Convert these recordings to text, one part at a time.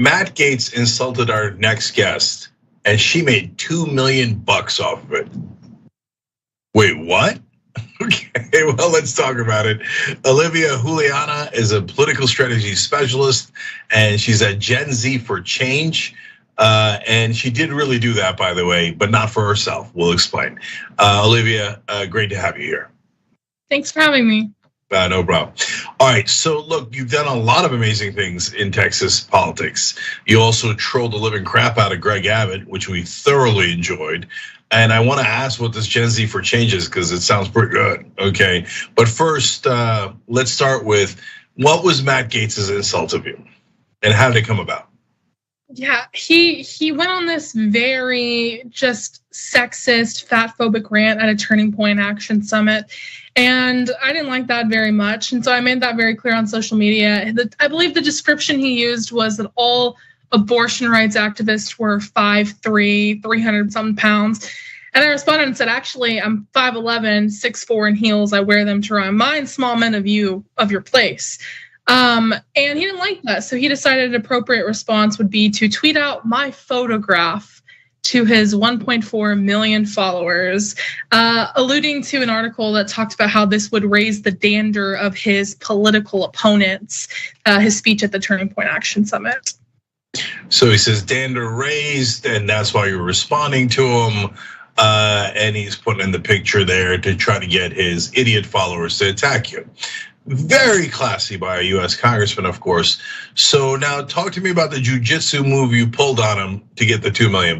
Matt Gaetz insulted our next guest, and she made $2 million off of it. Wait, what? Okay, well, let's talk about it. Olivia Juliana is a political strategy specialist, and she's at Gen Z for Change. And she did really do that, by the way, but not for herself. We'll explain. Olivia, great to have you here. Thanks for having me. No problem. All right, so look, you've done a lot of amazing things in Texas politics. You also trolled the living crap out of Greg Abbott, which we thoroughly enjoyed. And I want to ask what this Gen Z for Change is, because it sounds pretty good, okay? But first, let's start with, what was Matt Gaetz's insult of you? And how did it come about? Yeah, he went on this very just sexist, fat-phobic rant at a Turning Point Action Summit. And I didn't like that very much. And so I made that very clear on social media. I believe the description he used was that all abortion rights activists were 5'3", 300-something pounds. And I responded and said, actually, I'm 5'11", 6'4" in heels. I wear them to remind small men of your place. And he didn't like that. So he decided an appropriate response would be to tweet out my photograph to his 1.4 million followers, alluding to an article that talked about how this would raise the dander of his political opponents, his speech at the Turning Point Action Summit. So he says dander raised, and that's why you're responding to him. And he's putting in the picture there to try to get his idiot followers to attack you. Very classy by a US congressman, of course. So now talk to me about the jujitsu move you pulled on him to get the $2 million.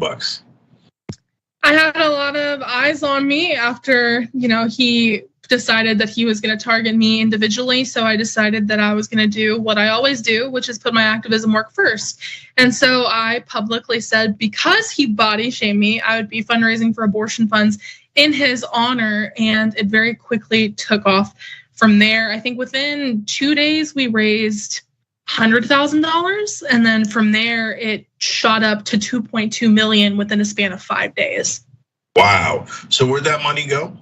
I had a lot of eyes on me after, he decided that he was going to target me individually. So I decided that I was going to do what I always do, which is put my activism work first. And so I publicly said, because he body shamed me, I would be fundraising for abortion funds in his honor. And it very quickly took off from there. I think within 2 days, we raised $100,000. And then from there, it shot up to 2.2 million within a span of 5 days. Wow. So where'd that money go?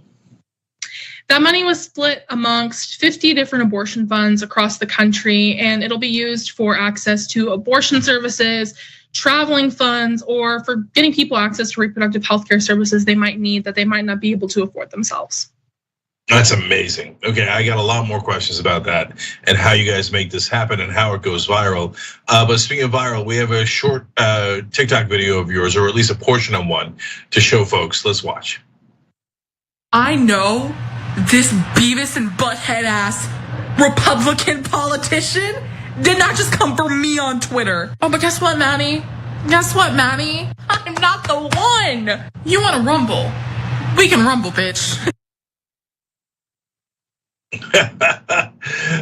That money was split amongst 50 different abortion funds across the country, and it'll be used for access to abortion services, traveling funds, or for getting people access to reproductive health care services they might need that they might not be able to afford themselves. That's amazing. Okay, I got a lot more questions about that and how you guys make this happen and how it goes viral. But speaking of viral, we have a short TikTok video of yours, or at least a portion of one, to show folks. Let's watch. I know this Beavis and Butthead ass Republican politician did not just come for me on Twitter. Oh, but guess what, Manny? Guess what, Manny? I'm not the one. You want to rumble? We can rumble, bitch.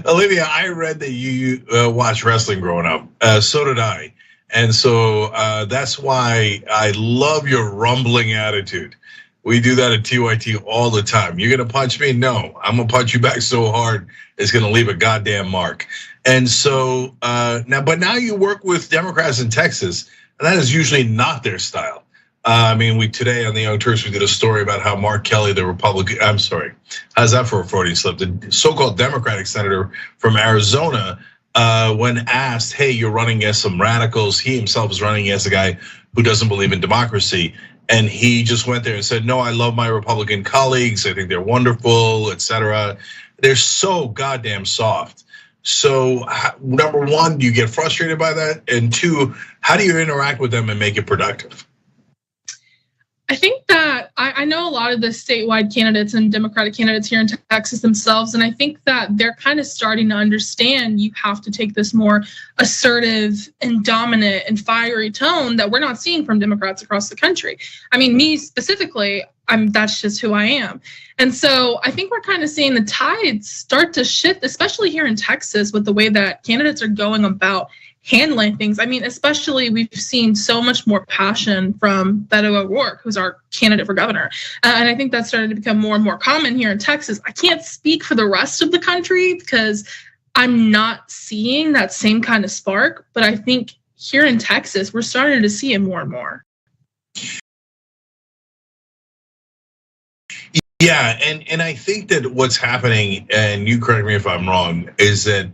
Olivia, I read that you watched wrestling growing up. So did I. And so that's why I love your rumbling attitude. We do that at TYT all the time. You're gonna punch me? No, I'm gonna punch you back so hard, it's gonna leave a goddamn mark. And so now you work with Democrats in Texas, and that is usually not their style. I mean, today on the Young Turks, we did a story about how Mark Kelly, the Republican, I'm sorry, how's that for a Freudian slip? The so-called Democratic senator from Arizona, when asked, hey, you're running against some radicals, he himself is running against a guy who doesn't believe in democracy. And he just went there and said, no, I love my Republican colleagues. I think they're wonderful, et cetera. They're so goddamn soft. So number one, do you get frustrated by that? And two, how do you interact with them and make it productive? I think that I know a lot of the statewide candidates and Democratic candidates here in Texas themselves, and I think that they're kind of starting to understand you have to take this more assertive and dominant and fiery tone that we're not seeing from Democrats across the country. I mean, me specifically, that's just who I am. And so I think we're kind of seeing the tides start to shift, especially here in Texas, with the way that candidates are going about handling things. I mean, especially we've seen so much more passion from Beto O'Rourke, who's our candidate for governor. And I think that's started to become more and more common here in Texas. I can't speak for the rest of the country because I'm not seeing that same kind of spark, but I think here in Texas, we're starting to see it more and more. Yeah, and I think that what's happening, and you correct me if I'm wrong, is that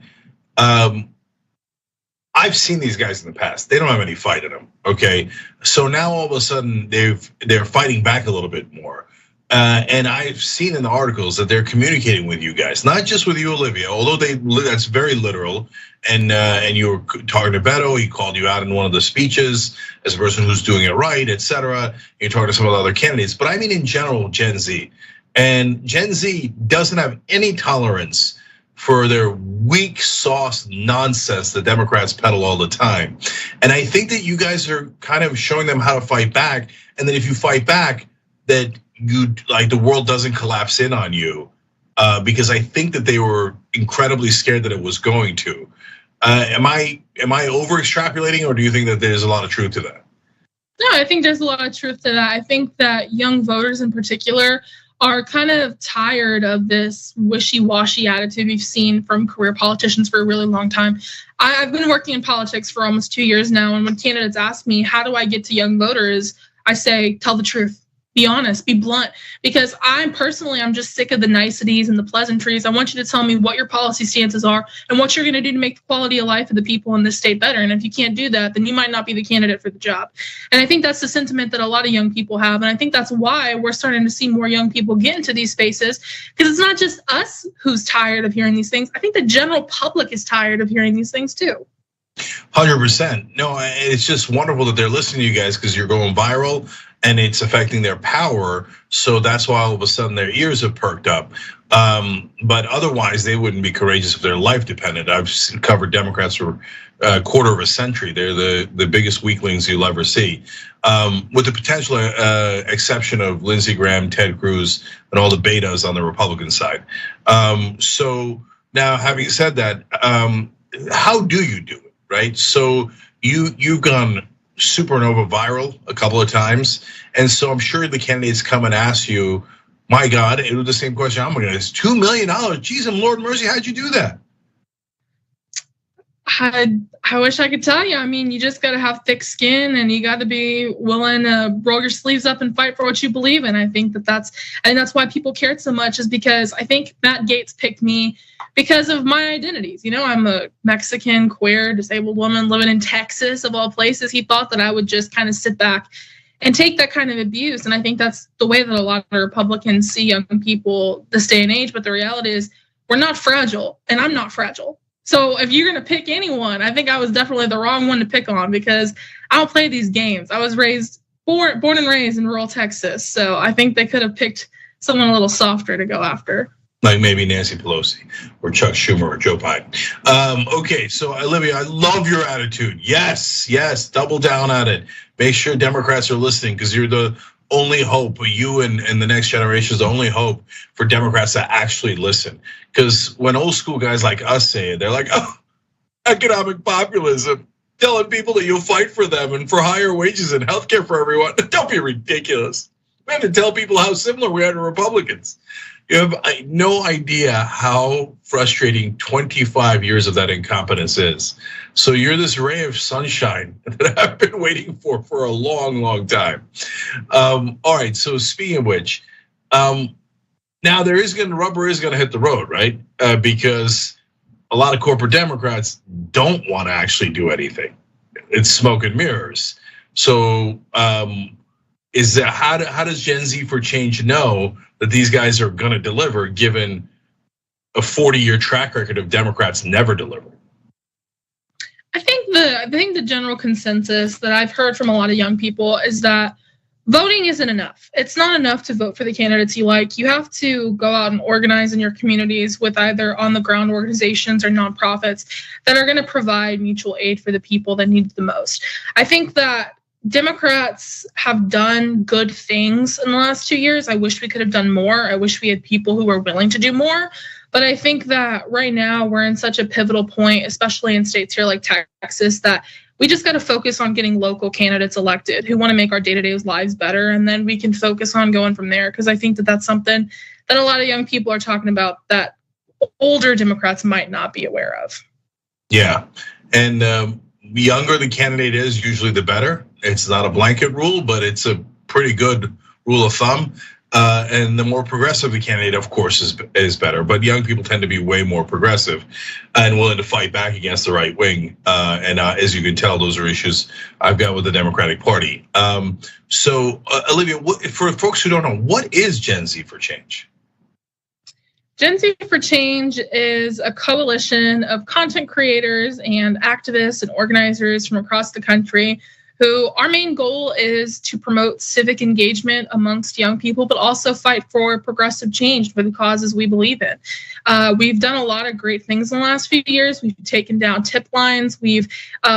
I've seen these guys in the past. They don't have any fight in them. Okay, so now all of a sudden they're fighting back a little bit more. And I've seen in the articles that they're communicating with you guys, not just with you, Olivia, although that's very literal. And you were talking to Beto, he called you out in one of the speeches as a person who's doing it right, et cetera. You're talking to some of the other candidates, but I mean in general, Gen Z. And Gen Z doesn't have any tolerance for their weak sauce nonsense that Democrats peddle all the time. And I think that you guys are kind of showing them how to fight back. And then if you fight back, that the world doesn't collapse in on you, because I think that they were incredibly scared that it was going to. Am I over extrapolating, or do you think that there's a lot of truth to that? No, I think there's a lot of truth to that. I think that young voters in particular are kind of tired of this wishy-washy attitude we've seen from career politicians for a really long time. I've been working in politics for almost 2 years now, and when candidates ask me, how do I get to young voters? I say, tell the truth. Be honest, be blunt, because I'm just sick of the niceties and the pleasantries. I want you to tell me what your policy stances are and what you're gonna do to make the quality of life of the people in this state better. And if you can't do that, then you might not be the candidate for the job. And I think that's the sentiment that a lot of young people have. And I think that's why we're starting to see more young people get into these spaces, because it's not just us who's tired of hearing these things. I think the general public is tired of hearing these things too. 100%. No, it's just wonderful that they're listening to you guys because you're going viral and it's affecting their power. So that's why all of a sudden their ears have perked up. But otherwise, they wouldn't be courageous if their life depended. I've covered Democrats for a quarter of a century. They're the biggest weaklings you'll ever see, with the potential exception of Lindsey Graham, Ted Cruz, and all the betas on the Republican side. So now, having said that, how do you do it? Right, so you've gone supernova viral a couple of times, and so I'm sure the candidates come and ask you, "My God," it was the same question I'm going to ask: $2 million. Geez, and Lord mercy, how'd you do that? I wish I could tell you. I mean, you just got to have thick skin, and you got to be willing to roll your sleeves up and fight for what you believe in. I think that's why people cared so much, is because I think Matt Gaetz picked me because of my identities. You know, I'm a Mexican, queer, disabled woman living in Texas, of all places. He thought that I would just kind of sit back and take that kind of abuse. And I think that's the way that a lot of Republicans see young people this day and age. But the reality is, we're not fragile, and I'm not fragile. So if you're gonna pick anyone, I think I was definitely the wrong one to pick on, because I don't play these games. I was born and raised in rural Texas. So I think they could have picked someone a little softer to go after. Like maybe Nancy Pelosi or Chuck Schumer or Joe Biden. Okay, so Olivia, I love your attitude. Yes, double down on it. Make sure Democrats are listening, because you're the only hope. You and the next generation is the only hope for Democrats to actually listen. Because when old school guys like us say it, they're like, "Oh, economic populism, telling people that you'll fight for them and for higher wages and healthcare for everyone." Don't be ridiculous. We have to tell people how similar we are to Republicans. You have no idea how frustrating 25 years of that incompetence is. So you're this ray of sunshine that I've been waiting for a long, long time. All right, so speaking of which, now rubber is gonna hit the road, right? Because a lot of corporate Democrats don't want to actually do anything. It's smoke and mirrors. So is that how does Gen Z for Change know that these guys are going to deliver, given a 40-year track record of Democrats never delivering? I think the general consensus that I've heard from a lot of young people is that voting isn't enough. It's not enough to vote for the candidates you like. You have to go out and organize in your communities with either on the ground organizations or nonprofits that are going to provide mutual aid for the people that need it the most. I think that Democrats have done good things in the last 2 years. I wish we could have done more. I wish we had people who were willing to do more. But I think that right now we're in such a pivotal point, especially in states here like Texas, that we just got to focus on getting local candidates elected who want to make our day-to-day lives better. And then we can focus on going from there. Because I think that that's something that a lot of young people are talking about that older Democrats might not be aware of. Yeah, and the younger the candidate is, usually the better. It's not a blanket rule, but it's a pretty good rule of thumb. And the more progressive the candidate, of course, is better. But young people tend to be way more progressive and willing to fight back against the right wing. And as you can tell, those are issues I've got with the Democratic Party. So, Olivia, for folks who don't know, what is Gen Z for Change? Gen Z for Change is a coalition of content creators and activists and organizers from across the country who our main goal is to promote civic engagement amongst young people, but also fight for progressive change for the causes we believe in. We've done a lot of great things in the last few years. We've taken down tip lines. We've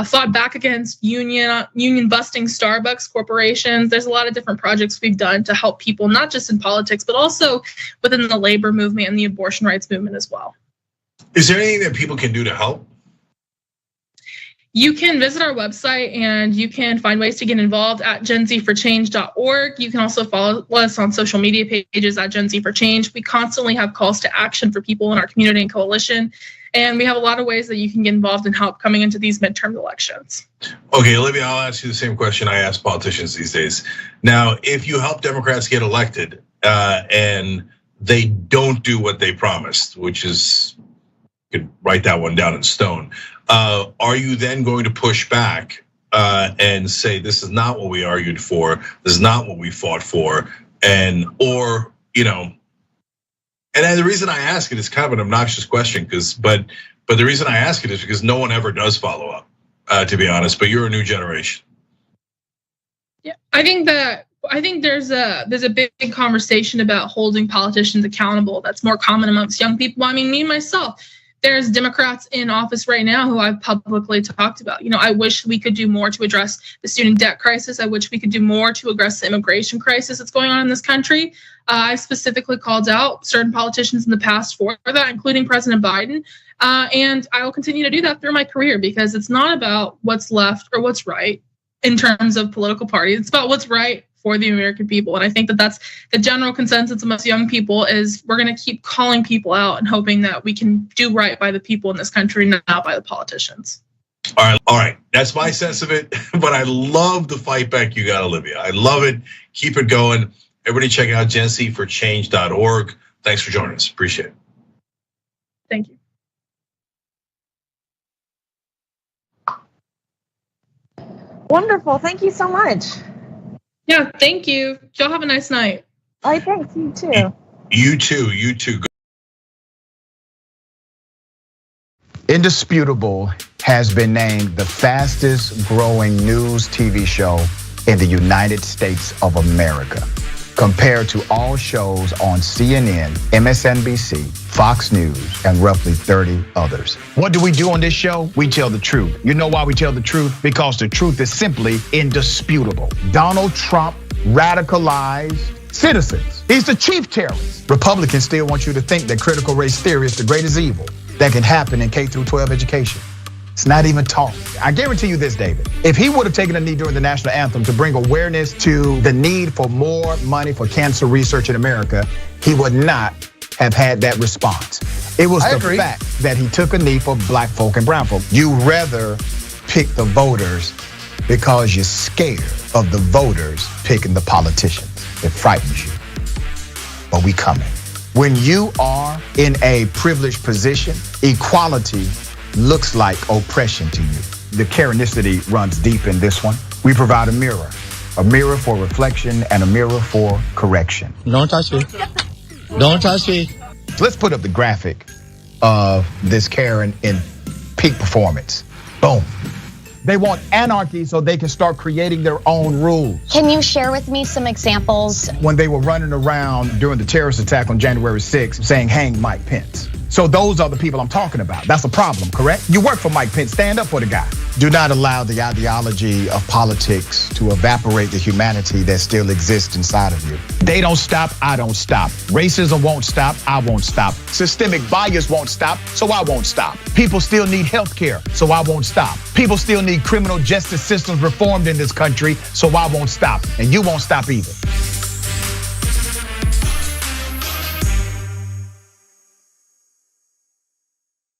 fought back against union busting Starbucks corporations. There's a lot of different projects we've done to help people, not just in politics, but also within the labor movement and the abortion rights movement as well. Is there anything that people can do to help? You can visit our website and you can find ways to get involved at genzforchange.org. You can also follow us on social media pages at Gen Z for Change. We constantly have calls to action for people in our community and coalition. And we have a lot of ways that you can get involved and help coming into these midterm elections. Okay, Olivia, I'll ask you the same question I ask politicians these days. Now, if you help Democrats get elected and they don't do what they promised, which is, you could write that one down in stone. Are you then going to push back and say this is not what we argued for, this is not what we fought for, and the reason I ask it is kind of an obnoxious question, but the reason I ask it is because no one ever does follow up, to be honest. But you're a new generation. Yeah, I think there's a big conversation about holding politicians accountable that's more common amongst young people. I mean, me myself. There's Democrats in office right now who I've publicly talked about. I wish we could do more to address the student debt crisis. I wish we could do more to address the immigration crisis that's going on in this country. I specifically called out certain politicians in the past for that, including President Biden. And I will continue to do that through my career because it's not about what's left or what's right in terms of political parties. It's about what's right for the American people. And I think that that's the general consensus amongst young people is we're going to keep calling people out and hoping that we can do right by the people in this country, not by the politicians. All right. That's my sense of it. But I love the fight back you got, Olivia. I love it. Keep it going. Everybody check out genzforchange.org. Thanks for joining us. Appreciate it. Thank you. Wonderful. Thank you so much. Yeah, thank you. Y'all have a nice night. All right, thanks. You too. You too. Indisputable has been named the fastest growing news TV show in the United States of America, compared to all shows on CNN, MSNBC, Fox News, and roughly 30 others. What do we do on this show? We tell the truth. You know why we tell the truth? Because the truth is simply indisputable. Donald Trump radicalized citizens. He's the chief terrorist. Republicans still want you to think that critical race theory is the greatest evil that can happen in K through 12 education. It's not even taught. I guarantee you this, David. If he would have taken a knee during the national anthem to bring awareness to the need for more money for cancer research in America, he would not have had that response. It was the fact that he took a knee for black folk and brown folk. You rather pick the voters because you're scared of the voters picking the politicians. It frightens you. But we coming. When you are in a privileged position, equality looks like oppression to you. The Karenicity runs deep in this one. We provide a mirror for reflection and a mirror for correction. Don't touch me. Don't touch me. Let's put up the graphic of this Karen in peak performance. Boom. They want anarchy so they can start creating their own rules. Can you share with me some examples? When they were running around during the terrorist attack on January 6th saying, hang Mike Pence. So those are the people I'm talking about. That's a problem, correct? You work for Mike Pence, stand up for the guy. Do not allow the ideology of politics to evaporate the humanity that still exists inside of you. They don't stop, I don't stop. Racism won't stop, I won't stop. Systemic bias won't stop, so I won't stop. People still need health care, so I won't stop. People still need criminal justice systems reformed in this country, so I won't stop. And you won't stop either.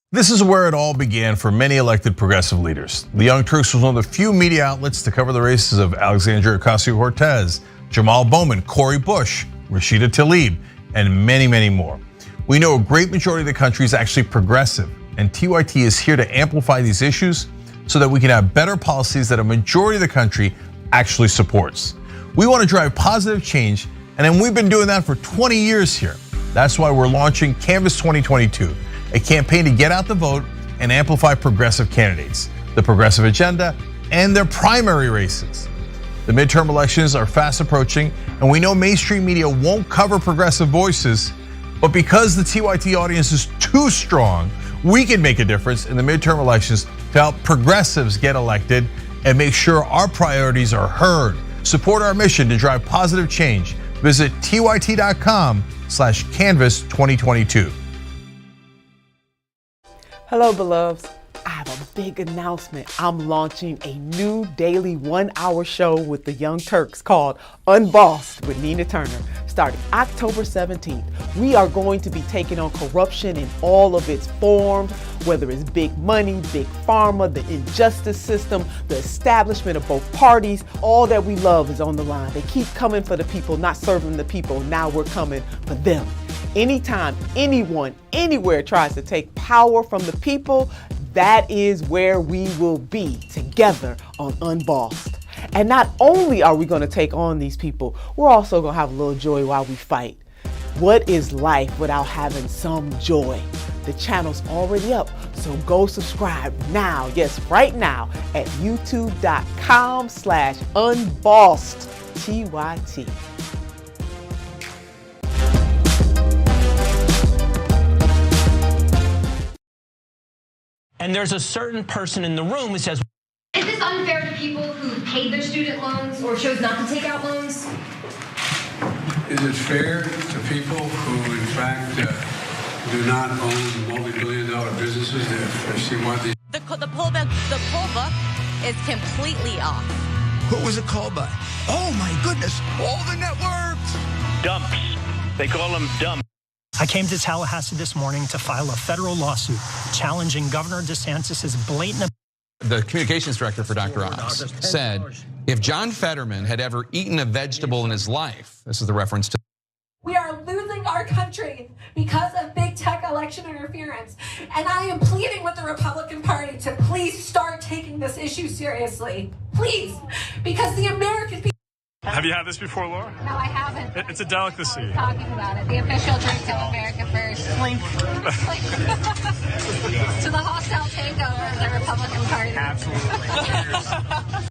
This is where it all began for many elected progressive leaders. The Young Turks was one of the few media outlets to cover the races of Alexandria Ocasio-Cortez, Jamal Bowman, Cori Bush, Rashida Tlaib, and many, many more. We know a great majority of the country is actually progressive, and TYT is here to amplify these issues so that we can have better policies that a majority of the country actually supports. We want to drive positive change, and then we've been doing that for 20 years here. That's why we're launching Canvas 2022, a campaign to get out the vote and amplify progressive candidates, the progressive agenda, and their primary races. The midterm elections are fast approaching, and we know mainstream media won't cover progressive voices, but because the TYT audience is too strong, we can make a difference in the midterm elections to help progressives get elected and make sure our priorities are heard. Support our mission to drive positive change. Visit tyt.com/canvas2022. Hello, beloveds. I have a big announcement. I'm launching a new daily 1-hour show with the Young Turks called Unbossed with Nina Turner, starting October 17th. We are going to be taking on corruption in all of its forms, whether it's big money, big pharma, the injustice system, the establishment of both parties. All that we love is on the line. They keep coming for the people, not serving the people. Now we're coming for them. Anytime anyone, anywhere tries to take power from the people, that is where we will be together on Unbossed. And not only are we going to take on these people, we're also going to have a little joy while we fight. What is life without having some joy? The channel's already up, so go subscribe now, yes, right now at youtube.com/unbossedtyt. And there's a certain person in the room who says, is this unfair to people who paid their student loans or chose not to take out loans? Is it fair to people who, in fact, do not own multi-billion-dollar businesses if they see what these... The poll book is completely off. Who was it called by? Oh my goodness, all the networks! Dumps. They call them dumps. I came to Tallahassee this morning to file a federal lawsuit challenging Governor DeSantis' blatant... The communications director for Dr. Oz said, if John Fetterman had ever eaten a vegetable in his life, this is the reference to... We are losing our country because of big tech election interference. And I am pleading with the Republican Party to please start taking this issue seriously. Please, because the American people... Have you had this before, Laura? No, I haven't. It's a delicacy. Talking about it. The official drink of America First. Slink. To the hostile takeover of the Republican Party. Absolutely.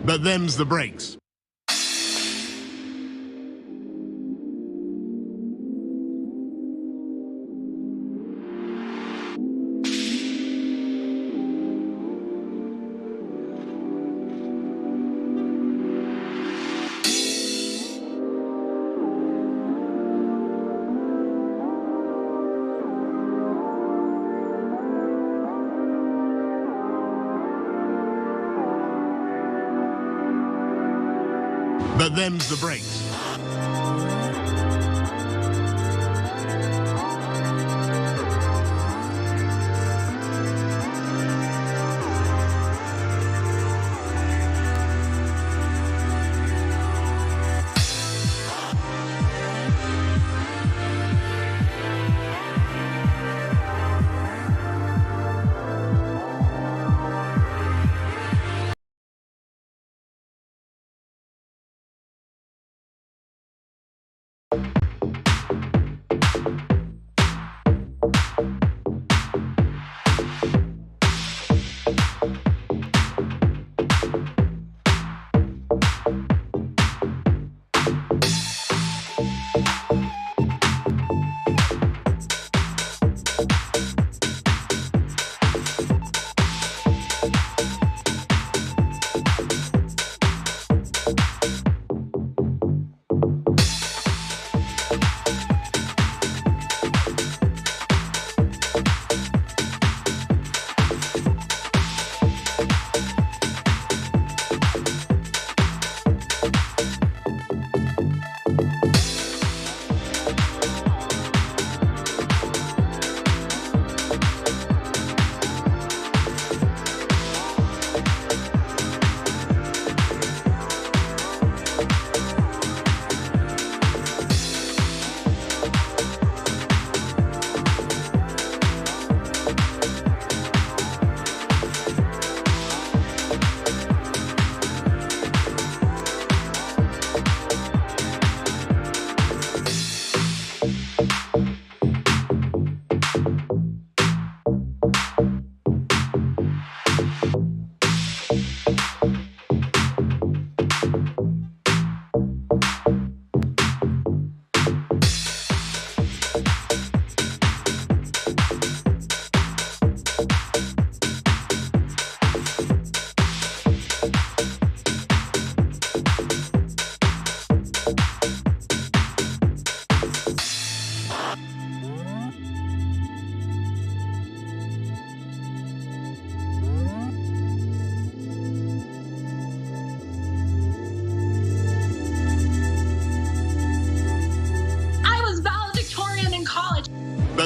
But them's the breaks. But them's the breaks.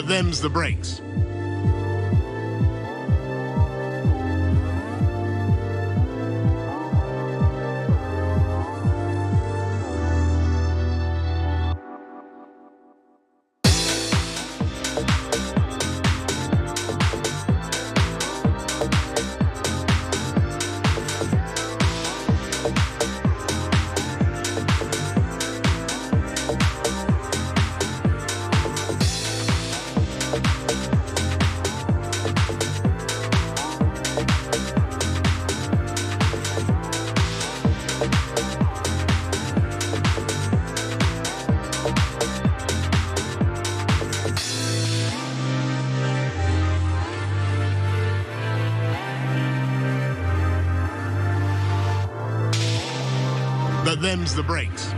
But them's the breaks. But them's the breaks.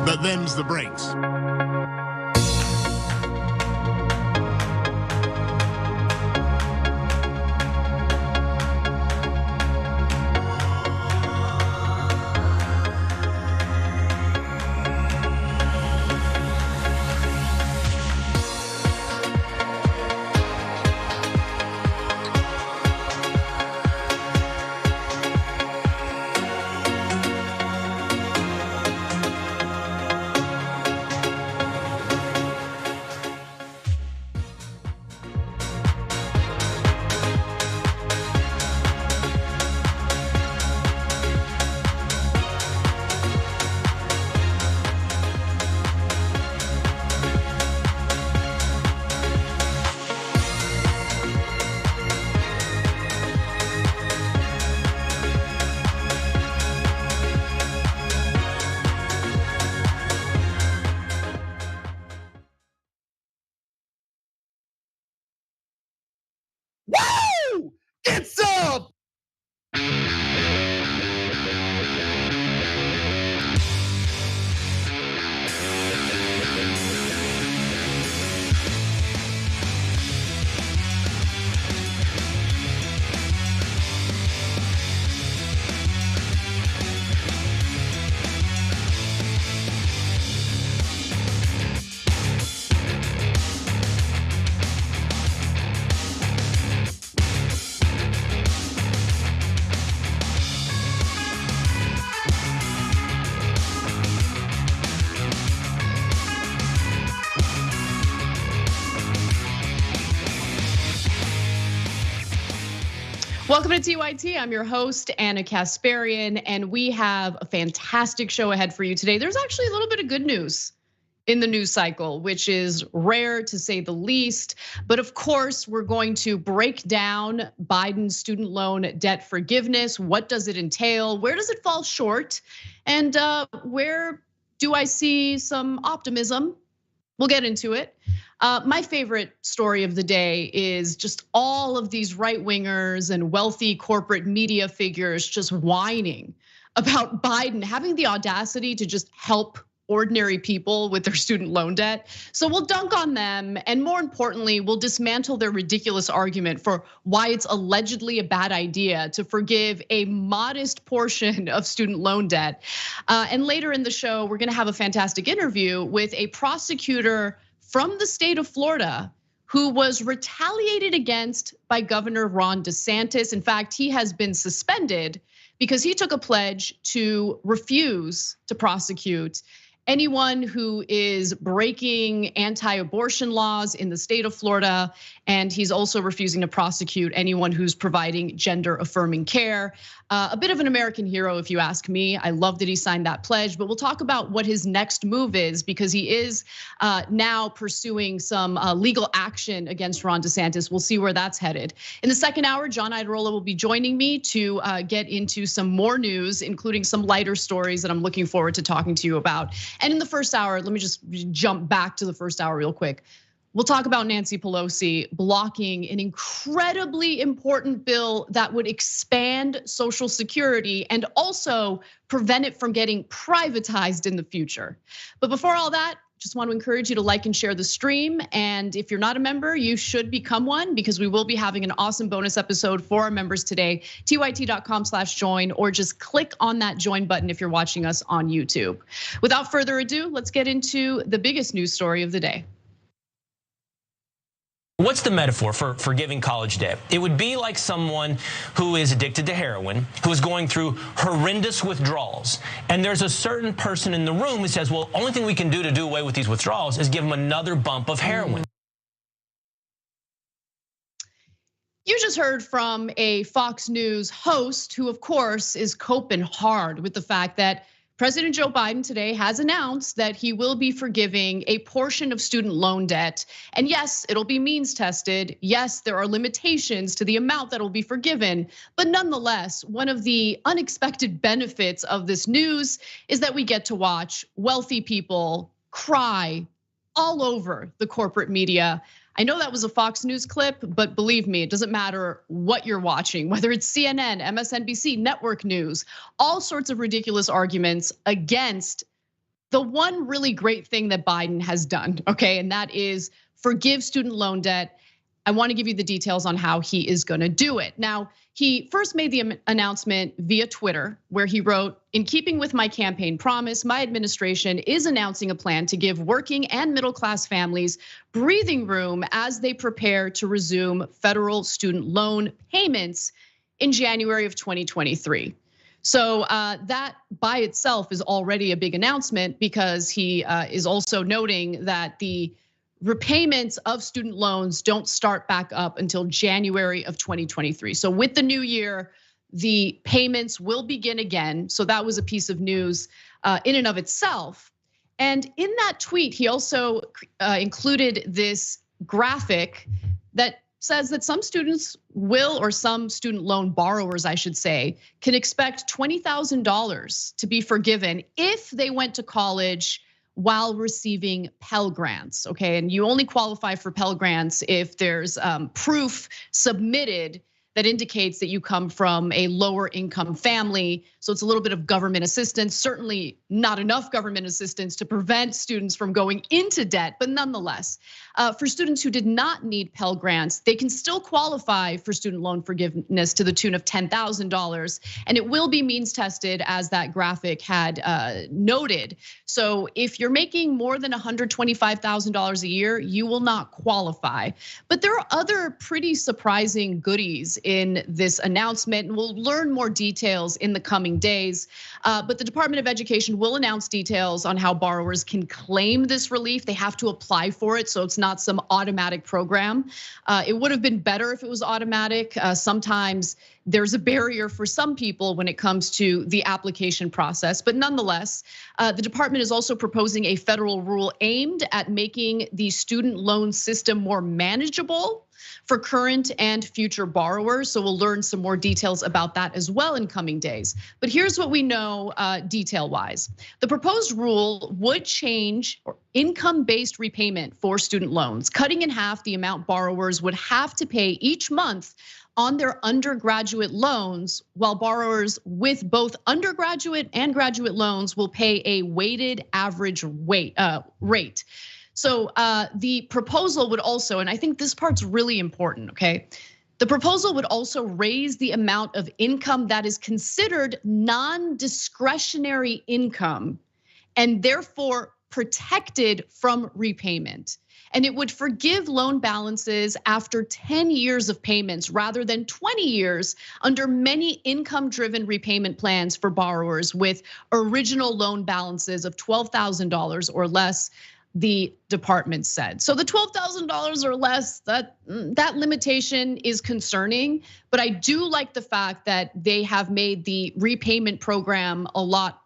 But them's the breaks. Woo! Get some! Welcome to TYT. I'm your host, Anna Kasparian, and we have a fantastic show ahead for you today. There's actually a little bit of good news in the news cycle, which is rare to say the least. But of course, we're going to break down Biden's student loan debt forgiveness. What does it entail? Where does it fall short? And where do I see some optimism? We'll get into it. My favorite story of the day is just all of these right-wingers and wealthy corporate media figures just whining about Biden having the audacity to just help ordinary people with their student loan debt. So we'll dunk on them, and more importantly, we'll dismantle their ridiculous argument for why it's allegedly a bad idea to forgive a modest portion of student loan debt. And later in the show, we're gonna have a fantastic interview with a prosecutor from the state of Florida who was retaliated against by Governor Ron DeSantis. In fact, he has been suspended because he took a pledge to refuse to prosecute anyone who is breaking anti-abortion laws in the state of Florida, and he's also refusing to prosecute anyone who's providing gender-affirming care. A bit of an American hero, if you ask me. I love that he signed that pledge, but we'll talk about what his next move is, because he is now pursuing some legal action against Ron DeSantis. We'll see where that's headed. In the second hour, John Iadarola will be joining me to get into some more news, including some lighter stories that I'm looking forward to talking to you about. And in the first hour, let me just jump back to the first hour real quick. We'll talk about Nancy Pelosi blocking an incredibly important bill that would expand Social Security and also prevent it from getting privatized in the future. But before all that, just want to encourage you to like and share the stream. And if you're not a member, you should become one, because we will be having an awesome bonus episode for our members today. tyt.com/join, or just click on that join button if you're watching us on YouTube. Without further ado, let's get into the biggest news story of the day. What's the metaphor for forgiving college debt? It would be like someone who is addicted to heroin, who is going through horrendous withdrawals. And there's a certain person in the room who says, well, only thing we can do to do away with these withdrawals is give them another bump of heroin. You just heard from a Fox News host who, of course, is coping hard with the fact that President Joe Biden today has announced that he will be forgiving a portion of student loan debt. And yes, it'll be means tested. Yes, there are limitations to the amount that will be forgiven. But nonetheless, one of the unexpected benefits of this news is that we get to watch wealthy people cry all over the corporate media. I know that was a Fox News clip, but believe me, it doesn't matter what you're watching, whether it's CNN, MSNBC, network news, all sorts of ridiculous arguments against the one really great thing that Biden has done, okay? And that is forgive student loan debt. I want to give you the details on how he is going to do it. Now, he first made the announcement via Twitter, where he wrote, "In keeping with my campaign promise, my administration is announcing a plan to give working and middle-class families breathing room as they prepare to resume federal student loan payments in January of 2023. So that by itself is already a big announcement, because he is also noting that the repayments of student loans don't start back up until January of 2023. So with the new year, the payments will begin again. So that was a piece of news in and of itself. And in that tweet, he also included this graphic that says that some students will, or some student loan borrowers, I should say, can expect $20,000 to be forgiven if they went to college while receiving Pell Grants, okay? And you only qualify for Pell Grants if there's proof submitted that indicates that you come from a lower income family. So it's a little bit of government assistance, certainly not enough government assistance to prevent students from going into debt, but nonetheless, for students who did not need Pell Grants, they can still qualify for student loan forgiveness to the tune of $10,000, and it will be means tested, as that graphic had noted. So if you're making more than $125,000 a year, you will not qualify. But there are other pretty surprising goodies in this announcement, and we'll learn more details in the coming days. But the Department of Education will announce details on how borrowers can claim this relief. They have to apply for it, so it's not some automatic program. It would have been better if it was automatic. Sometimes there's a barrier for some people when it comes to the application process, but nonetheless, the department is also proposing a federal rule aimed at making the student loan system more manageable for current and future borrowers. So we'll learn some more details about that as well in coming days. But here's what we know detail-wise. The proposed rule would change income-based repayment for student loans, cutting in half the amount borrowers would have to pay each month on their undergraduate loans, while borrowers with both undergraduate and graduate loans will pay a weighted average rate. So the proposal would also, and I think this part's really important, okay? The proposal would also raise the amount of income that is considered non-discretionary income and therefore protected from repayment. And it would forgive loan balances after 10 years of payments rather than 20 years under many income-driven repayment plans for borrowers with original loan balances of $12,000 or less, the department said. So the $12,000 or less, that limitation is concerning, but I do like the fact that they have made the repayment program a lot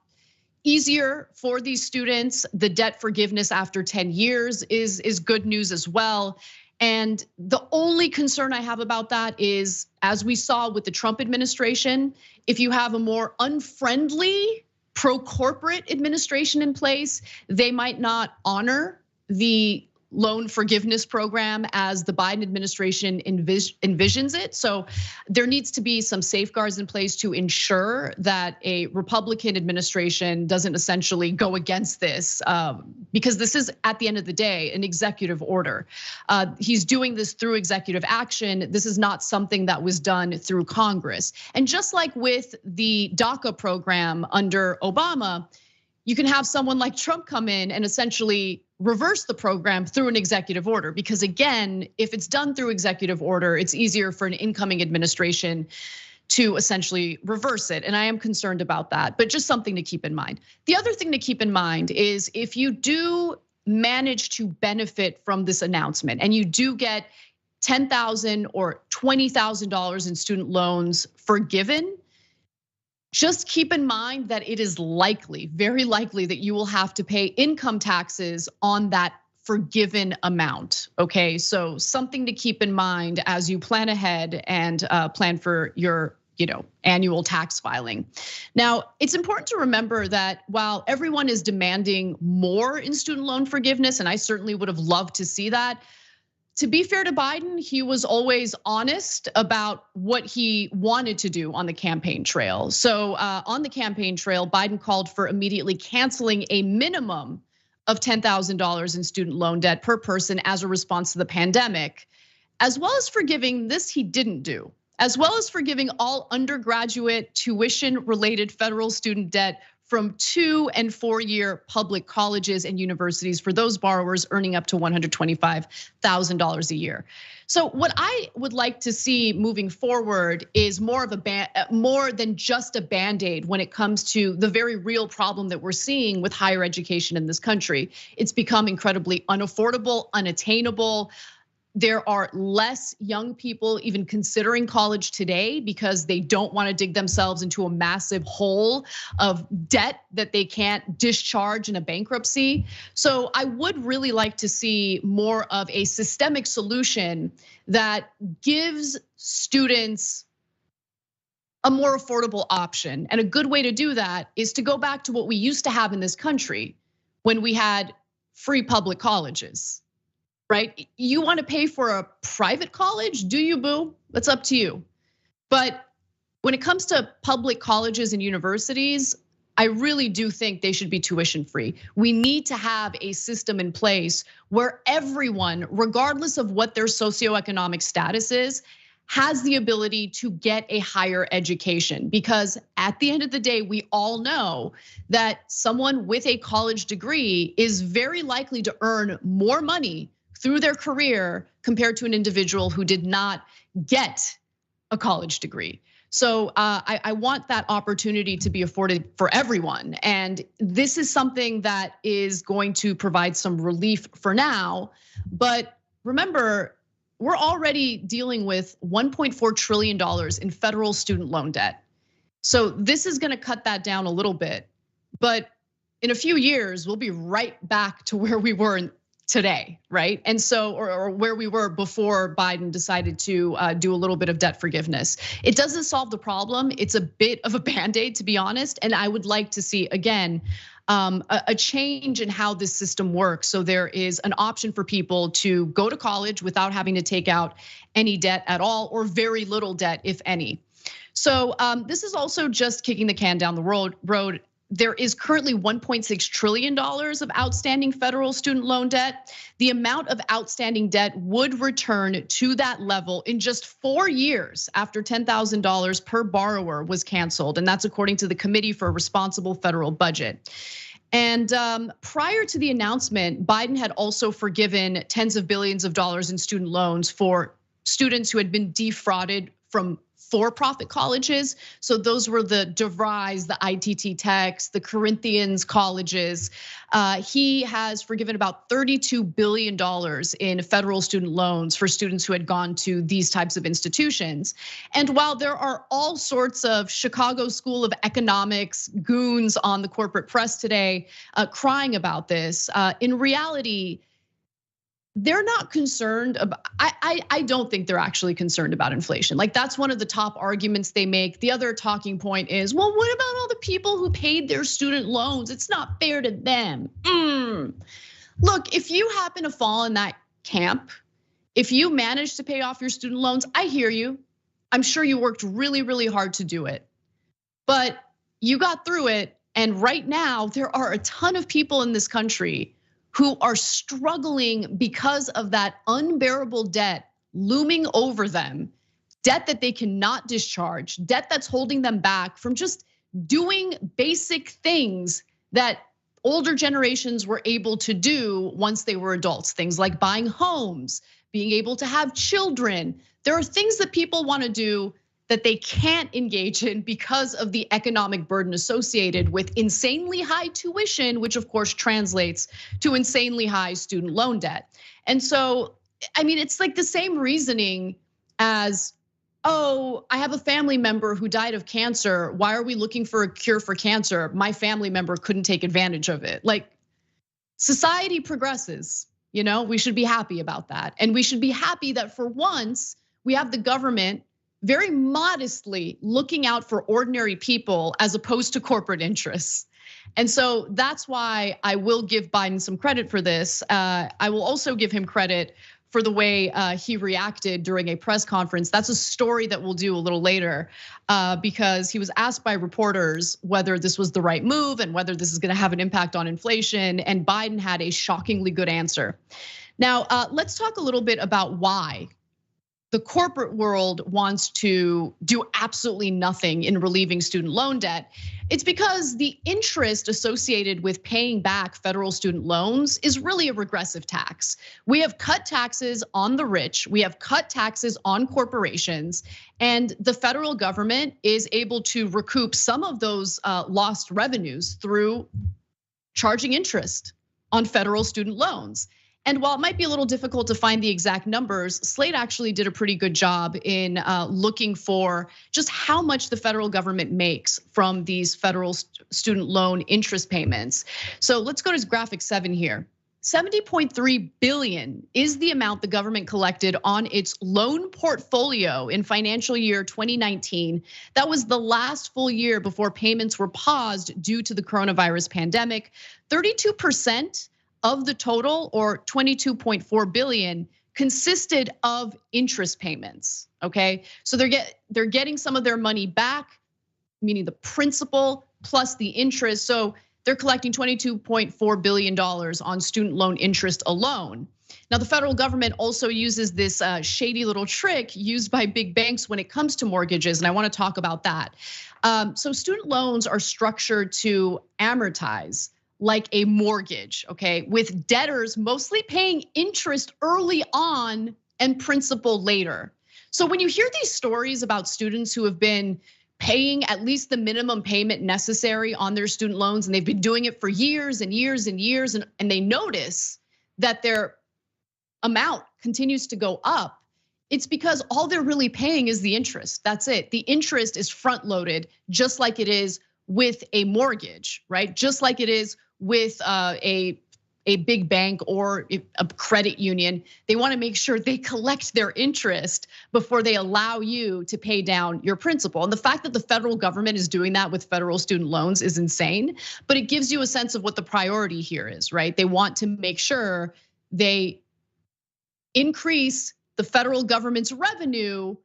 easier for these students. The debt forgiveness after 10 years is good news as well. And the only concern I have about that is, as we saw with the Trump administration, if you have a more unfriendly pro-corporate administration in place, they might not honor the loan forgiveness program as the Biden administration envisions it. So there needs to be some safeguards in place to ensure that a Republican administration doesn't essentially go against this, because this is, at the end of the day, an executive order. He's doing this through executive action. This is not something that was done through Congress. And just like with the DACA program under Obama, you can have someone like Trump come in and essentially reverse the program through an executive order. Because again, if it's done through executive order, it's easier for an incoming administration to essentially reverse it. And I am concerned about that, but just something to keep in mind. The other thing to keep in mind is if you do manage to benefit from this announcement and you do get $10,000 or $20,000 in student loans forgiven, just keep in mind that it is likely, very likely, that you will have to pay income taxes on that forgiven amount, okay? So something to keep in mind as you plan ahead and plan for your annual tax filing. Now, it's important to remember that while everyone is demanding more in student loan forgiveness, and I certainly would have loved to see that, to be fair to Biden, he was always honest about what he wanted to do on the campaign trail. So on the campaign trail, Biden called for immediately canceling a minimum of $10,000 in student loan debt per person as a response to the pandemic, as well as forgiving, this he didn't do, as well as forgiving all undergraduate tuition-related federal student debt from 2- and 4-year public colleges and universities for those borrowers earning up to $125,000 a year. So what I would like to see moving forward is more than just a Band-Aid when it comes to the very real problem that we're seeing with higher education in this country. It's become incredibly unaffordable, unattainable. There are less young people even considering college today because they don't want to dig themselves into a massive hole of debt that they can't discharge in a bankruptcy. So I would really like to see more of a systemic solution that gives students a more affordable option. And a good way to do that is to go back to what we used to have in this country when we had free public colleges. Right? You want to pay for a private college? Do you, boo? That's up to you. But when it comes to public colleges and universities, I really do think they should be tuition free. We need to have a system in place where everyone, regardless of what their socioeconomic status is, has the ability to get a higher education. Because at the end of the day, we all know that someone with a college degree is very likely to earn more money through their career compared to an individual who did not get a college degree. So I want that opportunity to be afforded for everyone. And this is something that is going to provide some relief for now. But remember, we're already dealing with $1.4 trillion in federal student loan debt. So this is gonna cut that down a little bit. But in a few years, we'll be right back to where we were today, right? And so, or where we were before Biden decided to do a little bit of debt forgiveness. It doesn't solve the problem. It's a bit of a Band-Aid, to be honest. And I would like to see, again, a change in how this system works. So there is an option for people to go to college without having to take out any debt at all, or very little debt, if any. So this is also just kicking the can down the road. There is currently $1.6 trillion of outstanding federal student loan debt. The amount of outstanding debt would return to that level in just 4 years after $10,000 per borrower was canceled. And that's according to the Committee for a Responsible Federal Budget. And prior to the announcement, Biden had also forgiven tens of billions of dollars in student loans for students who had been defrauded from for-profit colleges. So those were the DeVry's, the ITT Techs, the Corinthians colleges. He has forgiven about $32 billion in federal student loans for students who had gone to these types of institutions. And while there are all sorts of Chicago School of Economics goons on the corporate press today crying about this, in reality, they're not concerned about, I don't think they're actually concerned about inflation. Like, that's one of the top arguments they make. The other talking point is, well, what about all the people who paid their student loans? It's not fair to them. Look, if you happen to fall in that camp, if you manage to pay off your student loans, I hear you. I'm sure you worked really, really hard to do it, but you got through it. And right now, there are a ton of people in this country who are struggling because of that unbearable debt looming over them, debt that they cannot discharge, debt that's holding them back from just doing basic things that older generations were able to do once they were adults. Things like buying homes, being able to have children. There are things that people want to do that they can't engage in because of the economic burden associated with insanely high tuition, which of course translates to insanely high student loan debt. And so, I mean, it's like the same reasoning as, oh, I have a family member who died of cancer. Why are we looking for a cure for cancer? My family member couldn't take advantage of it. Like, society progresses, we should be happy about that. And we should be happy that for once we have the government very modestly looking out for ordinary people as opposed to corporate interests. And so that's why I will give Biden some credit for this. I will also give him credit for the way he reacted during a press conference. That's a story that we'll do a little later, because he was asked by reporters whether this was the right move and whether this is gonna have an impact on inflation, and Biden had a shockingly good answer. Now, let's talk a little bit about why the corporate world wants to do absolutely nothing in relieving student loan debt. It's because the interest associated with paying back federal student loans is really a regressive tax. We have cut taxes on the rich, we have cut taxes on corporations, and the federal government is able to recoup some of those lost revenues through charging interest on federal student loans. And while it might be a little difficult to find the exact numbers, Slate actually did a pretty good job in looking for just how much the federal government makes from these federal student loan interest payments. So let's go to graphic 7 here. 70.3 billion is the amount the government collected on its loan portfolio in financial year 2019. That was the last full year before payments were paused due to the coronavirus pandemic. 32% of the total, or 22.4 billion, consisted of interest payments, okay? So they're getting some of their money back, meaning the principal plus the interest. So they're collecting $22.4 billion on student loan interest alone. Now, the federal government also uses this shady little trick used by big banks when it comes to mortgages, and I want to talk about that. So student loans are structured to amortize like a mortgage, okay? With debtors mostly paying interest early on and principal later. So when you hear these stories about students who have been paying at least the minimum payment necessary on their student loans, and they've been doing it for years and years and years, and they notice that their amount continues to go up, it's because all they're really paying is the interest. That's it. The interest is front loaded, just like it is with a mortgage, right? Just like it is with a big bank or a credit union. They want to make sure they collect their interest before they allow you to pay down your principal. And the fact that the federal government is doing that with federal student loans is insane, but it gives you a sense of what the priority here is, right? They want to make sure they increase the federal government's revenue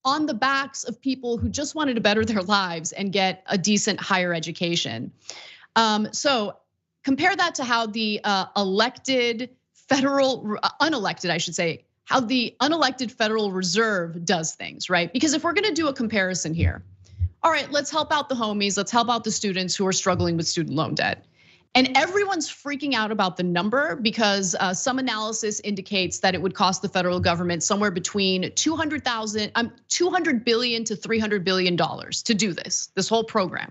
on the backs of people who just wanted to better their lives and get a decent higher education. So compare that to how the unelected, I should say, how the unelected Federal Reserve does things, right? Because if we're gonna do a comparison here, all right, let's help out the homies, let's help out the students who are struggling with student loan debt. And everyone's freaking out about the number because some analysis indicates that it would cost the federal government somewhere between 200 billion to $300 billion to do this whole program.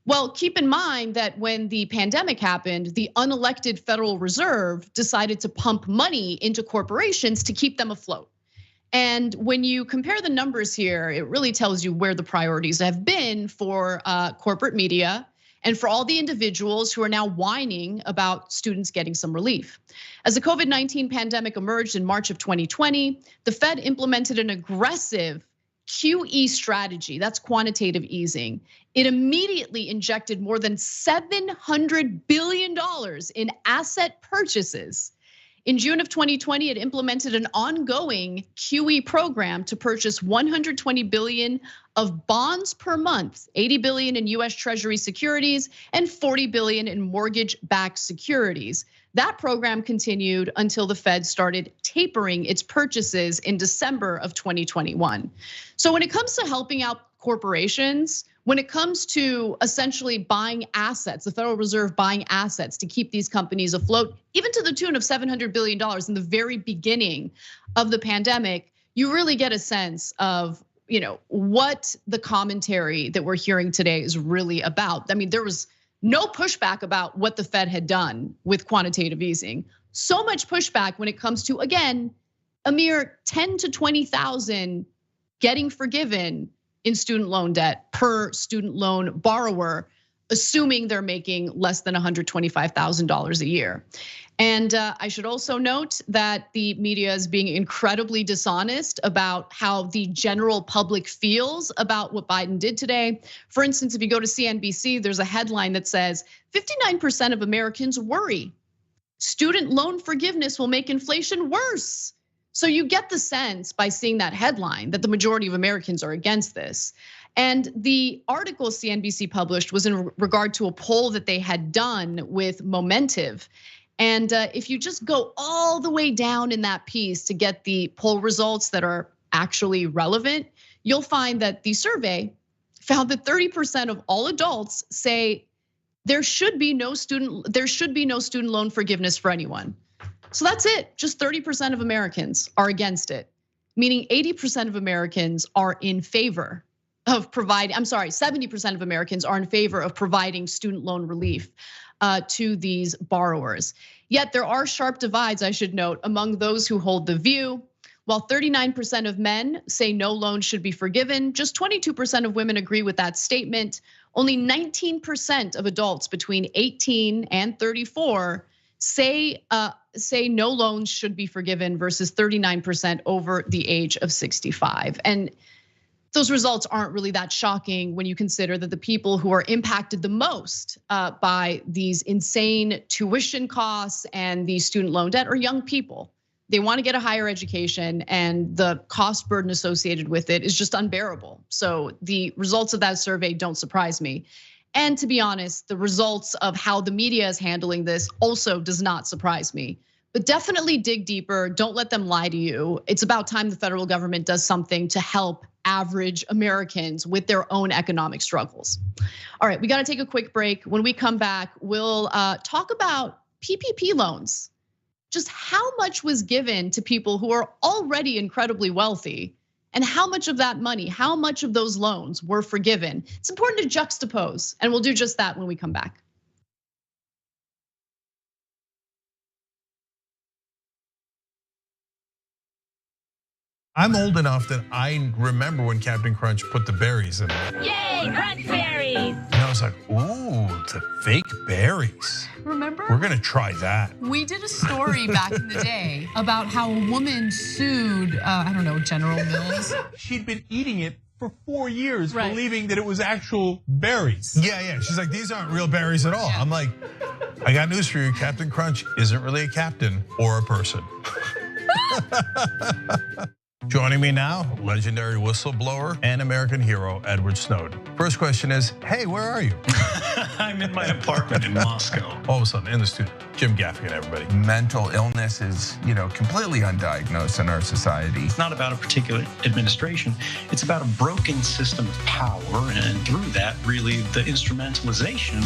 Well, keep in mind that when the pandemic happened, the unelected Federal Reserve decided to pump money into corporations to keep them afloat. And when you compare the numbers here, it really tells you where the priorities have been for corporate media and for all the individuals who are now whining about students getting some relief. As the COVID-19 pandemic emerged in March of 2020, the Fed implemented an aggressive QE strategy, that's quantitative easing. It immediately injected more than $700 billion in asset purchases. In June of 2020, it implemented an ongoing QE program to purchase 120 billion of bonds per month, 80 billion in US Treasury securities and 40 billion in mortgage-backed securities. That program continued until the Fed started tapering its purchases in December of 2021. So when it comes to helping out corporations, when it comes to essentially buying assets, the Federal Reserve buying assets to keep these companies afloat, even to the tune of $700 billion in the very beginning of the pandemic, you really get a sense of what the commentary that we're hearing today is really about. I mean, there was no pushback about what the Fed had done with quantitative easing. So much pushback when it comes to, again, a mere 10 to 20,000 getting forgiven in student loan debt per student loan borrower, assuming they're making less than $125,000 a year. And I should also note that the media is being incredibly dishonest about how the general public feels about what Biden did today. For instance, if you go to CNBC, there's a headline that says 59% of Americans worry student loan forgiveness will make inflation worse. So you get the sense by seeing that headline that the majority of Americans are against this. And the article CNBC published was in regard to a poll that they had done with Momentive. And if you just go all the way down in that piece to get the poll results that are actually relevant, you'll find that the survey found that 30% of all adults say there should be no student loan forgiveness for anyone. So that's it. Just 30% of Americans are against it, meaning 80% of Americans are in favor of providing, 70% of Americans are in favor of providing student loan relief to these borrowers. Yet there are sharp divides, I should note, among those who hold the view. While 39% of men say no loan should be forgiven, just 22% of women agree with that statement. Only 19% of adults between 18 and 34 say no loans should be forgiven versus 39% over the age of 65. And those results aren't really that shocking when you consider that the people who are impacted the most by these insane tuition costs and the student loan debt are young people. They want to get a higher education and the cost burden associated with it is just unbearable. So the results of that survey don't surprise me. And to be honest, the results of how the media is handling this also does not surprise me. But definitely dig deeper, don't let them lie to you. It's about time the federal government does something to help average Americans with their own economic struggles. All right, we gotta take a quick break. When we come back, we'll talk about PPP loans. Just how much was given to people who are already incredibly wealthy And how much of that money, how much of those loans were forgiven? It's important to juxtapose, and we'll do just that when we come back. I'm old enough that I remember when Captain Crunch put the berries in it. Yay, crunch berries! And I was like, ooh, the fake berries. Remember? We're gonna try that. We did a story back in the day about how a woman sued, I don't know, General Mills. She'd been eating it for 4 years, Right. believing that it was actual berries. Yeah. She's like, these aren't real berries at all. I'm like, I got news for you. Captain Crunch isn't really a captain or a person. Joining me now, legendary whistleblower and American hero, Edward Snowden. First question is, hey, where are you? I'm in my apartment in Moscow. All of a sudden, in the studio, Jim Gaffigan, everybody. Mental illness is, completely undiagnosed in our society. It's not about a particular administration. It's about a broken system of power, and through that, really, the instrumentalization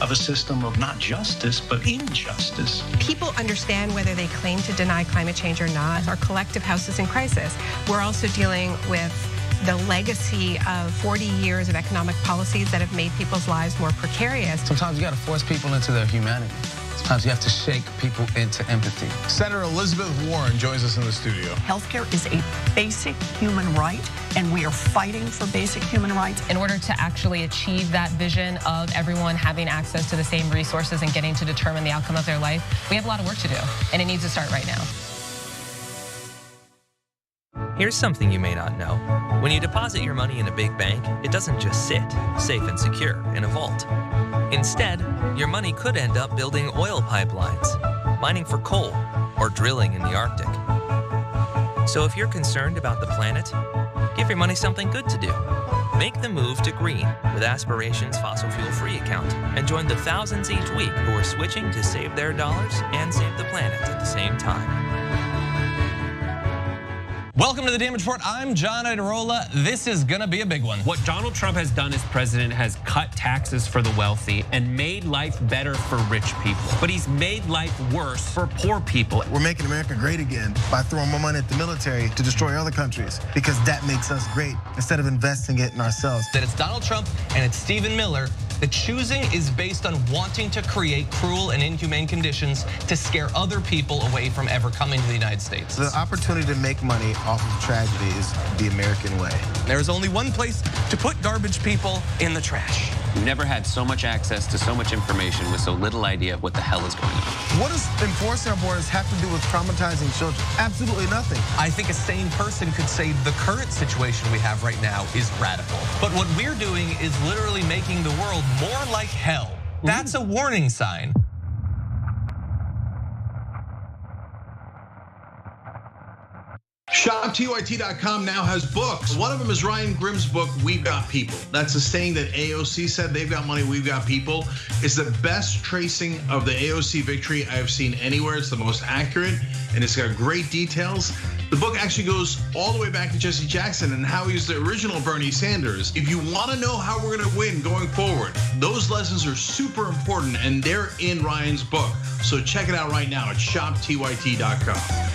of a system of not justice, but injustice. People understand whether they claim to deny climate change or not. Our collective house is in crisis. We're also dealing with the legacy of 40 years of economic policies that have made people's lives more precarious. Sometimes you got to force people into their humanity. Sometimes you have to shake people into empathy. Senator Elizabeth Warren joins us in the studio. Healthcare is a basic human right, and we are fighting for basic human rights. In order to actually achieve that vision of everyone having access to the same resources and getting to determine the outcome of their life, we have a lot of work to do, and it needs to start right now. Here's something you may not know. When you deposit your money in a big bank, it doesn't just sit, safe and secure, in a vault. Instead, your money could end up building oil pipelines, mining for coal, or drilling in the Arctic. So if you're concerned about the planet, give your money something good to do. Make the move to green with Aspiration's fossil fuel-free account and join the thousands each week who are switching to save their dollars and save the planet at the same time. Welcome to the Damage Report. I'm John Idarola. This is gonna be a big one. What Donald Trump has done as president has cut taxes for the wealthy and made life better for rich people. But he's made life worse for poor people. We're making America great again by throwing more money at the military to destroy other countries because that makes us great instead of investing it in ourselves. That it's Donald Trump and it's Stephen Miller. The choosing is based on wanting to create cruel and inhumane conditions to scare other people away from ever coming to the United States. The opportunity to make money off of tragedy is the American way. There's only one place to put garbage people: in the trash. We've never had so much access to so much information with so little idea of what the hell is going on. What does enforcing our borders have to do with traumatizing children? Absolutely nothing. I think a sane person could say the current situation we have right now is radical. But what we're doing is literally making the world more like hell. That's a warning sign. ShopTYT.com now has books. One of them is Ryan Grimm's book, We've Got People. That's a saying that AOC said, they've got money, we've got people. It's the best tracing of the AOC victory I have seen anywhere. It's the most accurate, and it's got great details. The book actually goes all the way back to Jesse Jackson and how he was the original Bernie Sanders. If you want to know how we're going to win going forward, those lessons are super important, and they're in Ryan's book. So check it out right now at ShopTYT.com.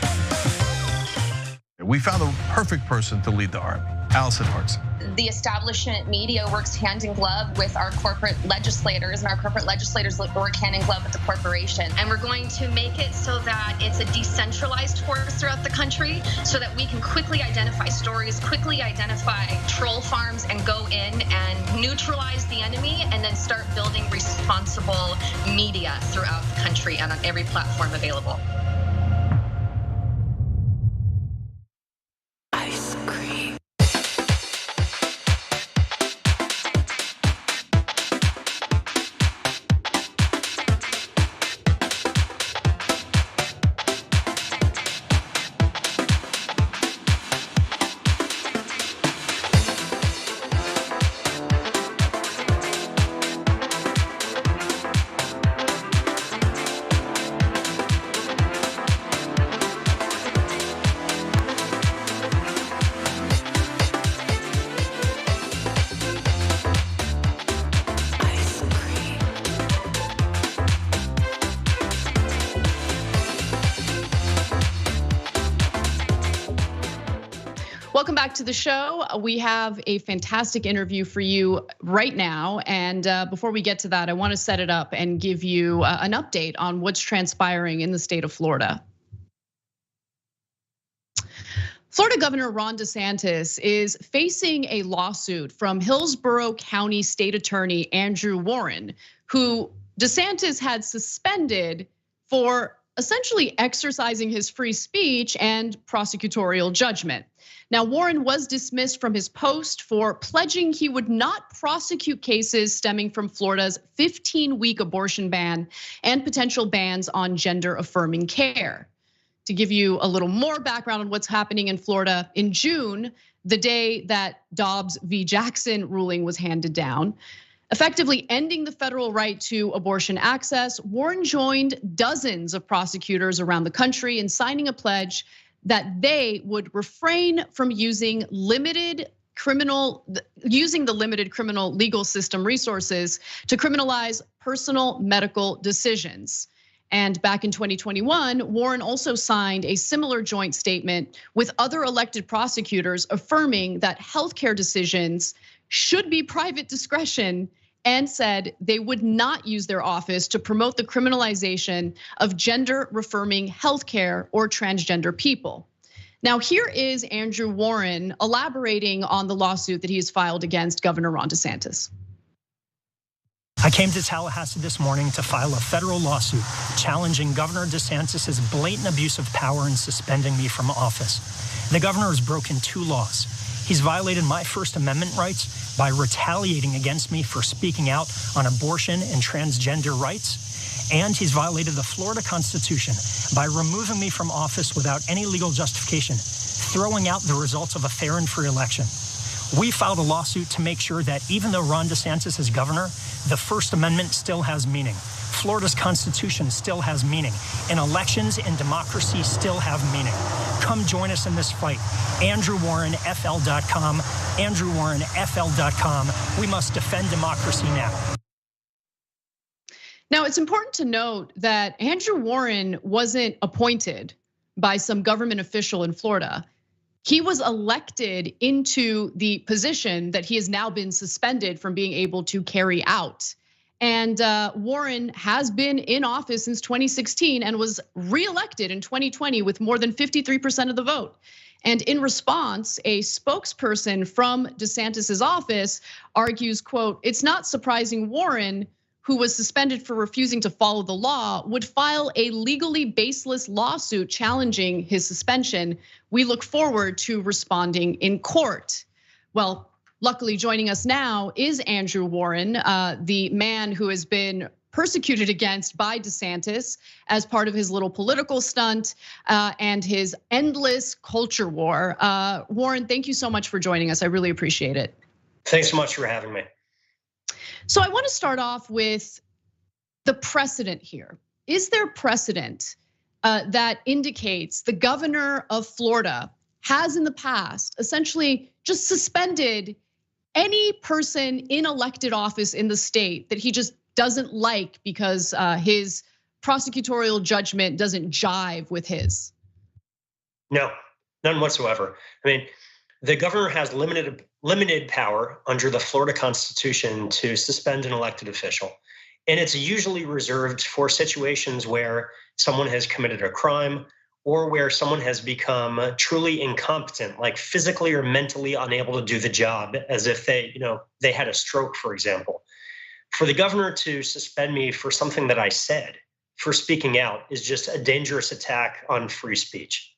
We found the perfect person to lead the army, Allison Hartson. The establishment media works hand in glove with our corporate legislators, and our corporate legislators work hand in glove with the corporation. And we're going to make it so that it's a decentralized force throughout the country so that we can quickly identify stories, quickly identify troll farms, and go in and neutralize the enemy, and then start building responsible media throughout the country and on every platform available. Welcome back to the show. We have a fantastic interview for you right now. And before we get to that, I want to set it up and give you an update on what's transpiring in the state of Florida. Florida Governor Ron DeSantis is facing a lawsuit from Hillsborough County State Attorney Andrew Warren, who DeSantis had suspended for essentially exercising his free speech and prosecutorial judgment. Now, Warren was dismissed from his post for pledging he would not prosecute cases stemming from Florida's 15-week abortion ban and potential bans on gender-affirming care. To give you a little more background on what's happening in Florida, in June, the day that Dobbs v. Jackson ruling was handed down, effectively ending the federal right to abortion access, Warren joined dozens of prosecutors around the country in signing a pledge that they would refrain from using the limited criminal legal system resources to criminalize personal medical decisions. And back in 2021, Warren also signed a similar joint statement with other elected prosecutors affirming that healthcare decisions should be private discretion, and said they would not use their office to promote the criminalization of gender-affirming healthcare or transgender people. Now, here is Andrew Warren elaborating on the lawsuit that he has filed against Governor Ron DeSantis. I came to Tallahassee this morning to file a federal lawsuit challenging Governor DeSantis' blatant abuse of power in suspending me from office. The governor has broken two laws. He's violated my First Amendment rights by retaliating against me for speaking out on abortion and transgender rights. And he's violated the Florida Constitution by removing me from office without any legal justification, throwing out the results of a fair and free election. We filed a lawsuit to make sure that even though Ron DeSantis is governor, the First Amendment still has meaning. Florida's Constitution still has meaning, and elections and democracy still have meaning. Come join us in this fight. AndrewWarrenFL.com, AndrewWarrenFL.com. We must defend democracy now. Now, it's important to note that Andrew Warren wasn't appointed by some government official in Florida. He was elected into the position that he has now been suspended from being able to carry out. And Warren has been in office since 2016 and was reelected in 2020 with more than 53% of the vote. And in response, a spokesperson from DeSantis's office argues, quote, "It's not surprising Warren, who was suspended for refusing to follow the law, would file a legally baseless lawsuit challenging his suspension. We look forward to responding in court." Well, luckily joining us now is Andrew Warren, the man who has been persecuted against by DeSantis as part of his little political stunt and his endless culture war. Warren, thank you so much for joining us. I really appreciate it. Thanks so much for having me. So I want to start off with the precedent here. Is there precedent that indicates the governor of Florida has in the past essentially just suspended any person in elected office in the state that he just doesn't like because his prosecutorial judgment doesn't jive with his? No, none whatsoever. I mean, the governor has limited power under the Florida Constitution to suspend an elected official. And it's usually reserved for situations where someone has committed a crime or where someone has become truly incompetent, like physically or mentally unable to do the job, as if they had a stroke, for example. For the governor to suspend me for something that I said, for speaking out, is just a dangerous attack on free speech.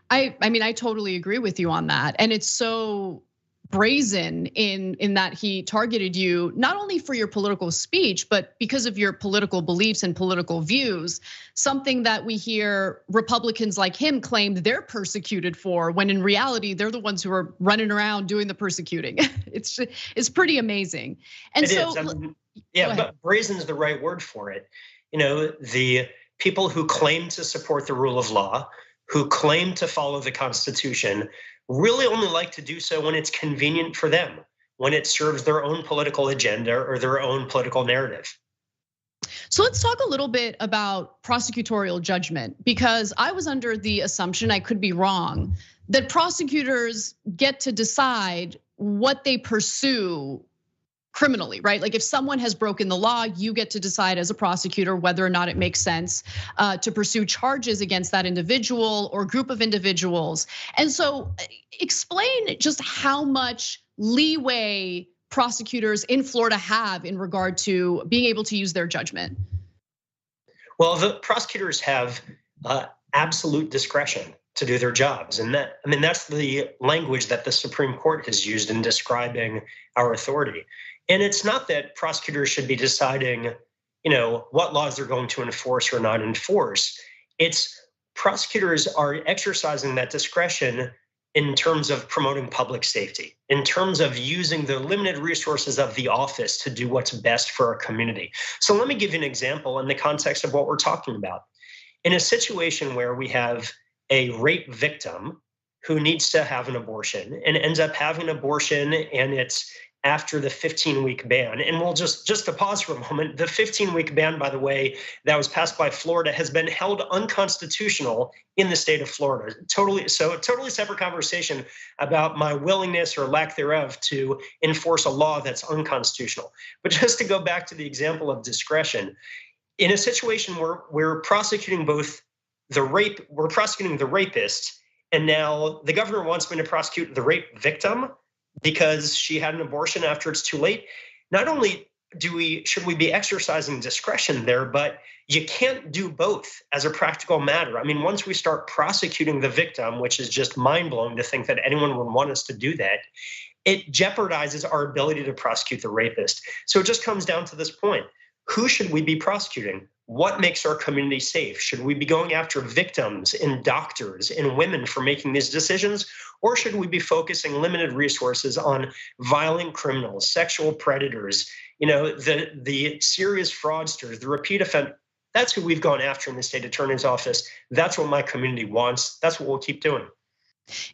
I mean, I totally agree with you on that. And it's so brazen in that he targeted you not only for your political speech, but because of your political beliefs and political views, something that we hear Republicans like him claim they're persecuted for, when in reality, they're the ones who are running around doing the persecuting. It's pretty amazing. And so, yeah, but brazen is the right word for it. The people who claim to support the rule of law, who claim to follow the Constitution, really only like to do so when it's convenient for them, when it serves their own political agenda or their own political narrative. So let's talk a little bit about prosecutorial judgment, because I was under the assumption, I could be wrong, that prosecutors get to decide what they pursue criminally, right? Like if someone has broken the law, you get to decide as a prosecutor whether or not it makes sense to pursue charges against that individual or group of individuals. And so explain just how much leeway prosecutors in Florida have in regard to being able to use their judgment. Well, the prosecutors have absolute discretion to do their jobs. And that's the language that the Supreme Court has used in describing our authority. And it's not that prosecutors should be deciding, what laws they're going to enforce or not enforce. It's prosecutors are exercising that discretion in terms of promoting public safety, in terms of using the limited resources of the office to do what's best for our community. So let me give you an example in the context of what we're talking about. In a situation where we have a rape victim who needs to have an abortion and ends up having an abortion, and it's after the 15-week ban. And we'll just to pause for a moment, the 15-week ban, by the way, that was passed by Florida has been held unconstitutional in the state of Florida. Totally separate conversation about my willingness or lack thereof to enforce a law that's unconstitutional. But just to go back to the example of discretion, in a situation where we're prosecuting we're prosecuting the rapist, and now the governor wants me to prosecute the rape victim because she had an abortion after it's too late. Not only should we be exercising discretion there, but you can't do both as a practical matter. I mean, once we start prosecuting the victim, which is just mind-blowing to think that anyone would want us to do that, it jeopardizes our ability to prosecute the rapist. So it just comes down to this point. Who should we be prosecuting? What makes our community safe? Should we be going after victims and doctors and women for making these decisions? Or should we be focusing limited resources on violent criminals, sexual predators, the serious fraudsters, the repeat offender? That's who we've gone after in the state attorney's office. That's what my community wants. That's what we'll keep doing.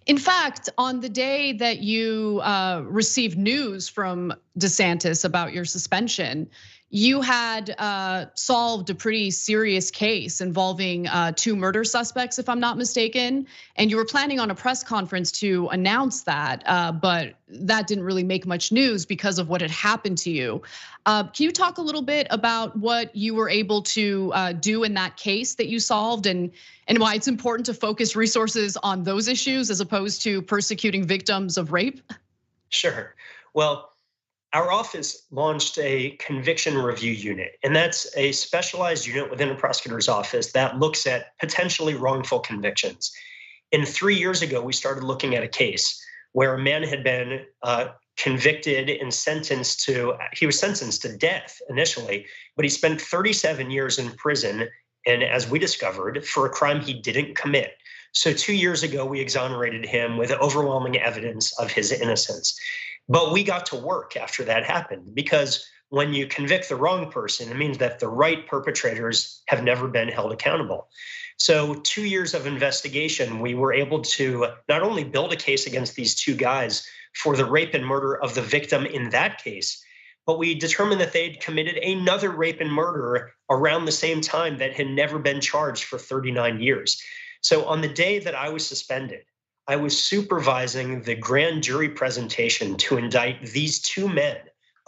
In fact, on the day that you received news from DeSantis about your suspension, you had solved a pretty serious case involving 2 murder suspects, if I'm not mistaken, and you were planning on a press conference to announce that, but that didn't really make much news because of what had happened to you. Can you talk a little bit about what you were able to do in that case that you solved, and why it's important to focus resources on those issues as opposed to persecuting victims of rape? Sure. Well, our office launched a conviction review unit, and that's a specialized unit within a prosecutor's office that looks at potentially wrongful convictions. And 3 years ago, we started looking at a case where a man had been convicted and he was sentenced to death initially, but he spent 37 years in prison, and as we discovered, for a crime he didn't commit. So 2 years ago, we exonerated him with overwhelming evidence of his innocence. But we got to work after that happened, because when you convict the wrong person, it means that the right perpetrators have never been held accountable. So 2 years of investigation, we were able to not only build a case against these 2 guys for the rape and murder of the victim in that case, but we determined that they'd committed another rape and murder around the same time that had never been charged for 39 years. So on the day that I was suspended, I was supervising the grand jury presentation to indict these 2 men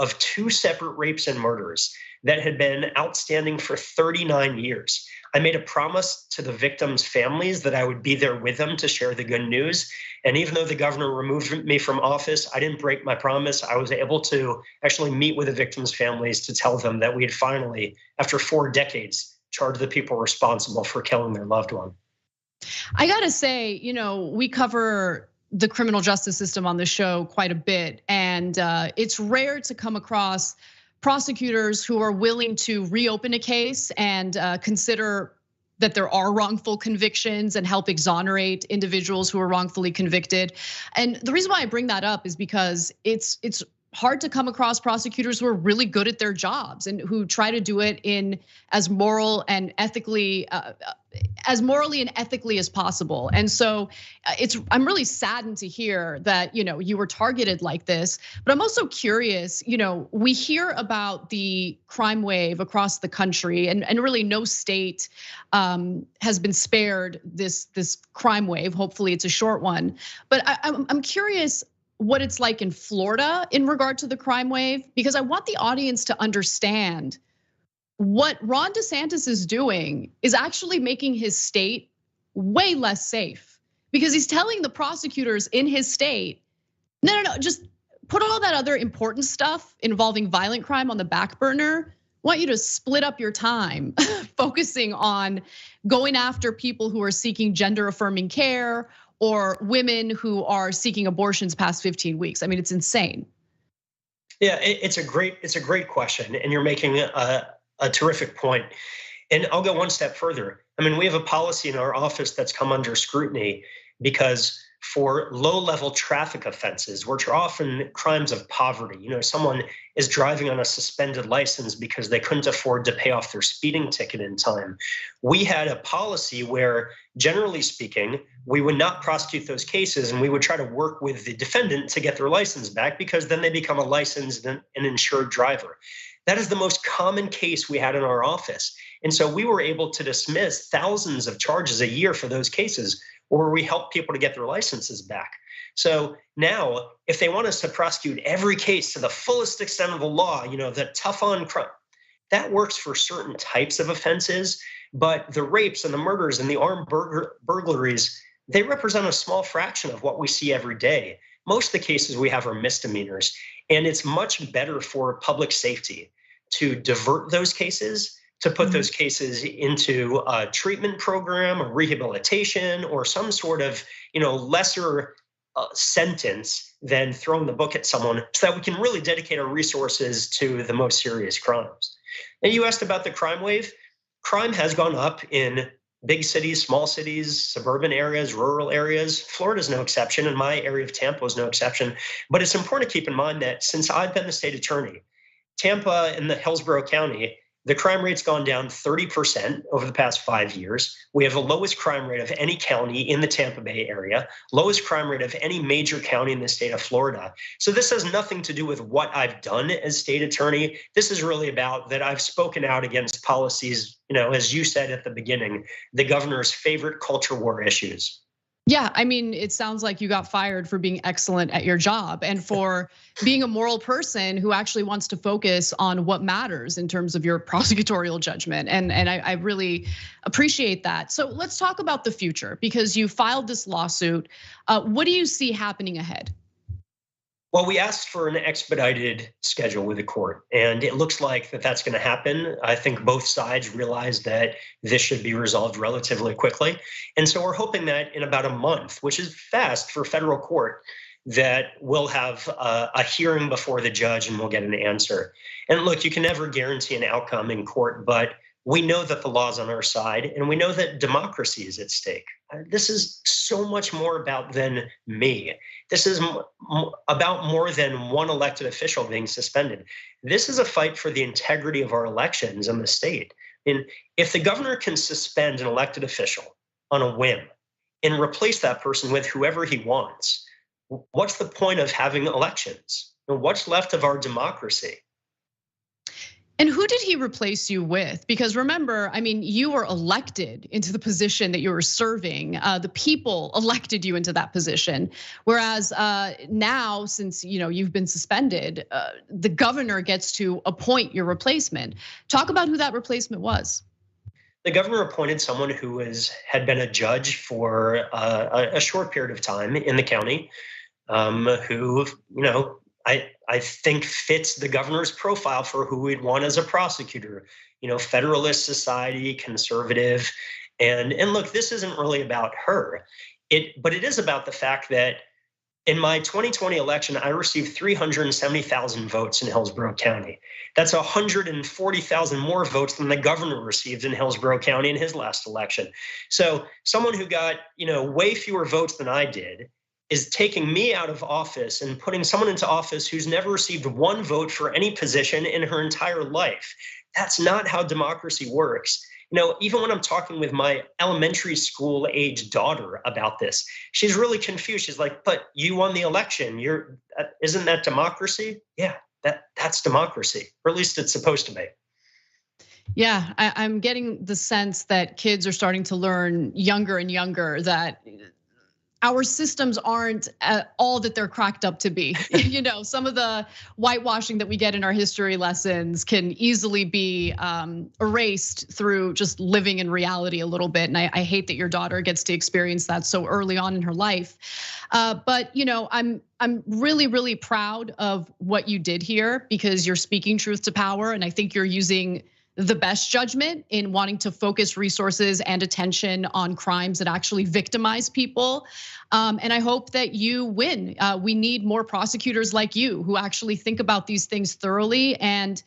of 2 separate rapes and murders that had been outstanding for 39 years. I made a promise to the victims' families that I would be there with them to share the good news. And even though the governor removed me from office, I didn't break my promise. I was able to actually meet with the victims' families to tell them that we had finally, after 4 decades, charged the people responsible for killing their loved one. I gotta say, we cover the criminal justice system on the show quite a bit, and it's rare to come across prosecutors who are willing to reopen a case and consider that there are wrongful convictions and help exonerate individuals who are wrongfully convicted. And the reason why I bring that up is because it's hard to come across prosecutors who are really good at their jobs and who try to do it in as moral and ethically, as morally and ethically as possible. And so I'm really saddened to hear that, you were targeted like this, but I'm also curious, we hear about the crime wave across the country and really no state has been spared this crime wave. Hopefully it's a short one, but I'm curious what it's like in Florida in regard to the crime wave, because I want the audience to understand what Ron DeSantis is doing is actually making his state way less safe, because he's telling the prosecutors in his state, no, just put all that other important stuff involving violent crime on the back burner. I want you to split up your time focusing on going after people who are seeking gender affirming care or women who are seeking abortions past 15 weeks. I mean, it's insane. Yeah, it's a great question, and you're making a terrific point. And I'll go one step further. I mean, we have a policy in our office that's come under scrutiny because for low-level traffic offenses, which are often crimes of poverty, someone is driving on a suspended license because they couldn't afford to pay off their speeding ticket in time. We had a policy where, generally speaking, we would not prosecute those cases and we would try to work with the defendant to get their license back, because then they become a licensed and insured driver. That is the most common case we had in our office. And so we were able to dismiss thousands of charges a year for those cases, where we help people to get their licenses back. So now, if they want us to prosecute every case to the fullest extent of the law, the tough on crime, that works for certain types of offenses, but the rapes and the murders and the armed burglaries, they represent a small fraction of what we see every day. Most of the cases we have are misdemeanors, and it's much better for public safety to divert those cases, to put those cases into a treatment program or rehabilitation or some sort of, lesser sentence than throwing the book at someone, so that we can really dedicate our resources to the most serious crimes. And you asked about the crime wave. Crime has gone up in big cities, small cities, suburban areas, rural areas. Florida is no exception, and my area of Tampa is no exception. But it's important to keep in mind that since I've been the state attorney, Tampa and the Hillsborough County, the crime rate's gone down 30% over the past 5 years. We have the lowest crime rate of any county in the Tampa Bay area, lowest crime rate of any major county in the state of Florida. So this has nothing to do with what I've done as state attorney. This is really about that I've spoken out against policies, as you said at the beginning, the governor's favorite culture war issues. Yeah, I mean, it sounds like you got fired for being excellent at your job and for being a moral person who actually wants to focus on what matters in terms of your prosecutorial judgment. And I really appreciate that. So let's talk about the future, because you filed this lawsuit. What do you see happening ahead? Well, we asked for an expedited schedule with the court, and it looks like that's going to happen. I think both sides realize that this should be resolved relatively quickly. And so we're hoping that in about a month, which is fast for federal court, that we'll have a hearing before the judge and we'll get an answer. And look, you can never guarantee an outcome in court, but we know that the law's on our side, and we know that democracy is at stake. This is so much more about than me. This is about more than one elected official being suspended. This is a fight for the integrity of our elections in the state. And if the governor can suspend an elected official on a whim and replace that person with whoever he wants, what's the point of having elections? What's left of our democracy? And who did he replace you with? Because remember, I mean, you were elected into the position that you were serving. The people elected you into that position. Whereas now, since you've been suspended, the governor gets to appoint your replacement. Talk about who that replacement was. The governor appointed someone who had been a judge for a short period of time in the county, who I think fits the governor's profile for who we'd want as a prosecutor. Federalist society, conservative, and look, this isn't really about her. But it is about the fact that in my 2020 election, I received 370,000 votes in Hillsborough County. That's 140,000 more votes than the governor received in Hillsborough County in his last election. So someone who got way fewer votes than I did is taking me out of office and putting someone into office who's never received one vote for any position in her entire life. That's not how democracy works. Even when I'm talking with my elementary school age daughter about this, she's really confused. She's like, but you won the election. Isn't that democracy? Yeah, that's democracy, or at least it's supposed to be. Yeah, I'm getting the sense that kids are starting to learn younger and younger that our systems aren't all that they're cracked up to be. Some of the whitewashing that we get in our history lessons can easily be erased through just living in reality a little bit. And I hate that your daughter gets to experience that so early on in her life. But I'm really, really proud of what you did here, because you're speaking truth to power. And I think you're using the best judgment in wanting to focus resources and attention on crimes that actually victimize people. And I hope that you win. We need more prosecutors like you who actually think about these things thoroughly, and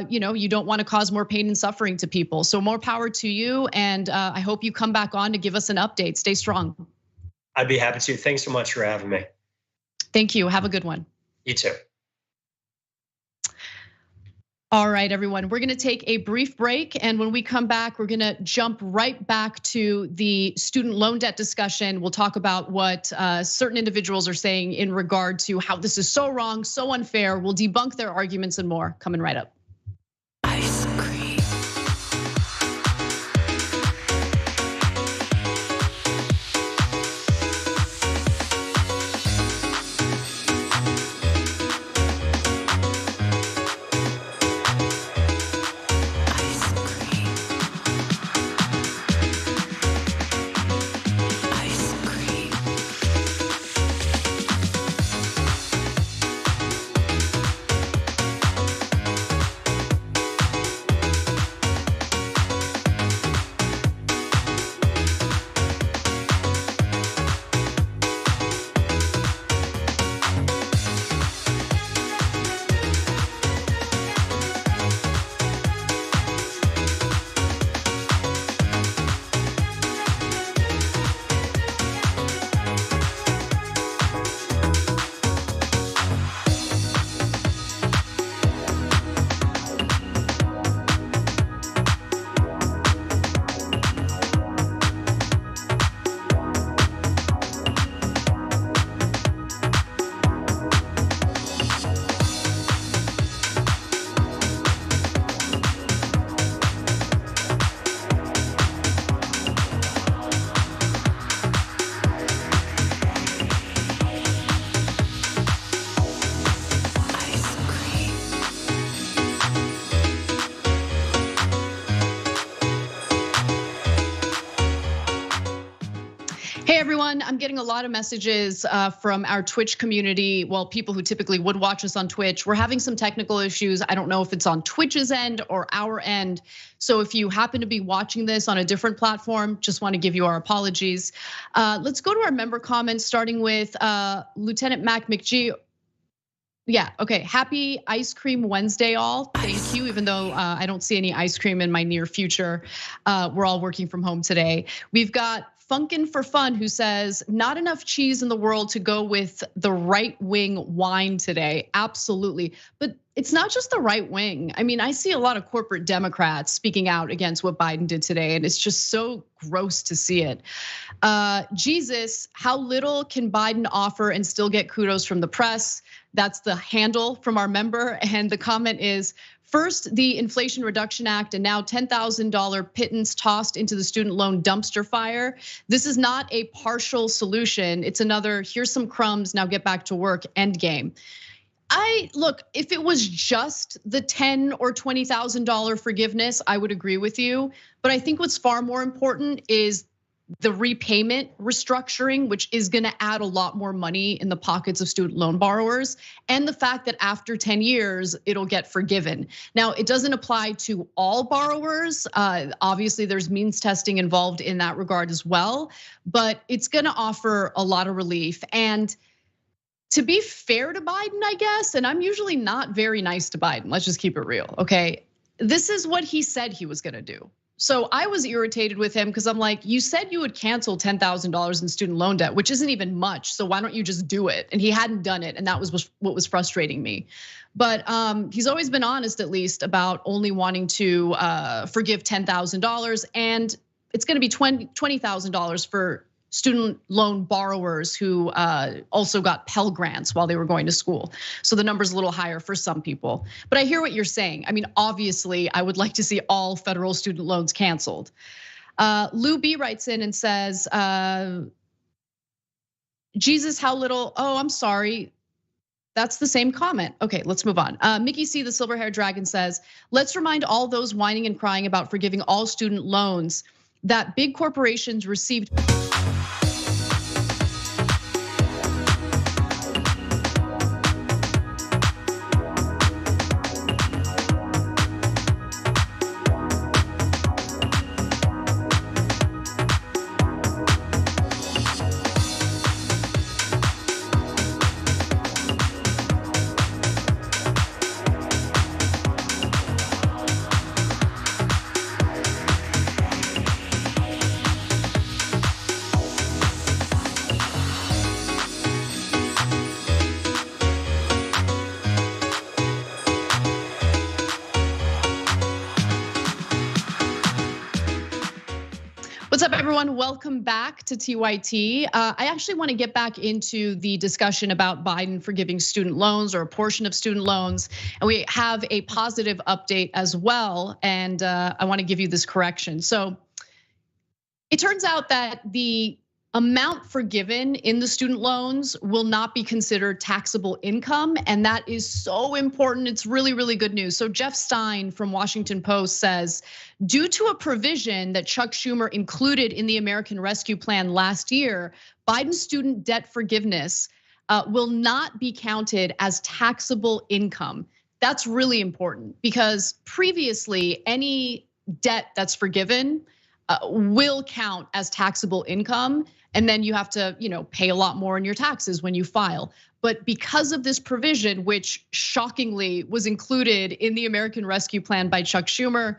you don't want to cause more pain and suffering to people. So more power to you, and I hope you come back on to give us an update. Stay strong. I'd be happy to. Thanks so much for having me. Thank you. Have a good one. You too. All right, everyone, we're gonna take a brief break. And when we come back, we're gonna jump right back to the student loan debt discussion. We'll talk about what certain individuals are saying in regard to how this is so wrong, so unfair. We'll debunk their arguments and more coming right up. Ice cream. Hey everyone, I'm getting a lot of messages from our Twitch community. Well, people who typically would watch us on Twitch. We're having some technical issues. I don't know if it's on Twitch's end or our end. So if you happen to be watching this on a different platform, just want to give you our apologies. Let's go to our member comments, starting with Lieutenant Mac McGee. Yeah, okay, happy Ice Cream Wednesday all. Thank you, even though I don't see any ice cream in my near future. We're all working from home today. We've got Funkin' for Fun, who says, not enough cheese in the world to go with the right wing wine today. Absolutely, but it's not just the right wing. I mean, I see a lot of corporate Democrats speaking out against what Biden did today, and it's just so gross to see it. Jesus, how little can Biden offer and still get kudos from the press? That's the handle from our member, and the comment is, first, the Inflation Reduction Act, and now $10,000 pittance tossed into the student loan dumpster fire. This is not a partial solution. It's another, here's some crumbs, now get back to work, end game. Look, if it was just the $10,000 or $20,000 forgiveness, I would agree with you. But I think what's far more important is the repayment restructuring, which is gonna add a lot more money in the pockets of student loan borrowers, and the fact that after 10 years, it'll get forgiven. Now, it doesn't apply to all borrowers. Obviously, there's means testing involved in that regard as well, but it's gonna offer a lot of relief. And to be fair to Biden, I guess, and I'm usually not very nice to Biden, let's just keep it real, okay? This is what he said he was gonna do. So I was irritated with him because I'm like, you said you would cancel $10,000 in student loan debt, which isn't even much. So why don't you just do it? And he hadn't done it, and that was what was frustrating me. But he's always been honest, at least, about only wanting to forgive $10,000, and it's going to be $20,000 for student loan borrowers who also got Pell Grants while they were going to school. So the number's a little higher for some people. But I hear what you're saying. I mean, obviously, I would like to see all federal student loans canceled. Lou B writes in and says, Jesus, how little, oh, I'm sorry. That's the same comment. Okay, let's move on. Mickey C, the silver-haired dragon says, let's remind all those whining and crying about forgiving all student loans that big corporations received. What's up, everyone? Welcome back to TYT. I actually want to get back into the discussion about Biden forgiving student loans or a portion of student loans. And we have a positive update as well. And I want to give you this correction. So it turns out that the amount forgiven in the student loans will not be considered taxable income. And that is so important. It's really, really good news. So Jeff Stein from Washington Post says, due to a provision that Chuck Schumer included in the American Rescue Plan last year, Biden's student debt forgiveness will not be counted as taxable income. That's really important because previously any debt that's forgiven will count as taxable income. And then you have to, pay a lot more in your taxes when you file. But because of this provision, which shockingly was included in the American Rescue Plan by Chuck Schumer,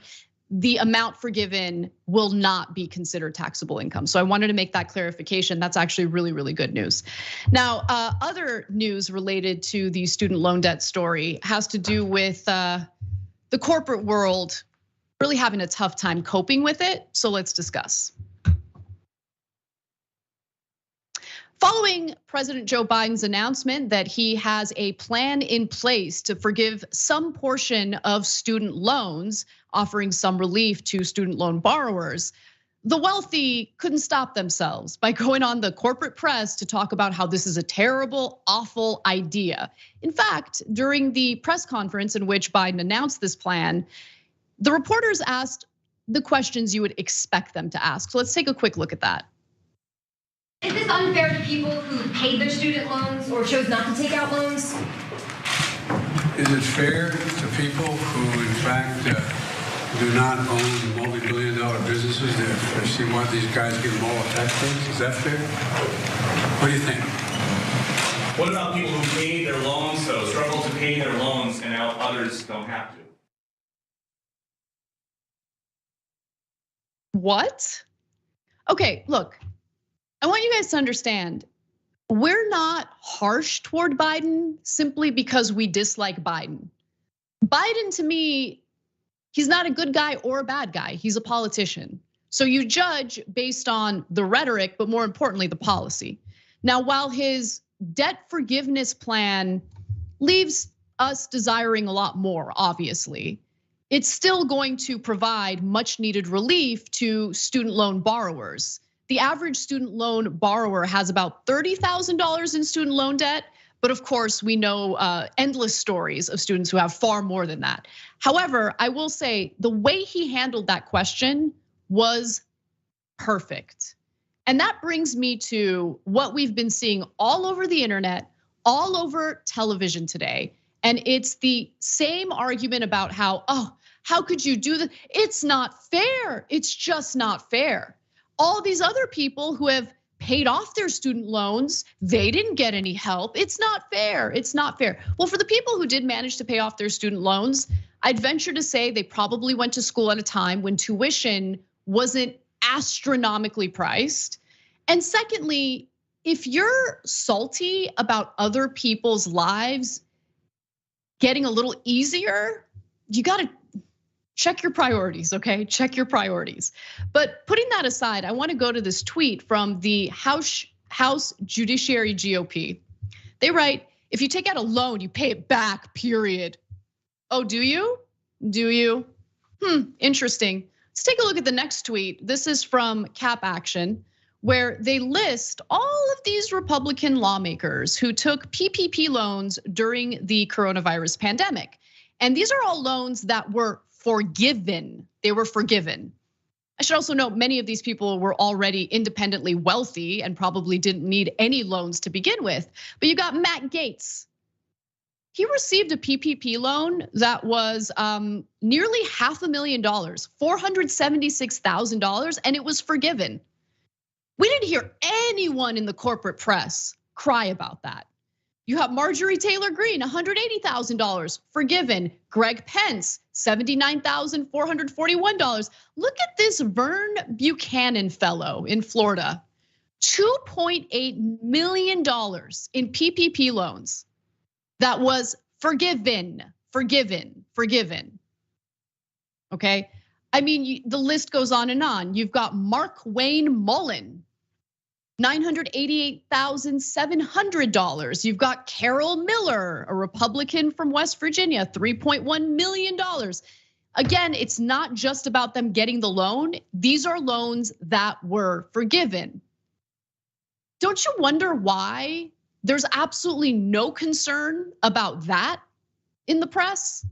the amount forgiven will not be considered taxable income. So I wanted to make that clarification. That's actually really, really good news. Now, other news related to the student loan debt story has to do with the corporate world really having a tough time coping with it. So let's discuss. Following President Joe Biden's announcement that he has a plan in place to forgive some portion of student loans, offering some relief to student loan borrowers, the wealthy couldn't stop themselves by going on the corporate press to talk about how this is a terrible, awful idea. In fact, during the press conference in which Biden announced this plan, the reporters asked the questions you would expect them to ask. So let's take a quick look at that. Is this unfair to people who paid their student loans or chose not to take out loans? Is it fair to people who, in fact, do not own multi-billion-dollar businesses that see why these guys give them all a tax breaks? Is that fair? What do you think? What about people who paid their loans, though, struggle to pay their loans, and now others don't have to? What? Okay, look. I want you guys to understand, we're not harsh toward Biden simply because we dislike Biden. Biden, to me, he's not a good guy or a bad guy. He's a politician. So you judge based on the rhetoric, but more importantly, the policy. Now, while his debt forgiveness plan leaves us desiring a lot more, obviously, it's still going to provide much needed relief to student loan borrowers. The average student loan borrower has about $30,000 in student loan debt, but of course we know endless stories of students who have far more than that. However, I will say the way he handled that question was perfect. And that brings me to what we've been seeing all over the internet, all over television today. And it's the same argument about how could you do that? It's not fair. It's just not fair. All these other people who have paid off their student loans, they didn't get any help. It's not fair. It's not fair. Well, for the people who did manage to pay off their student loans, I'd venture to say they probably went to school at a time when tuition wasn't astronomically priced. And secondly, if you're salty about other people's lives getting a little easier, you gotta check your priorities, okay? Check your priorities. But putting that aside, I wanna go to this tweet from the House Judiciary GOP. They write, if you take out a loan, you pay it back, period. Oh, do you? Do you? Interesting. Let's take a look at the next tweet. This is from Cap Action, where they list all of these Republican lawmakers who took PPP loans during the coronavirus pandemic. And these are all loans that were forgiven. They were forgiven. I should also note many of these people were already independently wealthy and probably didn't need any loans to begin with. But you got Matt Gaetz. He received a PPP loan that was nearly $500,000, $476,000, and it was forgiven. We didn't hear anyone in the corporate press cry about that. You have Marjorie Taylor Greene, $180,000 forgiven. Greg Pence, $79,441. Look at this Vern Buchanan fellow in Florida, $2.8 million in PPP loans. That was forgiven. Okay, I mean, the list goes on and on. You've got Mark Wayne Mullen, $988,700. You've got Carol Miller, a Republican from West Virginia, $3.1 million. Again, it's not just about them getting the loan. These are loans that were forgiven. Don't you wonder why there's absolutely no concern about that in the press?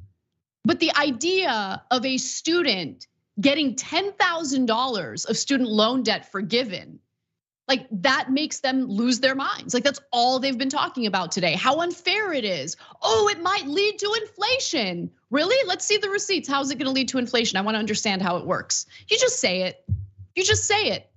But the idea of a student getting $10,000 of student loan debt forgiven, like that makes them lose their minds. Like that's all they've been talking about today, how unfair it is. Oh, it might lead to inflation. Really? Let's see the receipts. How is it gonna lead to inflation? I wanna understand how it works. You just say it. You just say it.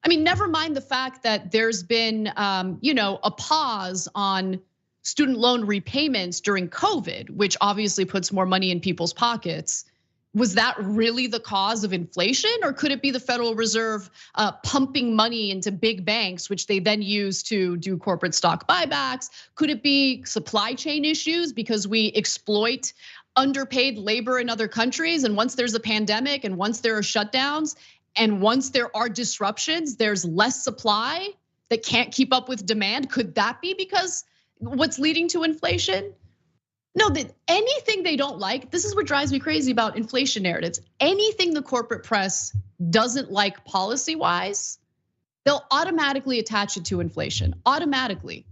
I mean, never mind the fact that there's been a pause on student loan repayments during COVID, which obviously puts more money in people's pockets. Was that really the cause of inflation? Or could it be the Federal Reserve pumping money into big banks, which they then use to do corporate stock buybacks? Could it be supply chain issues because we exploit underpaid labor in other countries? And once there's a pandemic and once there are shutdowns and once there are disruptions, there's less supply that can't keep up with demand. Could that be because what's leading to inflation? No, that anything they don't like, this is what drives me crazy about inflation narratives. Anything the corporate press doesn't like policy-wise, they'll automatically attach it to inflation, automatically.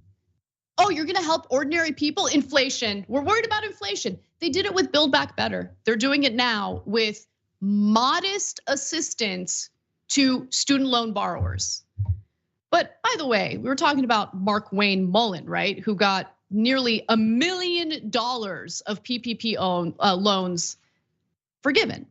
Oh, you're gonna help ordinary people? Inflation, we're worried about inflation. They did it with Build Back Better. They're doing it now with modest assistance to student loan borrowers. But by the way, we were talking about Mark Wayne Mullen, right? Who got nearly $1 million of PPP loans forgiven.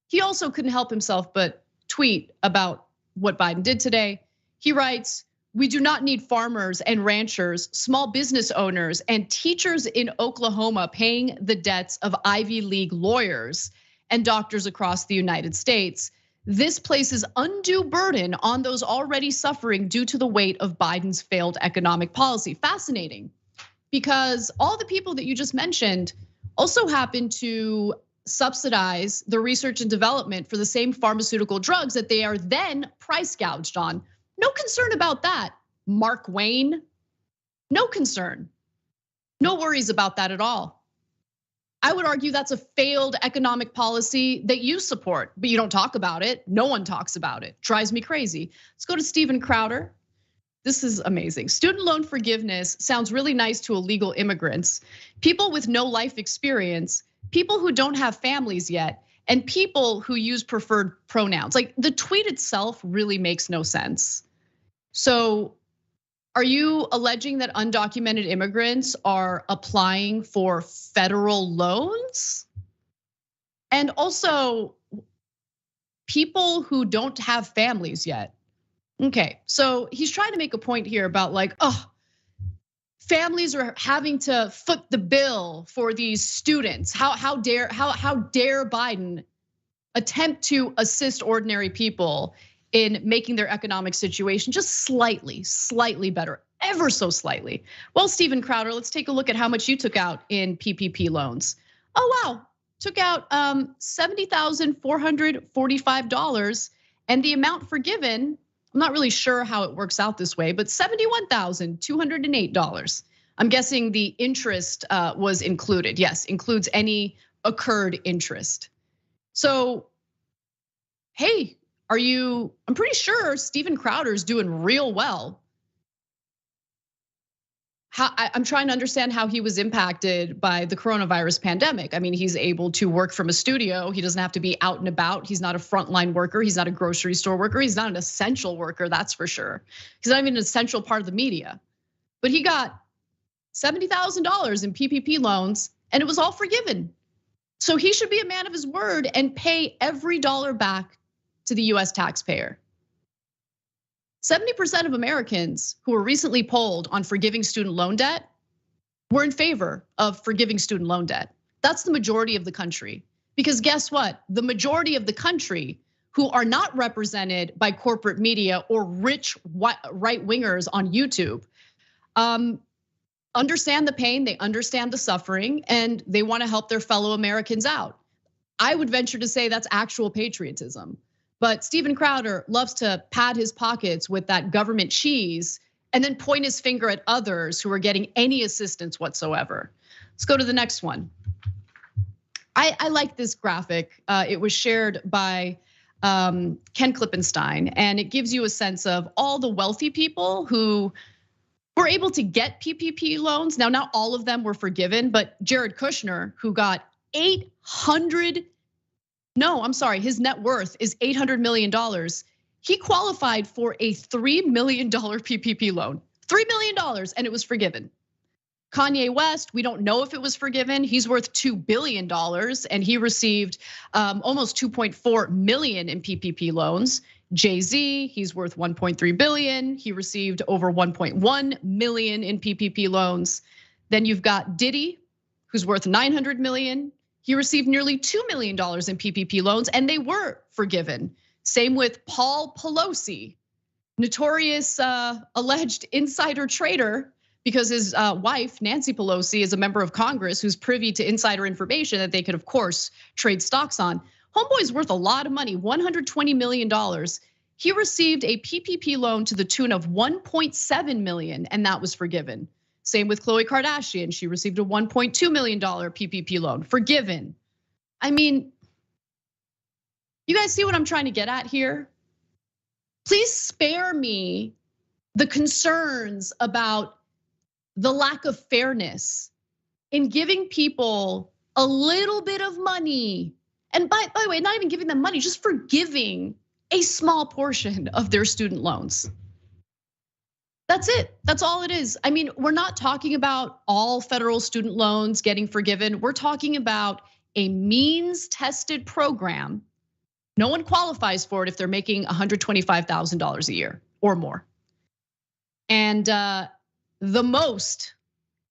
He also couldn't help himself but tweet about what Biden did today. He writes, we do not need farmers and ranchers, small business owners, and teachers in Oklahoma paying the debts of Ivy League lawyers and doctors across the United States. This places undue burden on those already suffering due to the weight of Biden's failed economic policy. Fascinating, because all the people that you just mentioned also happen to subsidize the research and development for the same pharmaceutical drugs that they are then price gouged on. No concern about that, Mark Wayne. No concern. No worries about that at all. I would argue that's a failed economic policy that you support, but you don't talk about it. No one talks about it. Drives me crazy. Let's go to Steven Crowder. This is amazing. Student loan forgiveness sounds really nice to illegal immigrants, people with no life experience, people who don't have families yet, and people who use preferred pronouns. Like the tweet itself really makes no sense. So are you alleging that undocumented immigrants are applying for federal loans? And also people who don't have families yet. Okay, so he's trying to make a point here about like, families are having to foot the bill for these students. How dare Biden attempt to assist ordinary people in making their economic situation just slightly better, ever so slightly. Well, Steven Crowder, let's take a look at how much you took out in PPP loans. Oh wow, took out $70,445, and the amount forgiven, I'm not really sure how it works out this way, but $71,208. I'm guessing the interest was included. Yes, includes any accrued interest. So, hey, I'm pretty sure Steven Crowder's doing real well. I'm trying to understand how he was impacted by the coronavirus pandemic. I mean, he's able to work from a studio. He doesn't have to be out and about. He's not a frontline worker. He's not a grocery store worker. He's not an essential worker, that's for sure. He's not even an essential part of the media. But he got $70,000 in PPP loans, and it was all forgiven. So he should be a man of his word and pay every dollar back to the US taxpayer. 70% of Americans who were recently polled on forgiving student loan debt were in favor of forgiving student loan debt. That's the majority of the country. Because guess what? The majority of the country who are not represented by corporate media or rich right-wingers on YouTube understand the pain, they understand the suffering, and they want to help their fellow Americans out. I would venture to say that's actual patriotism. But Steven Crowder loves to pad his pockets with that government cheese and then point his finger at others who are getting any assistance whatsoever. Let's go to the next one. I like this graphic. It was shared by Ken Klippenstein, and it gives you a sense of all the wealthy people who were able to get PPP loans. Now, not all of them were forgiven, but Jared Kushner, who got his net worth is $800 million. He qualified for a $3 million PPP loan, $3 million, and it was forgiven. Kanye West, we don't know if it was forgiven. He's worth $2 billion, and he received almost 2.4 million in PPP loans. Jay-Z, he's worth 1.3 billion. He received over 1.1 million in PPP loans. Then you've got Diddy, who's worth 900 million. He received nearly $2 million in PPP loans, and they were forgiven. Same with Paul Pelosi, notorious alleged insider trader, because his wife, Nancy Pelosi, is a member of Congress who's privy to insider information that they could, of course, trade stocks on. Homeboy's worth a lot of money, $120 million. He received a PPP loan to the tune of 1.7 million, and that was forgiven. Same with Khloe Kardashian. She received a $1.2 million PPP loan, forgiven. I mean, you guys see what I'm trying to get at here? Please spare me the concerns about the lack of fairness in giving people a little bit of money. And by the way, not even giving them money, just forgiving a small portion of their student loans. That's it, that's all it is. I mean, we're not talking about all federal student loans getting forgiven. We're talking about a means-tested program. No one qualifies for it if they're making $125,000 a year or more. And the most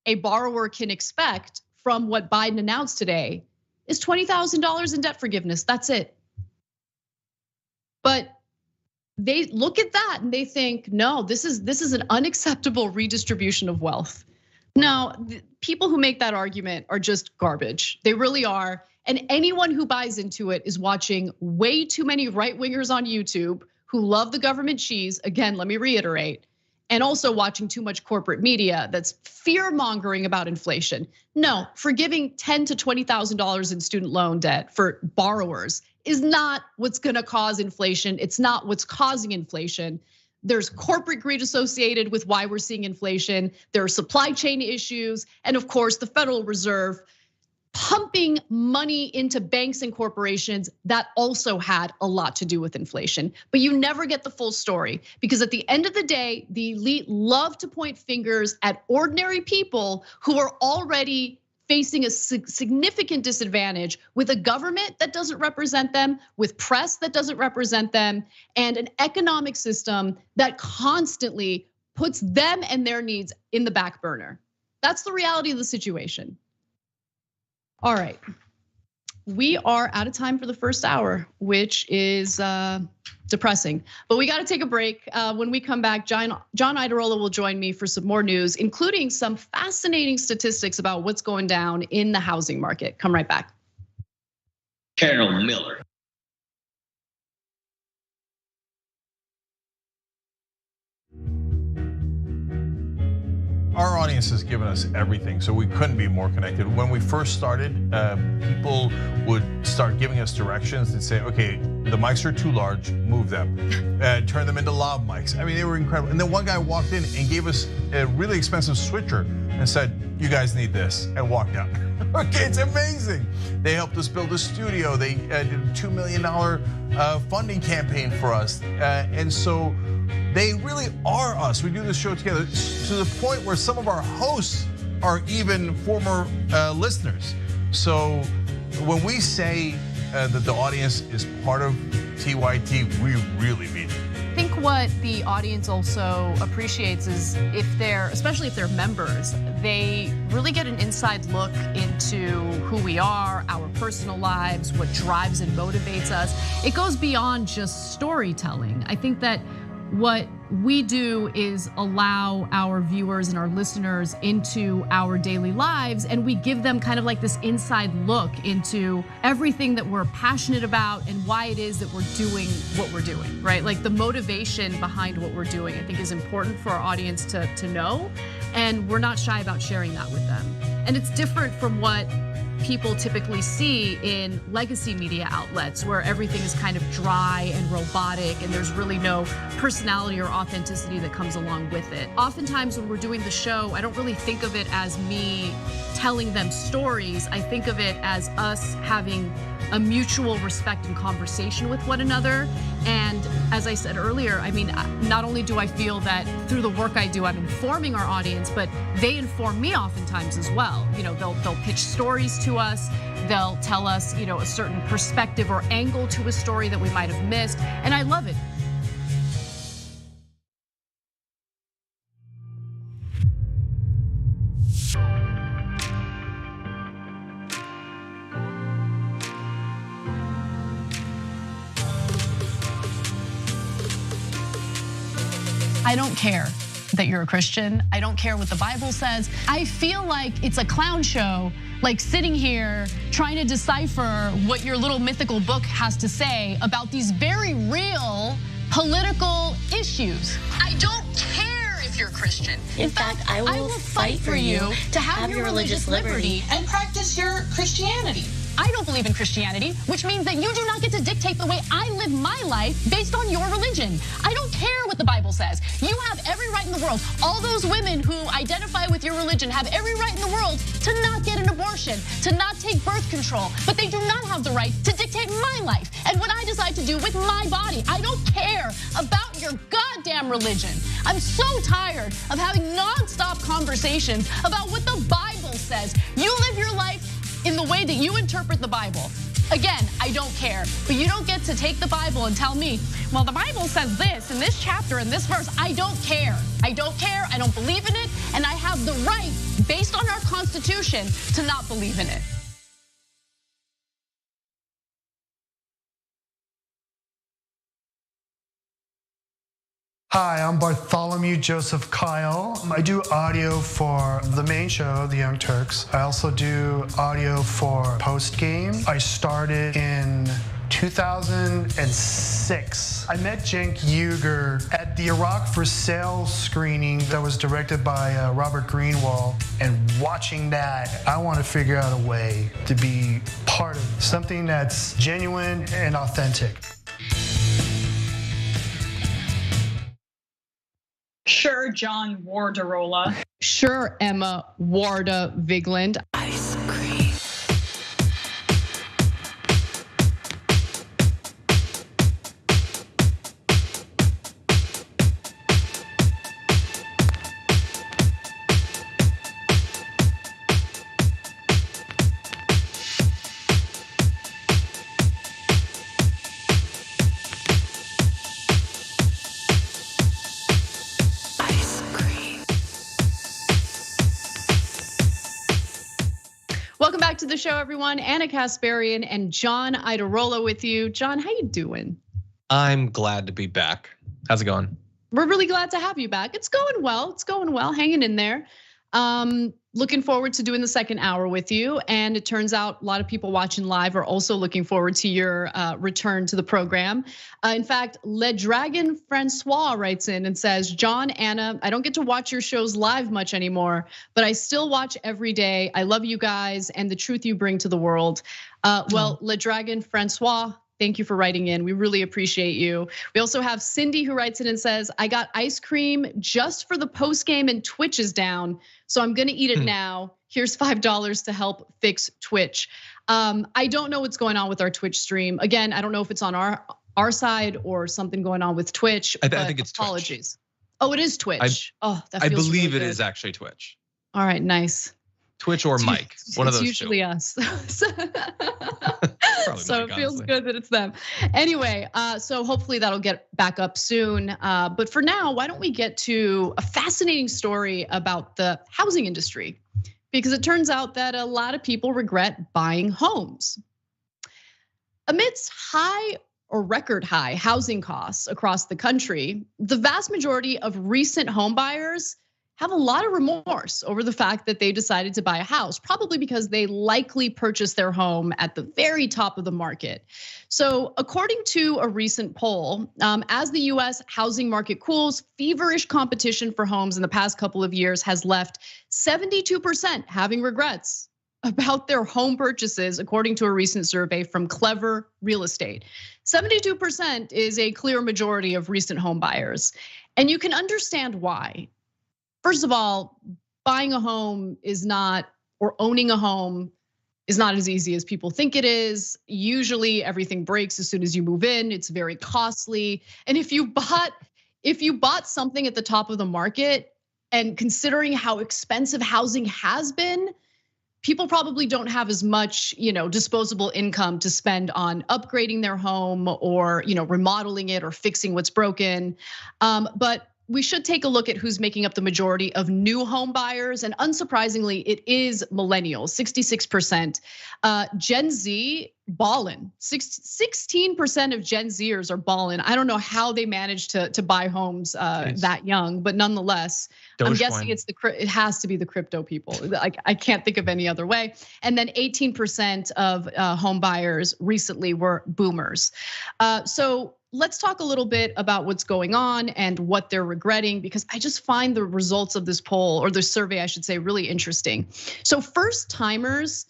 a borrower can expect from what Biden announced today is $20,000 in debt forgiveness, that's it. But they look at that and they think, no, this is an unacceptable redistribution of wealth. No, people who make that argument are just garbage. They really are. And anyone who buys into it is watching way too many right-wingers on YouTube who love the government cheese. Again, let me reiterate. And also watching too much corporate media that's fear-mongering about inflation. No, forgiving $10,000 to $20,000 in student loan debt for borrowers is not what's gonna cause inflation. It's not what's causing inflation. There's corporate greed associated with why we're seeing inflation. There are supply chain issues. And of course, the Federal Reserve pumping money into banks and corporations that also had a lot to do with inflation. But you never get the full story, because at the end of the day, the elite love to point fingers at ordinary people who are already facing a significant disadvantage with a government that doesn't represent them, with press that doesn't represent them, and an economic system that constantly puts them and their needs in the back burner. That's the reality of the situation. All right. We are out of time for the first hour, which is depressing. But we got to take a break. When we come back, John Iadarola will join me for some more news, including some fascinating statistics about what's going down in the housing market. Come right back. Colonel Miller. Our audience has given us everything, so we couldn't be more connected. When we first started, people would start giving us directions and say, okay, the mics are too large, move them. Turn them into lav mics. I mean, they were incredible. And then one guy walked in and gave us a really expensive switcher and said, you guys need this, and walked out. Okay, it's amazing. They helped us build a studio. They did a $2 million funding campaign for us. And so they really are us. We do this show together to the point where some of our hosts are even former listeners. So when we say that the audience is part of TYT, we really mean it. I think what the audience also appreciates is especially if they're members, they really get an inside look into who we are, our personal lives, what drives and motivates us. It goes beyond just storytelling. I think that what we do is allow our viewers and our listeners into our daily lives, and we give them kind of like this inside look into everything that we're passionate about and why it is that we're doing what we're doing, right? Like the motivation behind what we're doing, I think is important for our audience to know, and we're not shy about sharing that with them. And it's different from what people typically see in legacy media outlets where everything is kind of dry and robotic and there's really no personality or authenticity that comes along with it. Oftentimes when we're doing the show, I don't really think of it as me telling them stories. I think of it as us having a mutual respect and conversation with one another. And as I said earlier, I mean, not only do I feel that through the work I do, I'm informing our audience, but they inform me oftentimes as well. You know, they'll pitch stories to us. They'll tell us, you know, a certain perspective or angle to a story that we might have missed. And I love it. I don't care that you're a Christian. I don't care what the Bible says. I feel like it's a clown show, like sitting here trying to decipher what your little mythical book has to say about these very real political issues. I don't care if you're Christian. In fact, I will fight for you to have your religious liberty and practice your Christianity. I don't believe in Christianity, which means that you do not get to dictate the way I live my life based on your religion. I don't care what the Bible says. You have every right in the world. All those women who identify with your religion have every right in the world to not get an abortion, to not take birth control, but they do not have the right to dictate my life and what I decide to do with my body. I don't care about your goddamn religion. I'm so tired of having nonstop conversations about what the Bible says. You live your life in the way that you interpret the Bible. Again, I don't care, but you don't get to take the Bible and tell me, well, the Bible says this in this chapter in this verse. I don't care. I don't care. I don't believe in it. And I have the right, based on our Constitution, to not believe in it. Hi, I'm Bartholomew Joseph Kyle. I do audio for the main show, the Young Turks. I also do audio for Post Game. I started in 2006. I met Cenk Uygur at the Iraq for Sale screening that was directed by Robert Greenwald. And watching that, I want to figure out a way to be part of something that's genuine and authentic. Sure, John Wardarola. Sure, Emma Warda Vigland. Ice cream. Welcome back to the show, everyone. Anna Kasparian and John Iadarola with you. John, how you doing? I'm glad to be back. How's it going? We're really glad to have you back. It's going well. It's going well. Hanging in there. Looking forward to doing the second hour with you. And it turns out a lot of people watching live are also looking forward to your return to the program. In fact, Le Dragon Francois writes in and says, John, Anna, I don't get to watch your shows live much anymore, but I still watch every day. I love you guys and the truth you bring to the world. Well, Le Dragon Francois, thank you for writing in. We really appreciate you. We also have Cindy who writes in and says, I got ice cream just for the post game and Twitch is down. So I'm gonna eat it now. Here's $5 to help fix Twitch. I don't know what's going on with our Twitch stream. Again, I don't know if it's on our side or something going on with Twitch. I think it's apologies. Twitch. Oh, it is Twitch. That feels I believe really it good. is actually Twitch. All right, nice. Twitch or Mike, one of those It's usually two. us. So Mike, it feels honestly. good that it's them. Anyway, so hopefully that'll get back up soon. But for now, why don't we get to a fascinating story about the housing industry? Because it turns out that a lot of people regret buying homes. Amidst high or record high housing costs across the country, the vast majority of recent home buyers have a lot of remorse over the fact that they decided to buy a house, probably because they likely purchased their home at the very top of the market. So according to a recent poll, as the US housing market cools, feverish competition for homes in the past couple of years has left 72% having regrets about their home purchases, according to a recent survey from Clever Real Estate. 72% is a clear majority of recent home buyers. And you can understand why. First of all, buying a home is not, or owning a home is not as easy as people think it is. Usually everything breaks as soon as you move in. It's very costly. And if you bought something at the top of the market, and considering how expensive housing has been, people probably don't have as much, disposable income to spend on upgrading their home or, remodeling it or fixing what's broken. But we should take a look at who's making up the majority of new home buyers. And unsurprisingly, it is millennials, 66%. Gen Z, ballin'. 16% of Gen Zers are ballin'. I don't know how they managed to buy homes that young, but nonetheless, I'm guessing it has to be the crypto people. I can't think of any other way. And then 18% of home buyers recently were boomers. So let's talk a little bit about what's going on and what they're regretting, because I just find the results of this poll, or the survey, I should say, really interesting. So first timers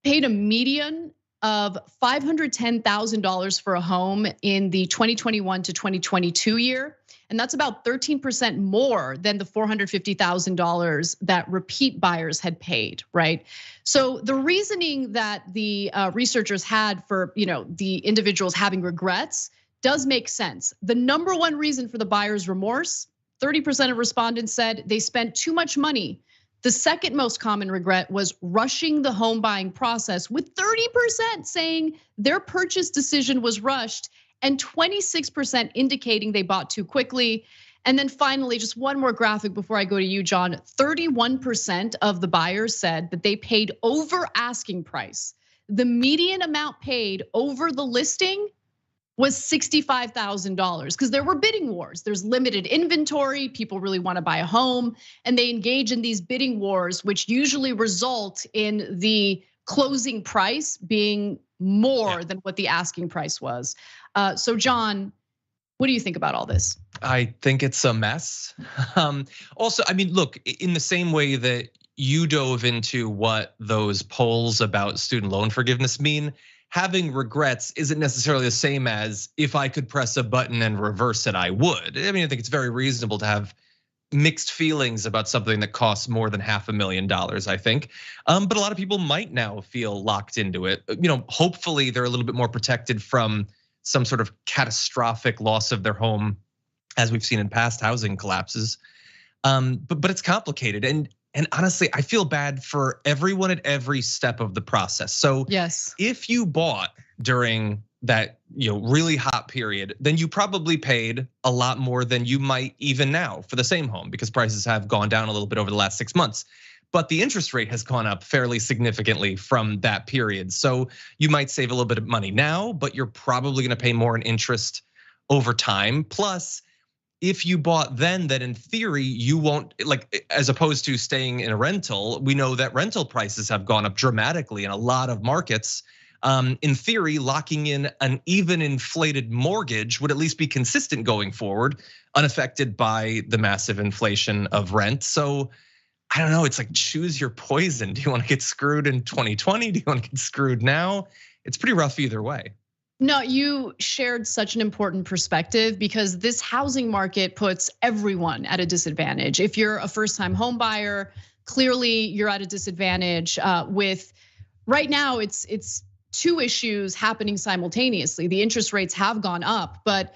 paid a median of $510,000 for a home in the 2021 to 2022 year. And that's about 13% more than the $450,000 that repeat buyers had paid, right? So the reasoning that the researchers had for the individuals having regrets does make sense. The number one reason for the buyer's remorse, 30% of respondents said they spent too much money. The second most common regret was rushing the home buying process, with 30% saying their purchase decision was rushed and 26% indicating they bought too quickly. And then finally, just one more graphic before I go to you, John, 31% of the buyers said that they paid over asking price. The median amount paid over the listing was $65,000, because there were bidding wars. There's limited inventory, people really want to buy a home, and they engage in these bidding wars, which usually result in the closing price being more than what the asking price was. So John, what do you think about all this? I think it's a mess. Also, I mean, look, in the same way that you dove into what those polls about student loan forgiveness mean, having regrets isn't necessarily the same as if I could press a button and reverse it, I would. I mean, I think it's very reasonable to have mixed feelings about something that costs more than $500,000, I think. But a lot of people might now feel locked into it. Hopefully they're a little bit more protected from some sort of catastrophic loss of their home, as we've seen in past housing collapses. But it's complicated. And honestly, I feel bad for everyone at every step of the process. So yes, if you bought during that really hot period, then you probably paid a lot more than you might even now for the same home, because prices have gone down a little bit over the last 6 months. but the interest rate has gone up fairly significantly from that period. So you might save a little bit of money now, but you're probably gonna pay more in interest over time. Plus, if you bought then, that in theory, you won't, like, as opposed to staying in a rental, we know that rental prices have gone up dramatically in a lot of markets. In theory, locking in an even inflated mortgage would at least be consistent going forward, unaffected by the massive inflation of rent. So I don't know, it's like choose your poison. Do you want to get screwed in 2020? Do you want to get screwed now? It's pretty rough either way. No, you shared such an important perspective because this housing market puts everyone at a disadvantage. If you're a first-time home buyer, clearly you're at a disadvantage. With right now, it's two issues happening simultaneously. The interest rates have gone up, but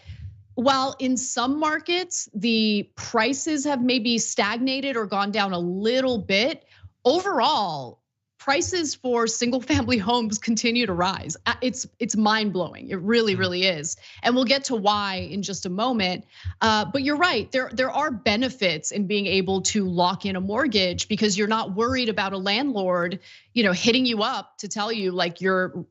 while in some markets, the prices have maybe stagnated or gone down a little bit, overall, prices for single family homes continue to rise. It's mind blowing. It really, really is. And we'll get to why in just a moment. But you're right, there are benefits in being able to lock in a mortgage because you're not worried about a landlord, hitting you up to tell you like your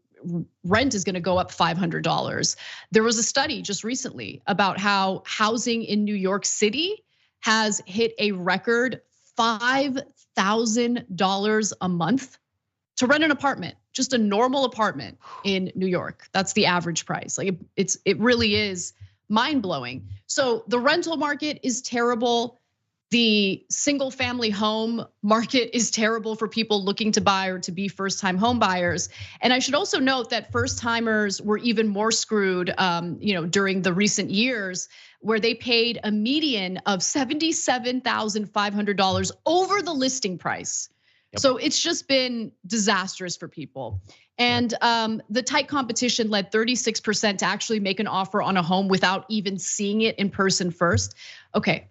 rent is gonna go up $500. There was a study just recently about how housing in New York City has hit a record $5,000 a month to rent an apartment, just a normal apartment in New York. That's the average price. Like it really is mind-blowing. So the rental market is terrible. The single family home market is terrible for people looking to buy or to be first-time home buyers. And I should also note that first-timers were even more screwed, during the recent years, where they paid a median of $77,500 over the listing price. Yep. So it's just been disastrous for people. And the tight competition led 36% to actually make an offer on a home without even seeing it in person first. Okay.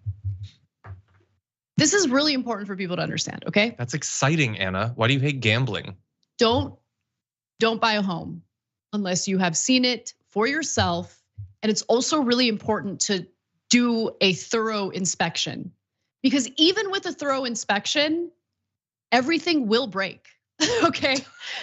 This is really important for people to understand, okay? That's exciting, Anna. Why do you hate gambling? Don't buy a home unless you have seen it for yourself. And it's also really important to do a thorough inspection because even with a thorough inspection, everything will break, okay?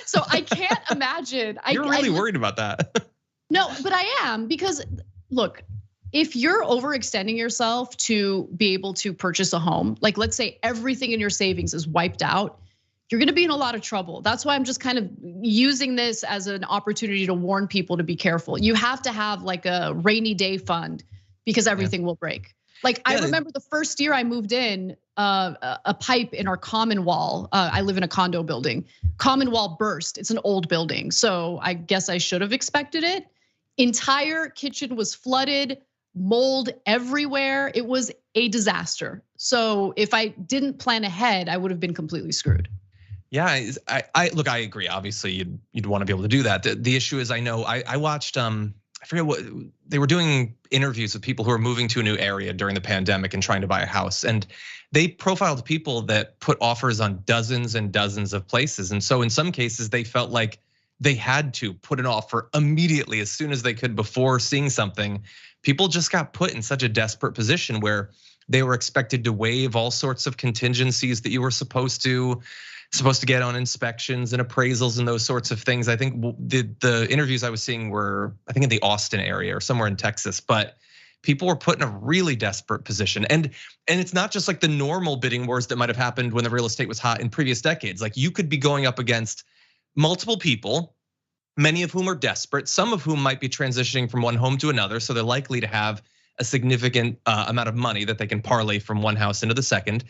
So I can't imagine. You're really worried about that. No, but I am because look, if you're overextending yourself to be able to purchase a home, like let's say everything in your savings is wiped out, you're gonna be in a lot of trouble. That's why I'm just kind of using this as an opportunity to warn people to be careful. You have to have like a rainy day fund because everything will break. Like I remember the first year I moved in, a pipe in our common wall. I live in a condo building. Common wall burst. It's an old building, so I guess I should have expected it. Entire kitchen was flooded, mold everywhere. It was a disaster. So if I didn't plan ahead, I would have been completely screwed. Yeah, I look, I agree. Obviously, you'd want to be able to do that. The issue is, I know I watched. I forget what they were doing interviews with people who are moving to a new area during the pandemic and trying to buy a house, and they profiled people that put offers on dozens and dozens of places. And so in some cases, they felt like they had to put an offer immediately as soon as they could before seeing something. People just got put in such a desperate position where they were expected to waive all sorts of contingencies that you were supposed to get on inspections and appraisals and those sorts of things. I think the interviews I was seeing were, I think in the Austin area or somewhere in Texas, but people were put in a really desperate position. And it's not just like the normal bidding wars that might have happened when the real estate was hot in previous decades. Like you could be going up against multiple people, many of whom are desperate, some of whom might be transitioning from one home to another. So they're likely to have a significant amount of money that they can parlay from one house into the second.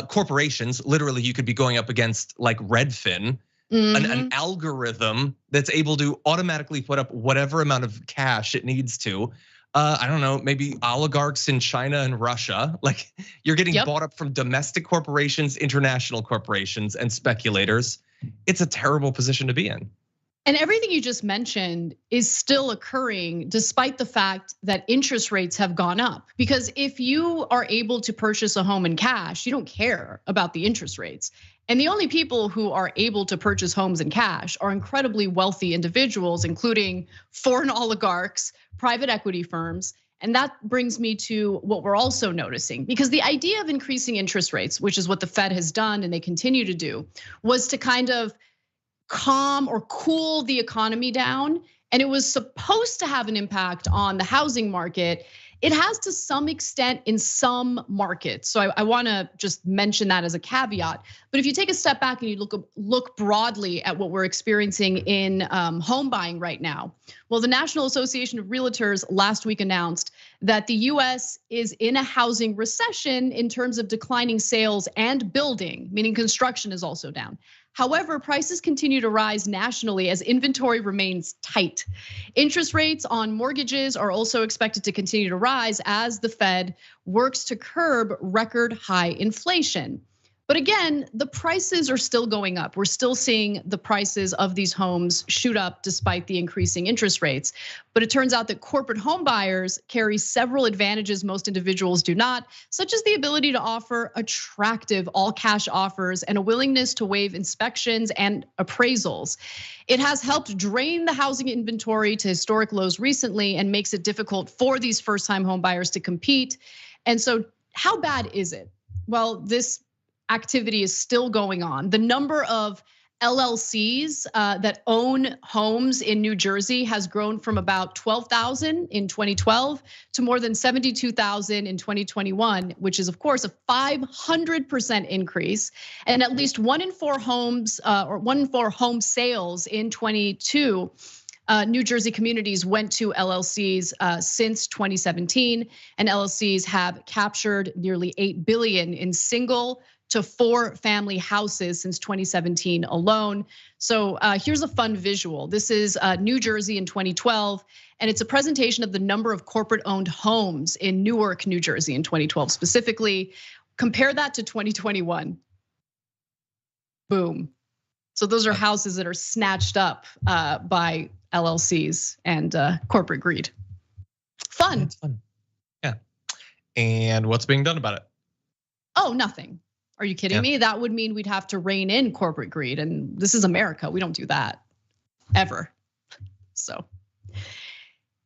Corporations, literally you could be going up against like Redfin, an algorithm that's able to automatically put up whatever amount of cash it needs to. I don't know, maybe oligarchs in China and Russia. Like you're getting bought up from domestic corporations, international corporations, and speculators. It's a terrible position to be in. And everything you just mentioned is still occurring despite the fact that interest rates have gone up. Because if you are able to purchase a home in cash, you don't care about the interest rates. And the only people who are able to purchase homes in cash are incredibly wealthy individuals, including foreign oligarchs, private equity firms, And that brings me to what we're also noticing, because the idea of increasing interest rates, which is what the Fed has done and they continue to do, was to kind of calm or cool the economy down. And it was supposed to have an impact on the housing market. It has to some extent in some markets. So I wanna just mention that as a caveat. But if you take a step back and you look broadly at what we're experiencing in home buying right now. Well, the National Association of Realtors last week announced that the US is in a housing recession in terms of declining sales and building, meaning construction is also down. However, prices continue to rise nationally as inventory remains tight. Interest rates on mortgages are also expected to continue to rise as the Fed works to curb record high inflation. But again, the prices are still going up. We're still seeing the prices of these homes shoot up despite the increasing interest rates. But it turns out that corporate home buyers carry several advantages most individuals do not, such as the ability to offer attractive all cash offers and a willingness to waive inspections and appraisals. It has helped drain the housing inventory to historic lows recently and makes it difficult for these first-time home buyers to compete. And so how bad is it? Well, this activity is still going on. The number of LLCs that own homes in New Jersey has grown from about 12,000 in 2012 to more than 72,000 in 2021, which is of course a 500% increase. And at least 1 in 4 homes or 1 in 4 home sales in 22 New Jersey communities went to LLCs since 2017, and LLCs have captured nearly $8 billion in single to 4 family houses since 2017 alone. So here's a fun visual. This is New Jersey in 2012, and it's a presentation of the number of corporate-owned homes in Newark, New Jersey in 2012 specifically. Compare that to 2021. Boom. So those are houses that are snatched up by LLCs and corporate greed. Fun. It's fun. Yeah. And what's being done about it? Oh, nothing. Are you kidding me? That would mean we'd have to rein in corporate greed, and this is America. We don't do that ever. So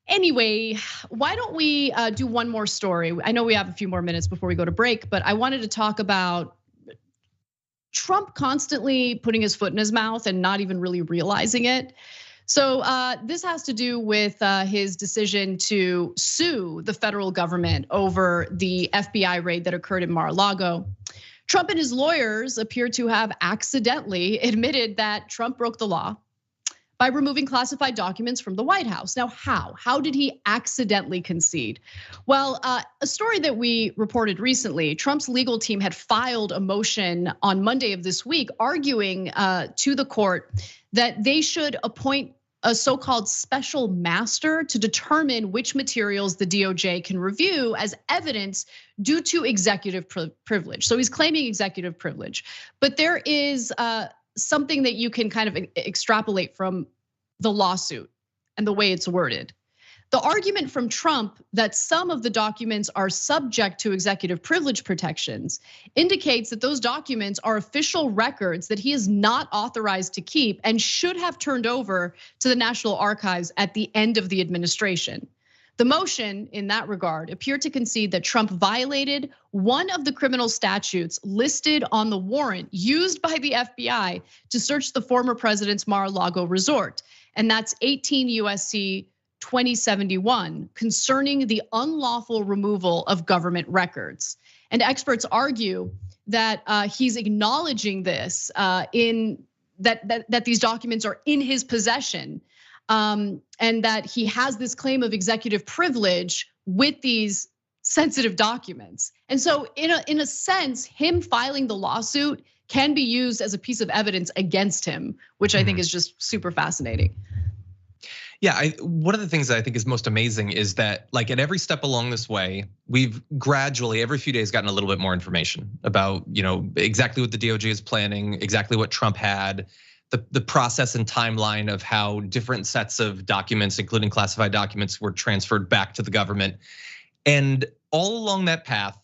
anyway, why don't we do one more story? I know we have a few more minutes before we go to break, but I wanted to talk about Trump constantly putting his foot in his mouth and not even really realizing it. So this has to do with his decision to sue the federal government over the FBI raid that occurred in Mar-a-Lago. Trump and his lawyers appear to have accidentally admitted that Trump broke the law by removing classified documents from the White House. Now, how? How did he accidentally concede? Well, a story that we reported recently, Trump's legal team had filed a motion on Monday of this week arguing to the court that they should appoint a so-called special master to determine which materials the DOJ can review as evidence due to executive privilege. So he's claiming executive privilege, but there is something that you can kind of extrapolate from the lawsuit and the way it's worded. The argument from Trump that some of the documents are subject to executive privilege protections indicates that those documents are official records that he is not authorized to keep and should have turned over to the National Archives at the end of the administration. The motion in that regard appeared to concede that Trump violated one of the criminal statutes listed on the warrant used by the FBI to search the former president's Mar-a-Lago resort, and that's 18 USC 2071 concerning the unlawful removal of government records. And experts argue that he's acknowledging this in that these documents are in his possession, and that he has this claim of executive privilege with these sensitive documents. And so in a sense, him filing the lawsuit can be used as a piece of evidence against him, which I think is just super fascinating. Yeah, one of the things that I think is most amazing is that like at every step along this way, we've gradually every few days gotten a little bit more information about, exactly what the DOJ is planning, exactly what Trump had, the process and timeline of how different sets of documents, including classified documents, were transferred back to the government. And all along that path,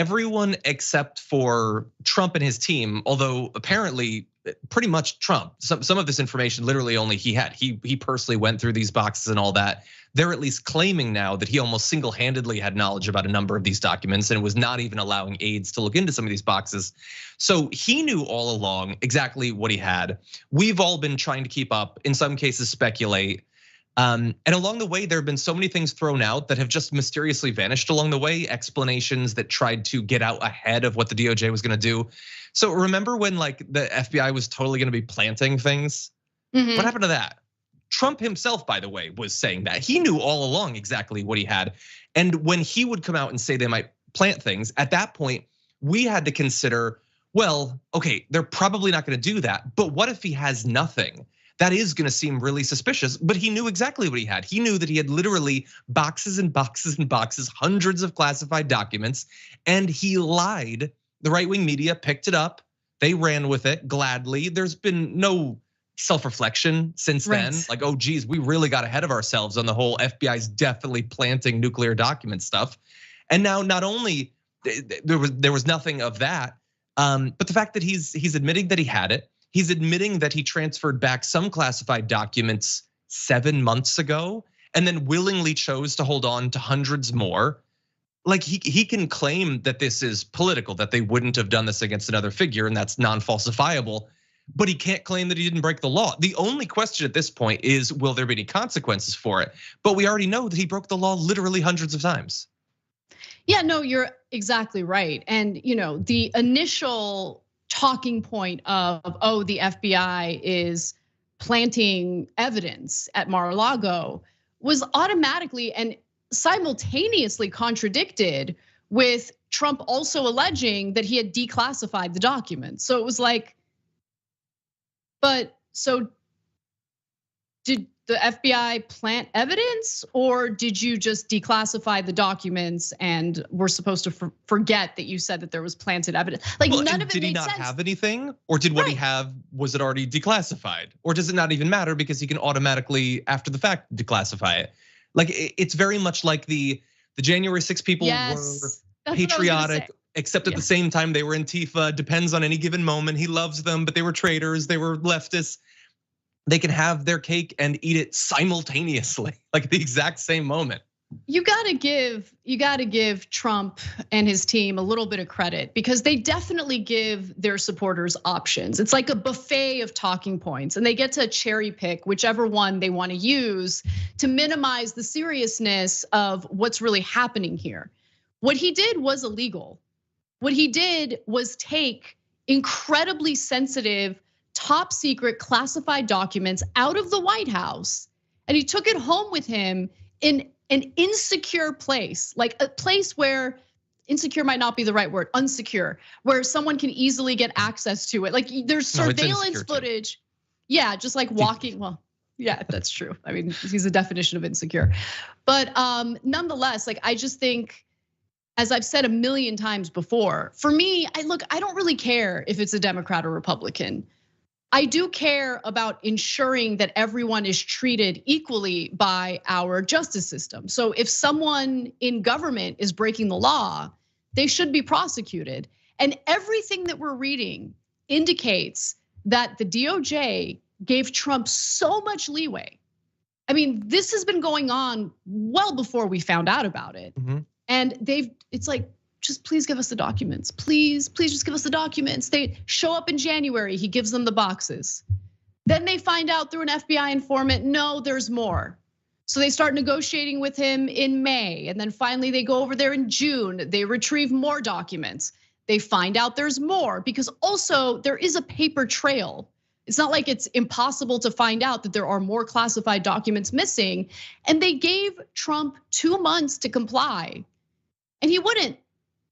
everyone except for Trump and his team, although apparently pretty much Trump, some of this information literally only he had. He personally went through these boxes and all that. They're at least claiming now that he almost single-handedly had knowledge about a number of these documents and was not even allowing aides to look into some of these boxes. So he knew all along exactly what he had. We've all been trying to keep up, in some cases speculate. And along the way, there have been so many things thrown out that have just mysteriously vanished along the way, explanations that tried to get out ahead of what the DOJ was gonna do. So remember when like the FBI was totally gonna be planting things? What happened to that? Trump himself, by the way, was saying that. He knew all along exactly what he had. And when he would come out and say they might plant things, at that point, we had to consider, well, okay, they're probably not gonna do that, but what if he has nothing? That is gonna seem really suspicious, but he knew exactly what he had. He knew that he had literally boxes and boxes and boxes, hundreds of classified documents, and he lied. The right-wing media picked it up. They ran with it gladly. There's been no self-reflection since then. Like, oh geez, we really got ahead of ourselves on the whole FBI's definitely planting nuclear document stuff. And now not only there was nothing of that, but the fact that he's admitting that he had it. He's admitting that he transferred back some classified documents 7 months ago and then willingly chose to hold on to hundreds more. Like he can claim that this is political, that they wouldn't have done this against another figure and that's non-falsifiable, but he can't claim that he didn't break the law. The only question at this point is, will there be any consequences for it? But we already know that he broke the law literally hundreds of times. Yeah, no, you're exactly right. And the initial talking point of, oh, the FBI is planting evidence at Mar-a-Lago was automatically and simultaneously contradicted with Trump also alleging that he had declassified the documents. So it was like, but so did the FBI plant evidence, or did you just declassify the documents and we're supposed to forget that you said that there was planted evidence? Like none of it made sense. Did he not have anything, or did what he have, was it already declassified? Or does it not even matter because he can automatically, after the fact, declassify it? Like it's very much like the January 6 people were patriotic, except at the same time they were Antifa. Depends on any given moment. He loves them, but they were traitors. They were leftists. They can have their cake and eat it simultaneously, like at the exact same moment. You gotta give Trump and his team a little bit of credit because they definitely give their supporters options. It's like a buffet of talking points and they get to cherry pick whichever one they wanna use to minimize the seriousness of what's really happening here. What he did was illegal. What he did was take incredibly sensitive, top secret classified documents out of the White House and he took it home with him in an insecure place, like a place where insecure might not be the right word, unsecure, where someone can easily get access to it. Like there's surveillance footage. Yeah, just like walking, well, yeah, that's true. I mean, he's a definition of insecure. But nonetheless, like I just think, as I've said a million times before, for me, I don't really care if it's a Democrat or Republican. I do care about ensuring that everyone is treated equally by our justice system. So if someone in government is breaking the law, they should be prosecuted. And everything that we're reading indicates that the DOJ gave Trump so much leeway. I mean, this has been going on well before we found out about it. And it's like, just please give us the documents. Please just give us the documents. They show up in January, he gives them the boxes. Then they find out through an FBI informant, no, there's more. So they start negotiating with him in May. And then finally they go over there in June, they retrieve more documents. They find out there's more because also there is a paper trail. It's not like it's impossible to find out that there are more classified documents missing. And they gave Trump 2 months to comply and he wouldn't.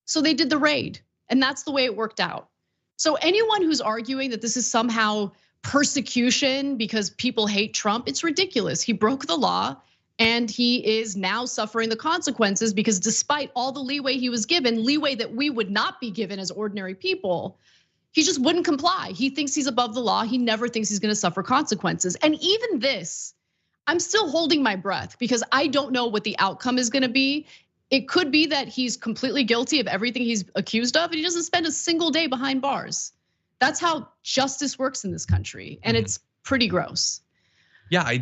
So they did the raid, and that's the way it worked out. So anyone who's arguing that this is somehow persecution because people hate Trump, it's ridiculous. He broke the law and he is now suffering the consequences because despite all the leeway he was given, leeway that we would not be given as ordinary people, he just wouldn't comply. He thinks he's above the law. He never thinks he's gonna suffer consequences. And even this, I'm still holding my breath because I don't know what the outcome is gonna be. it could be that he's completely guilty of everything he's accused of, and he doesn't spend a single day behind bars. That's how justice works in this country, and it's pretty gross. Yeah,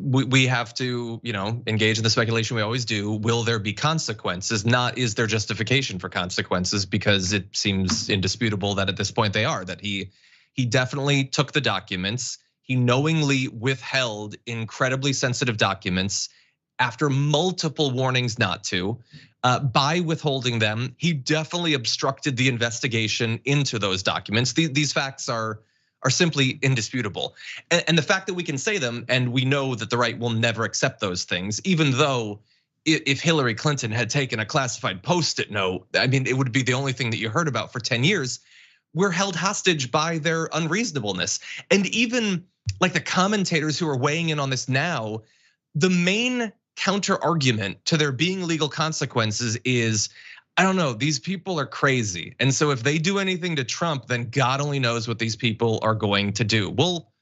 we have to, engage in the speculation we always do. Will there be consequences? Not is there justification for consequences, because it seems indisputable that at this point they are, that he definitely took the documents. He knowingly withheld incredibly sensitive documents after multiple warnings not to. By withholding them, he definitely obstructed the investigation into those documents. These facts are simply indisputable. And the fact that we can say them, and we know that the right will never accept those things, even though if Hillary Clinton had taken a classified Post-it note, I mean, it would be the only thing that you heard about for 10 years. We're held hostage by their unreasonableness. And even like the commentators who are weighing in on this now, the main counter argument to there being legal consequences is, I don't know, these people are crazy. And so if they do anything to Trump, then God only knows what these people are going to do. Well,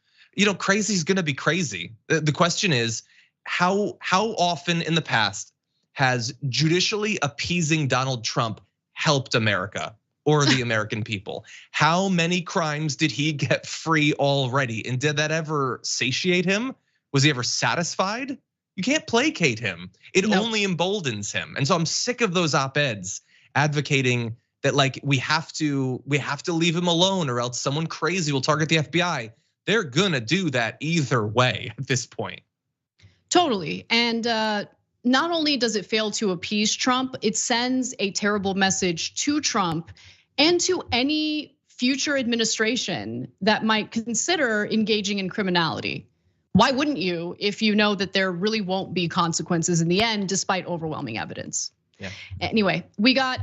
crazy is gonna be crazy. The question is, how often in the past has judicially appeasing Donald Trump helped America or the American people? How many crimes did he get free already? And did that ever satiate him? Was he ever satisfied? You can't placate him. It only emboldens him. And so I'm sick of those op-eds advocating that like we have to leave him alone, or else someone crazy will target the FBI. They're gonna do that either way at this point. Totally. And not only does it fail to appease Trump, it sends a terrible message to Trump and to any future administration that might consider engaging in criminality. Why wouldn't you if you know that there really won't be consequences in the end, despite overwhelming evidence? Yeah. Anyway, we got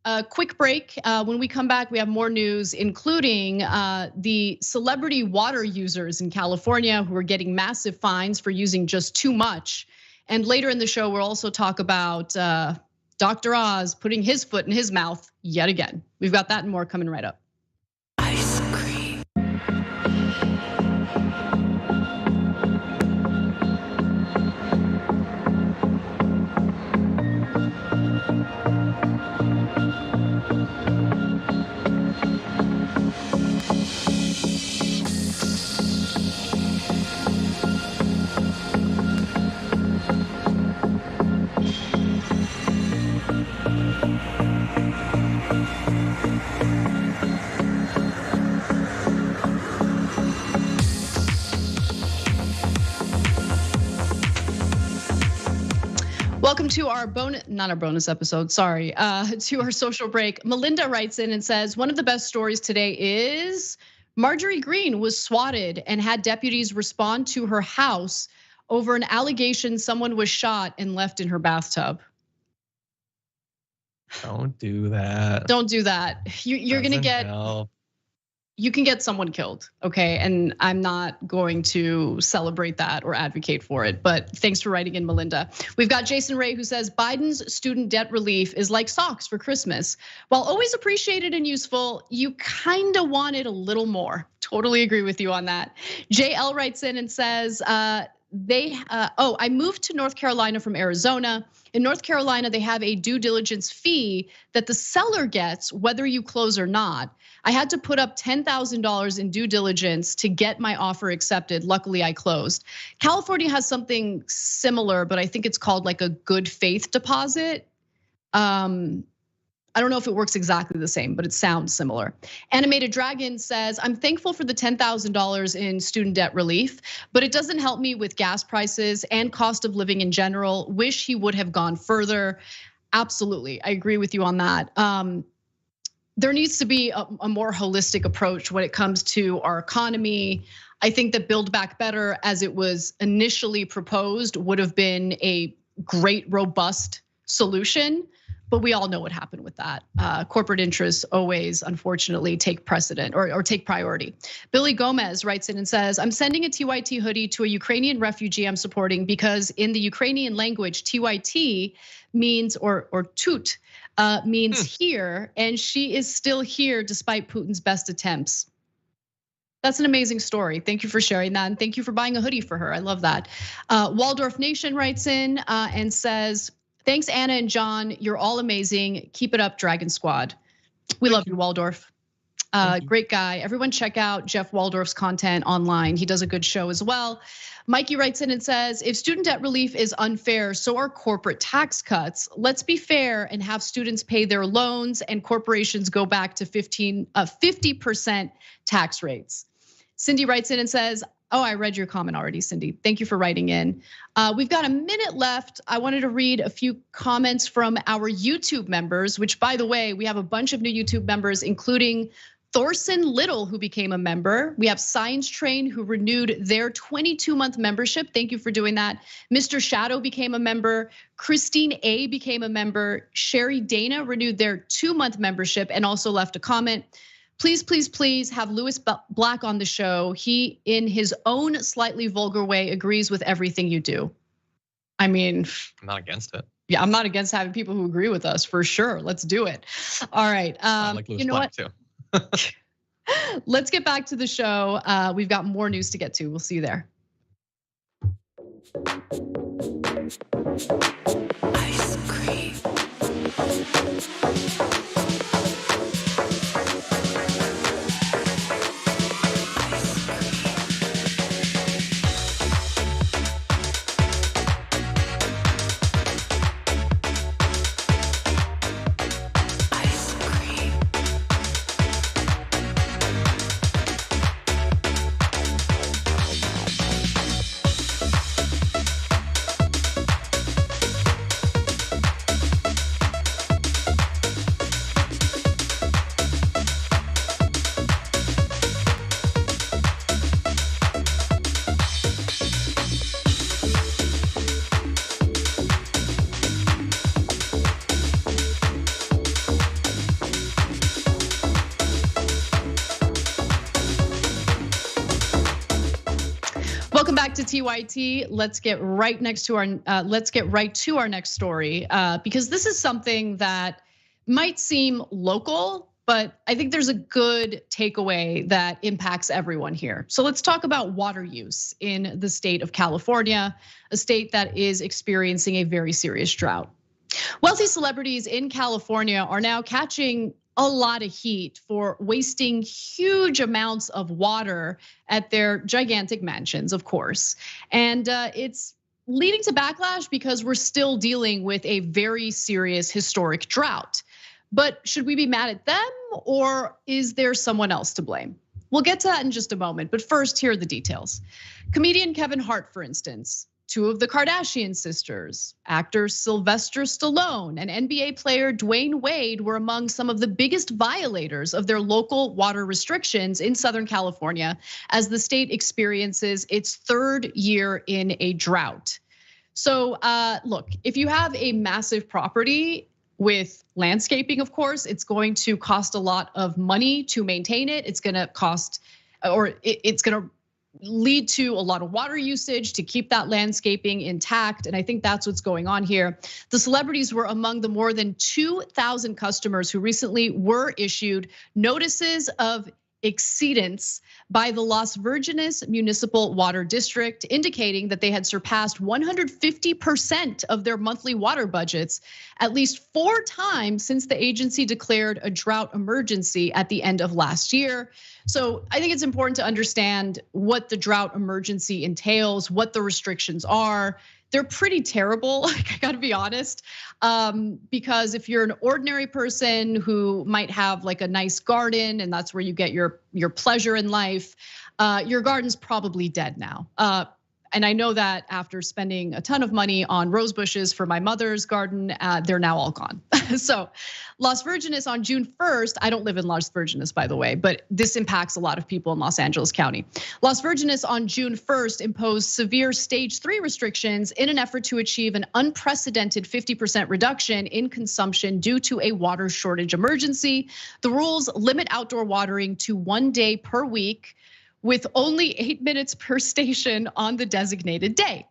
a quick break. When we come back, we have more news, including the celebrity water users in California who are getting massive fines for using just too much. And later in the show, we'll also talk about Dr. Oz putting his foot in his mouth yet again. We've got that and more coming right up. Ice cream. Welcome to our not our bonus episode, sorry, to our social break. Melinda writes in and says, one of the best stories today is Marjorie Greene was swatted and had deputies respond to her house over an allegation someone was shot and left in her bathtub. Don't do that. Don't do that. You're gonna get, you can get someone killed, okay? And I'm not going to celebrate that or advocate for it, but thanks for writing in, Melinda. We've got Jason Ray who says, Biden's student debt relief is like socks for Christmas. While always appreciated and useful, you kind of want it a little more. Totally agree with you on that. JL writes in and says, I moved to North Carolina from Arizona. In North Carolina, they have a due diligence fee that the seller gets whether you close or not. I had to put up $10,000 in due diligence to get my offer accepted. Luckily, I closed. California has something similar, but I think it's called like a good faith deposit. I don't know if it works exactly the same, but it sounds similar. Animated Dragon says, I'm thankful for the $10,000 in student debt relief, but it doesn't help me with gas prices and cost of living in general. Wish he would have gone further. Absolutely, I agree with you on that. There needs to be a more holistic approach when it comes to our economy. I think that Build Back Better, as it was initially proposed, would have been a great, robust solution. But we all know what happened with that. Corporate interests always, unfortunately, take precedent or take priority. Billy Gomez writes in and says, I'm sending a TYT hoodie to a Ukrainian refugee I'm supporting because in the Ukrainian language, TYT means, or tut, means here, and she is still here despite Putin's best attempts. That's an amazing story. Thank you for sharing that, and thank you for buying a hoodie for her. I love that. Waldorf Nation writes in and says, Thanks, Anna and John. You're all amazing. Keep it up, Dragon Squad. We love you, Waldorf. Great guy. Everyone check out Jeff Waldorf's content online. He does a good show as well. Mikey writes in and says, if student debt relief is unfair, so are corporate tax cuts. Let's be fair and have students pay their loans and corporations go back to 50% tax rates. Cindy writes in and says, oh, I read your comment already, Cindy. Thank you for writing in. We've got a minute left. I wanted to read a few comments from our YouTube members, which, by the way, we have a bunch of new YouTube members, including Thorson Little, who became a member. We have Science Train, who renewed their 22-month membership. Thank you for doing that. Mr. Shadow became a member. Christine A became a member. Sherry Dana renewed their 2-month membership and also left a comment. Please, please, please have Lewis Black on the show. He, in his own slightly vulgar way, agrees with everything you do. I mean, I'm not against it. Yeah, I'm not against having people who agree with us, for sure. Let's do it. All right, like Lewis Black too. Let's get back to the show. We've got more news to get to. We'll see you there. Ice cream. Welcome back to TYT. Let's get right to our next story because this is something that might seem local, but I think there's a good takeaway that impacts everyone here. So let's talk about water use in the state of California, a state that is experiencing a very serious drought. Wealthy celebrities in California are now catching a lot of heat for wasting huge amounts of water at their gigantic mansions, of course. And it's leading to backlash because we're still dealing with a very serious historic drought. But should we be mad at them or is there someone else to blame? We'll get to that in just a moment, but first, here are the details. Comedian Kevin Hart, for instance, 2 of the Kardashian sisters, actor Sylvester Stallone, and NBA player Dwayne Wade were among some of the biggest violators of their local water restrictions in Southern California as the state experiences its 3rd year in a drought. So look, if you have a massive property with landscaping, of course, it's going to cost a lot of money to maintain it. It's gonna cost, or it's gonna lead to a lot of water usage to keep that landscaping intact. And I think that's what's going on here. The celebrities were among the more than 2,000 customers who recently were issued notices of exceedance by the Las Virgenes Municipal Water District, indicating that they had surpassed 150% of their monthly water budgets at least 4 times since the agency declared a drought emergency at the end of last year. So I think it's important to understand what the drought emergency entails, what the restrictions are. They're pretty terrible, I gotta be honest, because if you're an ordinary person who might have like a nice garden and that's where you get your pleasure in life, your garden's probably dead now. And I know that after spending a ton of money on rose bushes for my mother's garden, they're now all gone. So Las Virgenes on June 1st, I don't live in Las Virgenes, by the way, but this impacts a lot of people in Los Angeles County. Las Virgenes on June 1st imposed severe stage 3 restrictions in an effort to achieve an unprecedented 50% reduction in consumption due to a water shortage emergency. The rules limit outdoor watering to 1 day per week, with only 8 minutes per station on the designated day.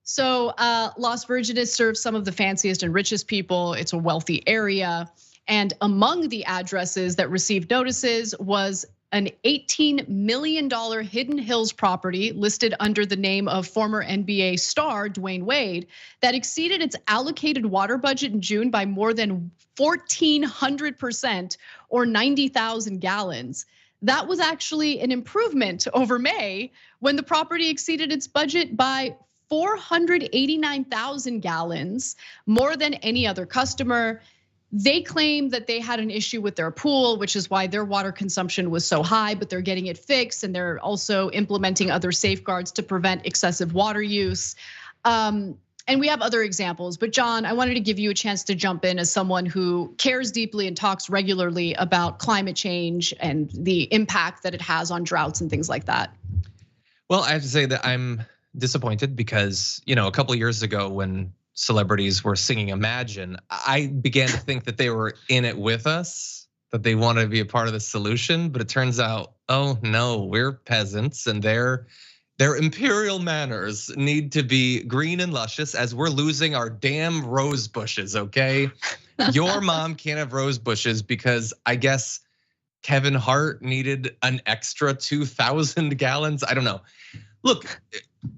So Las Virgenes serves some of the fanciest and richest people. It's a wealthy area. And among the addresses that received notices was an $18 million Hidden Hills property listed under the name of former NBA star Dwayne Wade that exceeded its allocated water budget in June by more than 1,400% or 90,000 gallons. That was actually an improvement over May when the property exceeded its budget by 489,000 gallons, more than any other customer. They claim that they had an issue with their pool, which is why their water consumption was so high, but they're getting it fixed and they're also implementing other safeguards to prevent excessive water use. And we have other examples, but John, I wanted to give you a chance to jump in as someone who cares deeply and talks regularly about climate change and the impact that it has on droughts and things like that. Well, I have to say that I'm disappointed because, a couple of years ago when celebrities were singing Imagine, I began to think that they were in it with us, that they wanted to be a part of the solution, but it turns out, oh no, we're peasants and their imperial manners need to be green and luscious as we're losing our damn rose bushes, okay? Your mom can't have rose bushes because I guess Kevin Hart needed an extra 2,000 gallons. I don't know. Look,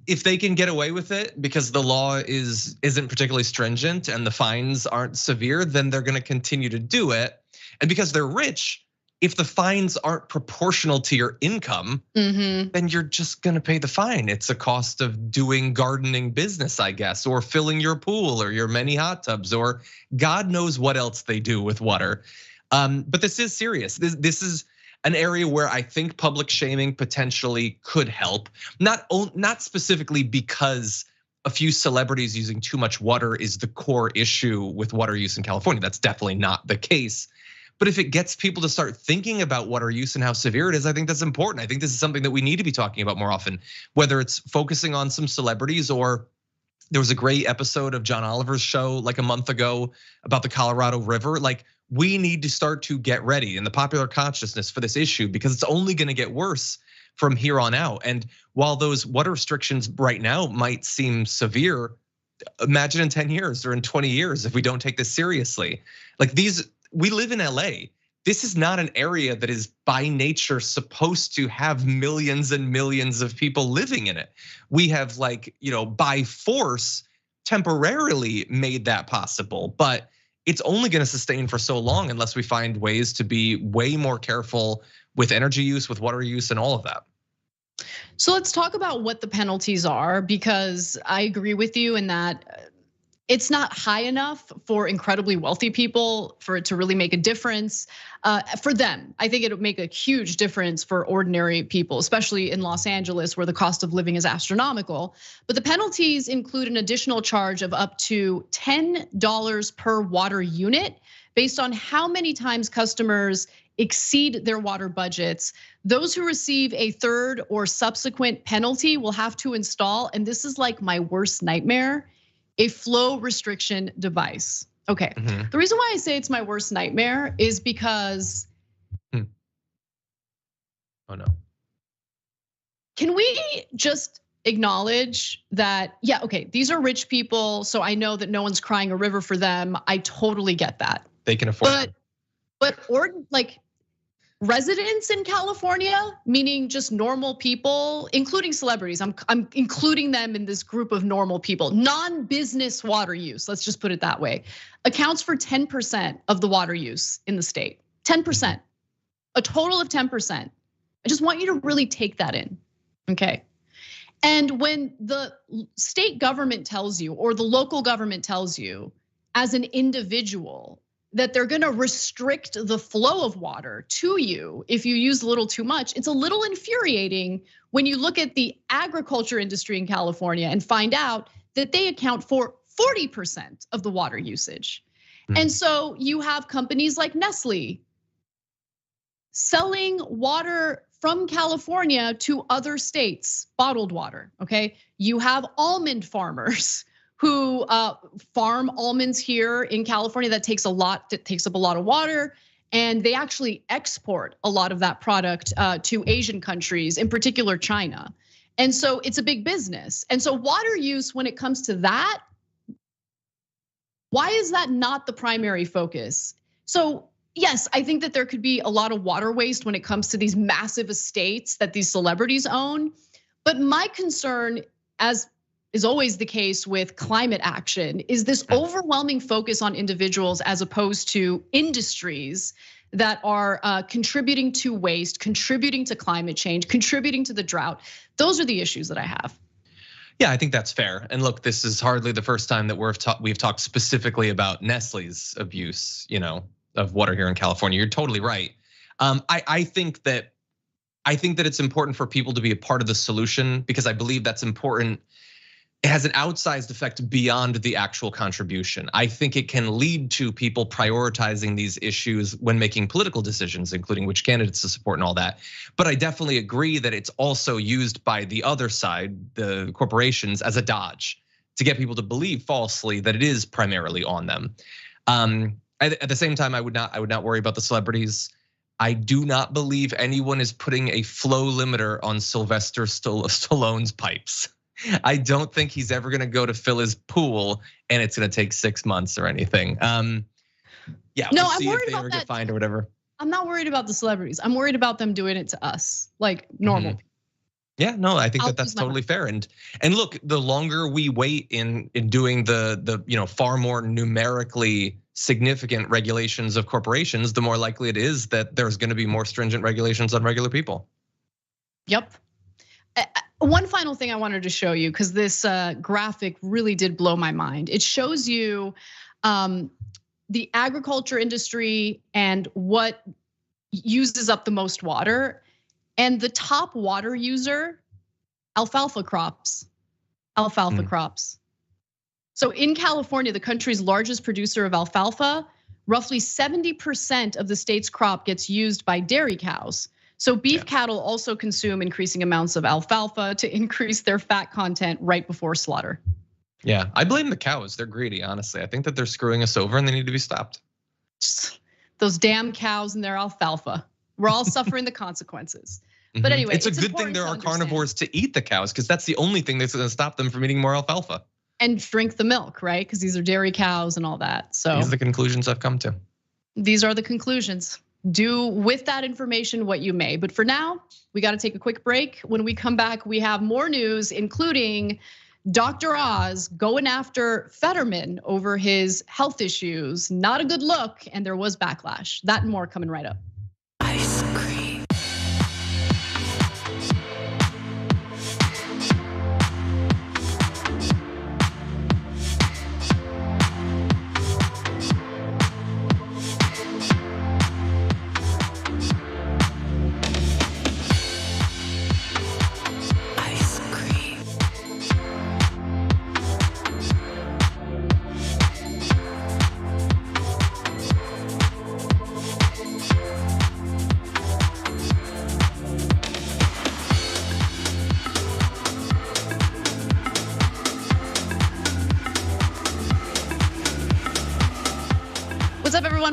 if they can get away with it because the law isn't particularly stringent and the fines aren't severe, then they're gonna continue to do it. And because they're rich, if the fines aren't proportional to your income, then you're just gonna pay the fine. It's a cost of doing gardening business, I guess, or filling your pool or your many hot tubs, or God knows what else they do with water. But this is serious. This is an area where I think public shaming potentially could help. Not specifically because a few celebrities using too much water is the core issue with water use in California. That's definitely not the case. But if it gets people to start thinking about water use and how severe it is, I think that's important. I think this is something that we need to be talking about more often, whether it's focusing on some celebrities or there was a great episode of John Oliver's show like a month ago about the Colorado River. Like, we need to start to get ready in the popular consciousness for this issue because it's only gonna get worse from here on out. And while those water restrictions right now might seem severe, imagine in 10 years or in 20 years if we don't take this seriously. Like we live in LA. This is not an area that is by nature supposed to have millions and millions of people living in it. We have by force temporarily made that possible, but it's only gonna sustain for so long unless we find ways to be way more careful with energy use, with water use, and all of that. So let's talk about what the penalties are, because I agree with you in that it's not high enough for incredibly wealthy people for it to really make a difference for them. I think it would make a huge difference for ordinary people, especially in Los Angeles where the cost of living is astronomical. But the penalties include an additional charge of up to $10 per water unit based on how many times customers exceed their water budgets. Those who receive a third or subsequent penalty will have to install, and this is like my worst nightmare, a flow restriction device. Okay, The reason why I say it's my worst nightmare is because. Oh no. Can we just acknowledge that, yeah, okay, these are rich people, so I know that no one's crying a river for them. I totally get that. They can afford it. But residents in California, meaning just normal people, including celebrities, I'm including them in this group of normal people, non-business water use, let's just put it that way, accounts for 10% of the water use in the state, 10%, a total of 10%. I just want you to really take that in, okay? And when the state government tells you, or the local government tells you as an individual, that they're gonna restrict the flow of water to you if you use a little too much, it's a little infuriating when you look at the agriculture industry in California and find out that they account for 40% of the water usage. And so you have companies like Nestle selling water from California to other states, bottled water, okay? You have almond farmers who farm almonds here in California that takes up a lot of water, and they actually export a lot of that product to Asian countries, in particular China. And so it's a big business. And so water use, when it comes to that, why is that not the primary focus? So yes, I think that there could be a lot of water waste when it comes to these massive estates that these celebrities own. But my concern, as is always the case with climate action, is this overwhelming focus on individuals as opposed to industries that are contributing to waste, contributing to climate change, contributing to the drought. Those are the issues that I have. Yeah, I think that's fair. And look, this is hardly the first time that we've talked specifically about Nestle's abuse, of water here in California. You're totally right. I think that it's important for people to be a part of the solution because I believe that's important. It has an outsized effect beyond the actual contribution. I think it can lead to people prioritizing these issues when making political decisions, including which candidates to support and all that. But I definitely agree that it's also used by the other side, the corporations, as a dodge to get people to believe falsely that it is primarily on them. At the same time, I would not worry about the celebrities. I do not believe anyone is putting a flow limiter on Sylvester Stallone's pipes. I don't think he's ever gonna go to fill his pool and it's gonna take 6 months or anything. Yeah, we'll see if they ever get fined or whatever. I'm not worried about the celebrities. I'm worried about them doing it to us, like normal people. Yeah, no, I think that's totally fair. And look, the longer we wait in doing the far more numerically significant regulations of corporations, the more likely it is that there's gonna be more stringent regulations on regular people. Yep. One final thing I wanted to show you, because this graphic really did blow my mind. It shows you the agriculture industry and what uses up the most water. And the top water user, alfalfa crops. So in California, the country's largest producer of alfalfa, roughly 70% of the state's crop gets used by dairy cows. So beef cattle also consume increasing amounts of alfalfa to increase their fat content right before slaughter. Yeah, I blame the cows. They're greedy, honestly. I think that they're screwing us over and they need to be stopped. Those damn cows and their alfalfa. We're all suffering the consequences. But anyway, it's a good thing there are carnivores to eat the cows because that's the only thing that's gonna stop them from eating more alfalfa. And drink the milk, right? Because these are dairy cows and all that. So these are the conclusions I've come to. These are the conclusions. Do with that information what you may. But for now, we got to take a quick break. When we come back, we have more news, including Dr. Oz going after Fetterman over his health issues. Not a good look, and there was backlash. That and more coming right up. Ice cream.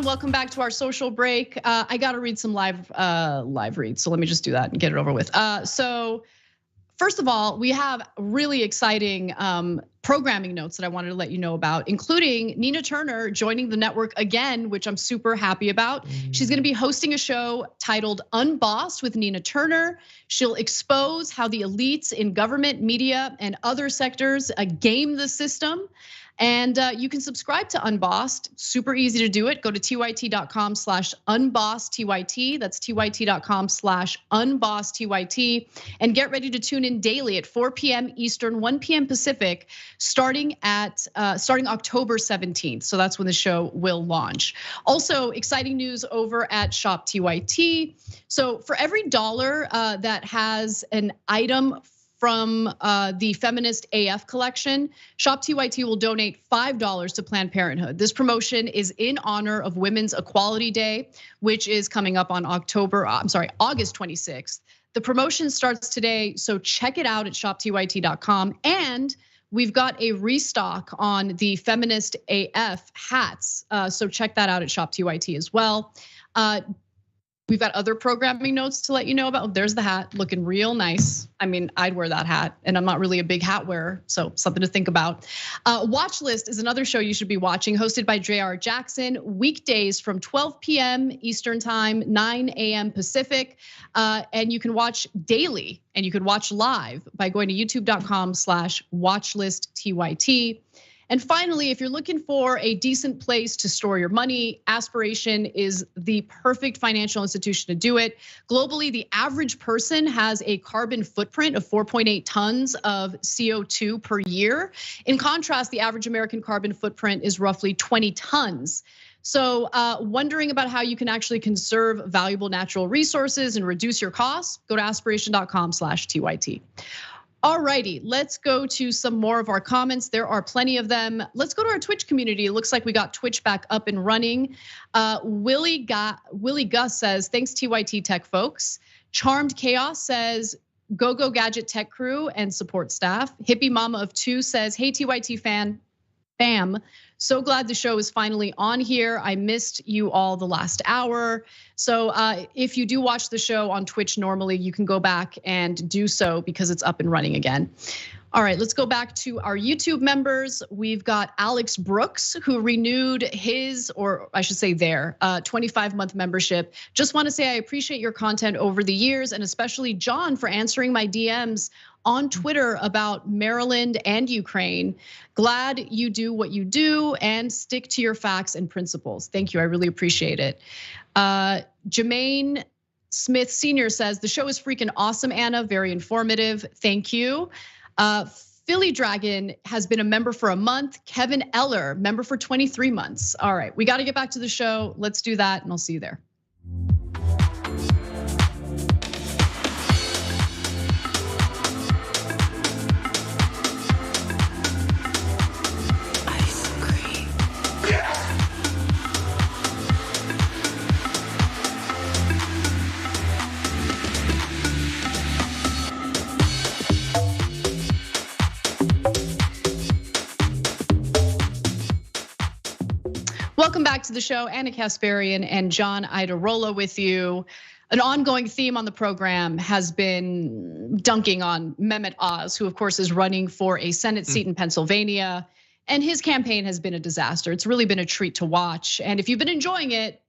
Welcome back to our social break. I got to read some live reads, so let me just do that and get it over with. So first of all, we have really exciting programming notes that I wanted to let you know about, including Nina Turner joining the network again, which I'm super happy about. She's gonna be hosting a show titled Unbossed with Nina Turner. She'll expose how the elites in government, media, and other sectors game the system. And you can subscribe to Unbossed, super easy to do it. Go to tyt.com/unbossedtyt, that's tyt.com/unbossedtyt, and get ready to tune in daily at 4 p.m. Eastern, 1 p.m. Pacific, starting October 17th. So that's when the show will launch. Also, exciting news over at Shop TYT. So for every dollar that has an item from the Feminist AF collection, Shop TYT will donate $5 to Planned Parenthood. This promotion is in honor of Women's Equality Day, which is coming up on August 26th. The promotion starts today, so check it out at shoptyt.com. And we've got a restock on the Feminist AF hats, so check that out at Shop TYT as well. We've got other programming notes to let you know about. There's the hat, looking real nice. I mean, I'd wear that hat, and I'm not really a big hat wearer, so something to think about. Watch List is another show you should be watching, hosted by J.R. Jackson, weekdays from 12 p.m. Eastern Time, 9 a.m. Pacific. And you can watch daily, and you can watch live by going to youtube.com/watchlisttyt. And finally, if you're looking for a decent place to store your money, Aspiration is the perfect financial institution to do it. Globally, the average person has a carbon footprint of 4.8 tons of CO2 per year. In contrast, the average American carbon footprint is roughly 20 tons. So wondering about how you can actually conserve valuable natural resources and reduce your costs? Go to aspiration.com/TYT. Alrighty, let's go to some more of our comments. There are plenty of them. Let's go to our Twitch community. It looks like we got Twitch back up and running. Willie Gus says, thanks TYT Tech folks. Charmed Chaos says, go Gadget Tech crew and support staff. Hippie Mama of 2 says, hey TYT fam. So glad the show is finally on here. I missed you all the last hour. So if you do watch the show on Twitch normally, you can go back and do so because it's up and running again. All right, let's go back to our YouTube members. We've got Alex Brooks, who renewed his, or I should say their, 25-month membership. Just want to say I appreciate your content over the years, and especially John for answering my DMs on Twitter about Maryland and Ukraine. Glad you do what you do and stick to your facts and principles. Thank you, I really appreciate it. Jermaine Smith Sr. says, the show is freaking awesome, Anna, very informative, thank you. Philly Dragon has been a member for a month. Kevin Eller, member for 23 months. All right, we gotta get back to the show. Let's do that and I'll see you there. Welcome back to the show. Anna Kasparian and John Iadarola with you. An ongoing theme on the program has been dunking on Mehmet Oz, who of course is running for a Senate seat in Pennsylvania. And his campaign has been a disaster. It's really been a treat to watch. And if you've been enjoying it,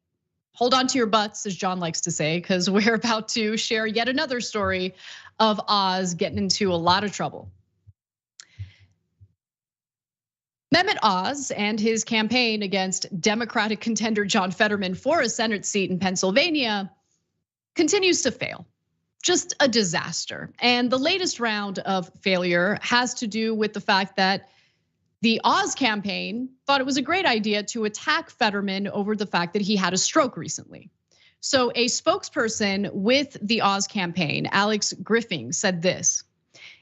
hold on to your butts, as John likes to say, because we're about to share yet another story of Oz getting into a lot of trouble. Mehmet Oz and his campaign against Democratic contender John Fetterman for a Senate seat in Pennsylvania continues to fail. Just a disaster. And the latest round of failure has to do with the fact that the Oz campaign thought it was a great idea to attack Fetterman over the fact that he had a stroke recently. So a spokesperson with the Oz campaign, Alex Griffing, said this: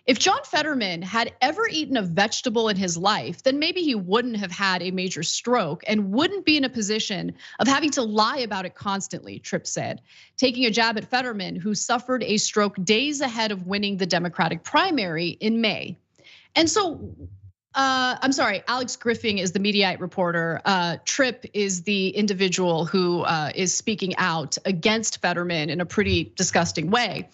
if John Fetterman had ever eaten a vegetable in his life, then maybe he wouldn't have had a major stroke and wouldn't be in a position of having to lie about it constantly, Tripp said, taking a jab at Fetterman, who suffered a stroke days ahead of winning the Democratic primary in May. And so, I'm sorry, Alex Griffing is the Mediaite reporter. Tripp is the individual who is speaking out against Fetterman in a pretty disgusting way.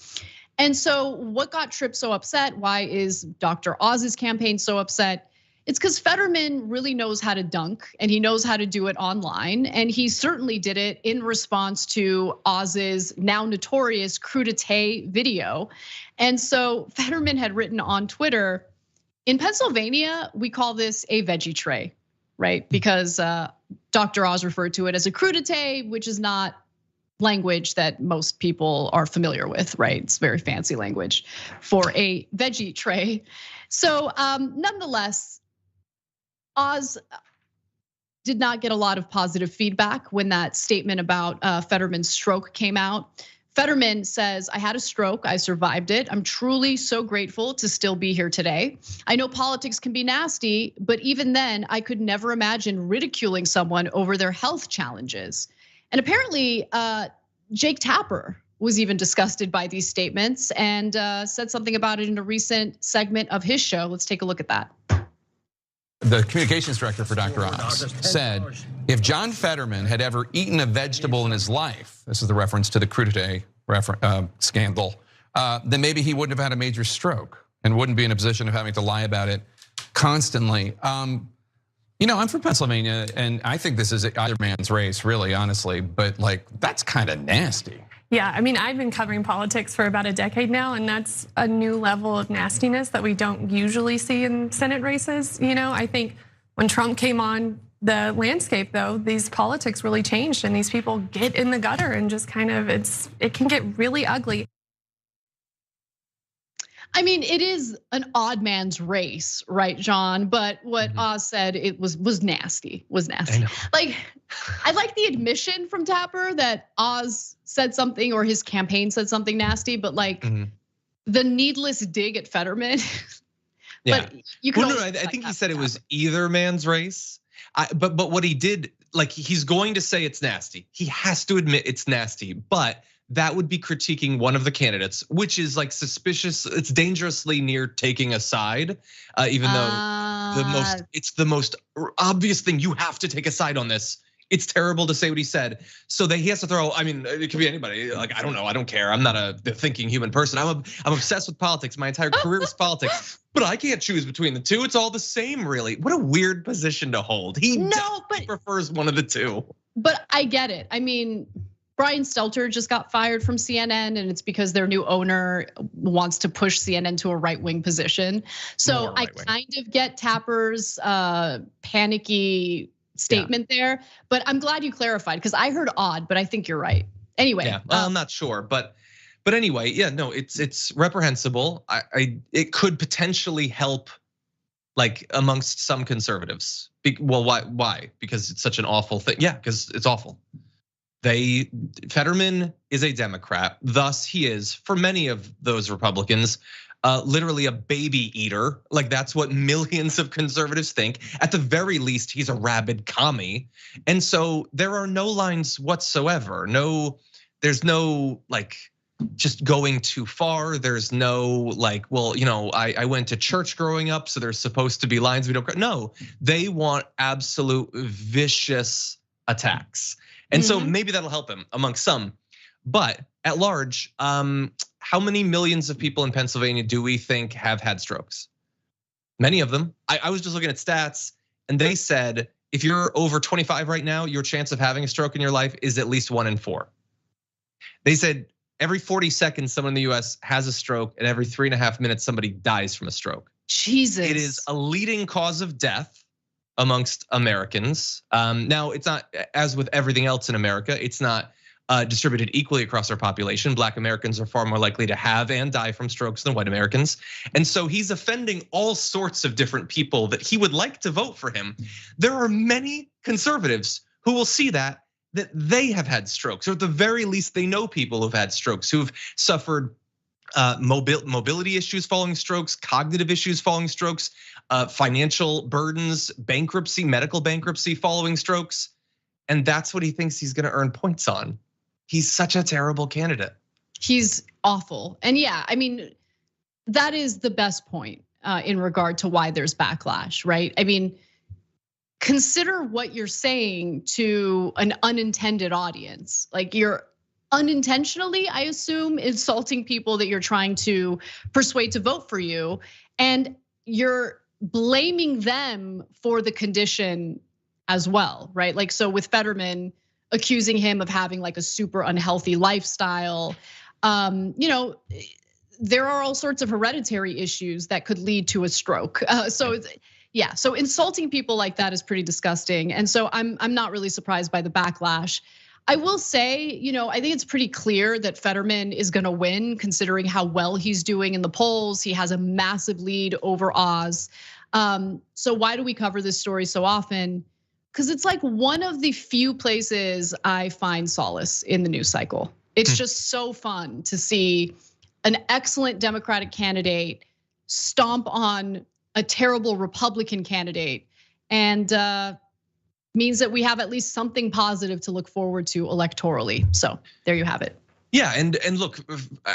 And so what got Tripp so upset? Why is Dr. Oz's campaign so upset? It's because Fetterman really knows how to dunk and he knows how to do it online. And he certainly did it in response to Oz's now notorious crudité video. And so Fetterman had written on Twitter, in Pennsylvania, we call this a veggie tray, right? Because Dr. Oz referred to it as a crudité, which is not language that most people are familiar with, right? It's very fancy language for a veggie tray. So nonetheless, Oz did not get a lot of positive feedback when that statement about Fetterman's stroke came out. Fetterman says, I had a stroke, I survived it. I'm truly so grateful to still be here today. I know politics can be nasty, but even then I could never imagine ridiculing someone over their health challenges. And apparently, Jake Tapper was even disgusted by these statements and said something about it in a recent segment of his show. Let's take a look at that. The communications director for Dr. Oz said If John Fetterman had ever eaten a vegetable in his life, this is the reference to the crudité scandal, then maybe he wouldn't have had a major stroke and wouldn't be in a position of having to lie about it constantly. You know, I'm from Pennsylvania, and I think this is either man's race, really, honestly. But like, that's kind of nasty. Yeah, I mean, I've been covering politics for about a decade now, and that's a new level of nastiness that we don't usually see in Senate races. You know, I think when Trump came on the landscape, though, these politics really changed, and these people get in the gutter and just kind of, it can get really ugly. I mean, it is an odd man's race, right, John? But what Oz said, it was nasty, was nasty. Like, I like the admission from Tapper that Oz said something or his campaign said something nasty, but like the needless dig at Fetterman. Yeah, but you can I think he said it was either man's race. But what he did, like, he's going to say it's nasty. He has to admit it's nasty, but that would be critiquing one of the candidates, which is like suspicious. It's dangerously near taking a side, even though it's the most obvious thing. You have to take a side on this. It's terrible to say what he said. So he has to throw, I mean, it could be anybody. Like, I don't know, I don't care. I'm not a thinking human person. I'm obsessed with politics. My entire career is politics. But I can't choose between the two. It's all the same, really. What a weird position to hold. He prefers one of the two. But I get it. I mean, Brian Stelter just got fired from CNN, and it's because their new owner wants to push CNN to a right-wing position. So I kind of get Tapper's panicky statement there, but I'm glad you clarified because I heard odd, but I think you're right. Anyway, yeah, well, I'm not sure, but anyway, yeah, no, it's reprehensible. It could potentially help, like, amongst some conservatives. Well, why? Because it's such an awful thing. Yeah, because it's awful. Fetterman is a Democrat, thus he is, for many of those Republicans, literally a baby eater. Like, that's what millions of conservatives think. At the very least, he's a rabid commie. And so there are no lines whatsoever. There's no like just going too far. There's no like, well, you know, I went to church growing up, so there's supposed to be lines we don't. No, they want absolute vicious attacks. And so maybe that'll help him amongst some. But at large, how many millions of people in Pennsylvania do we think have had strokes? Many of them. I was just looking at stats, and they said if you're over 25 right now, your chance of having a stroke in your life is at least 1 in 4. They said every 40 seconds, someone in the US has a stroke, and every 3.5 minutes, somebody dies from a stroke. Jesus. It is a leading cause of death amongst Americans. Now, it's not, as with everything else in America, it's not distributed equally across our population. Black Americans are far more likely to have and die from strokes than white Americans. And so he's offending all sorts of different people that he would like to vote for him. There are many conservatives who will see that they have had strokes, or at the very least, they know people who've had strokes, who've suffered mobility issues following strokes, cognitive issues following strokes, financial burdens, bankruptcy, medical bankruptcy following strokes. And that's what he thinks he's gonna earn points on. He's such a terrible candidate. He's awful. And yeah, I mean, that is the best point in regard to why there's backlash, right? I mean, consider what you're saying to an unintended audience. Like, you're unintentionally, I assume, insulting people that you're trying to persuade to vote for you, and you're blaming them for the condition as well, right? Like, so with Fetterman accusing him of having like a super unhealthy lifestyle, you know, there are all sorts of hereditary issues that could lead to a stroke. So insulting people like that is pretty disgusting. And so I'm not really surprised by the backlash. I will say, you know, I think it's pretty clear that Fetterman is gonna win considering how well he's doing in the polls. He has a massive lead over Oz. So why do we cover this story so often? Because it's like one of the few places I find solace in the news cycle. It's just so fun to see an excellent Democratic candidate stomp on a terrible Republican candidate, and means that we have at least something positive to look forward to electorally. So there you have it. Yeah, and look,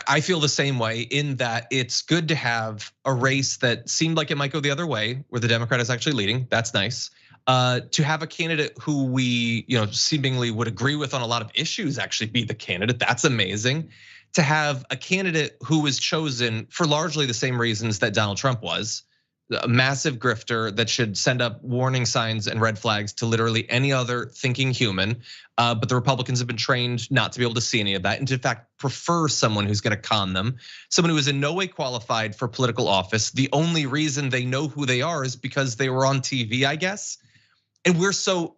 I feel the same way in that it's good to have a race that seemed like it might go the other way, where the Democrat is actually leading. That's nice. To have a candidate who we seemingly would agree with on a lot of issues actually be the candidate, that's amazing. To have a candidate who was chosen for largely the same reasons that Donald Trump was, a massive grifter that should send up warning signs and red flags to literally any other thinking human. But the Republicans have been trained not to be able to see any of that, and to in fact prefer someone who's gonna con them, someone who is in no way qualified for political office. The only reason they know who they are is because they were on TV, I guess. And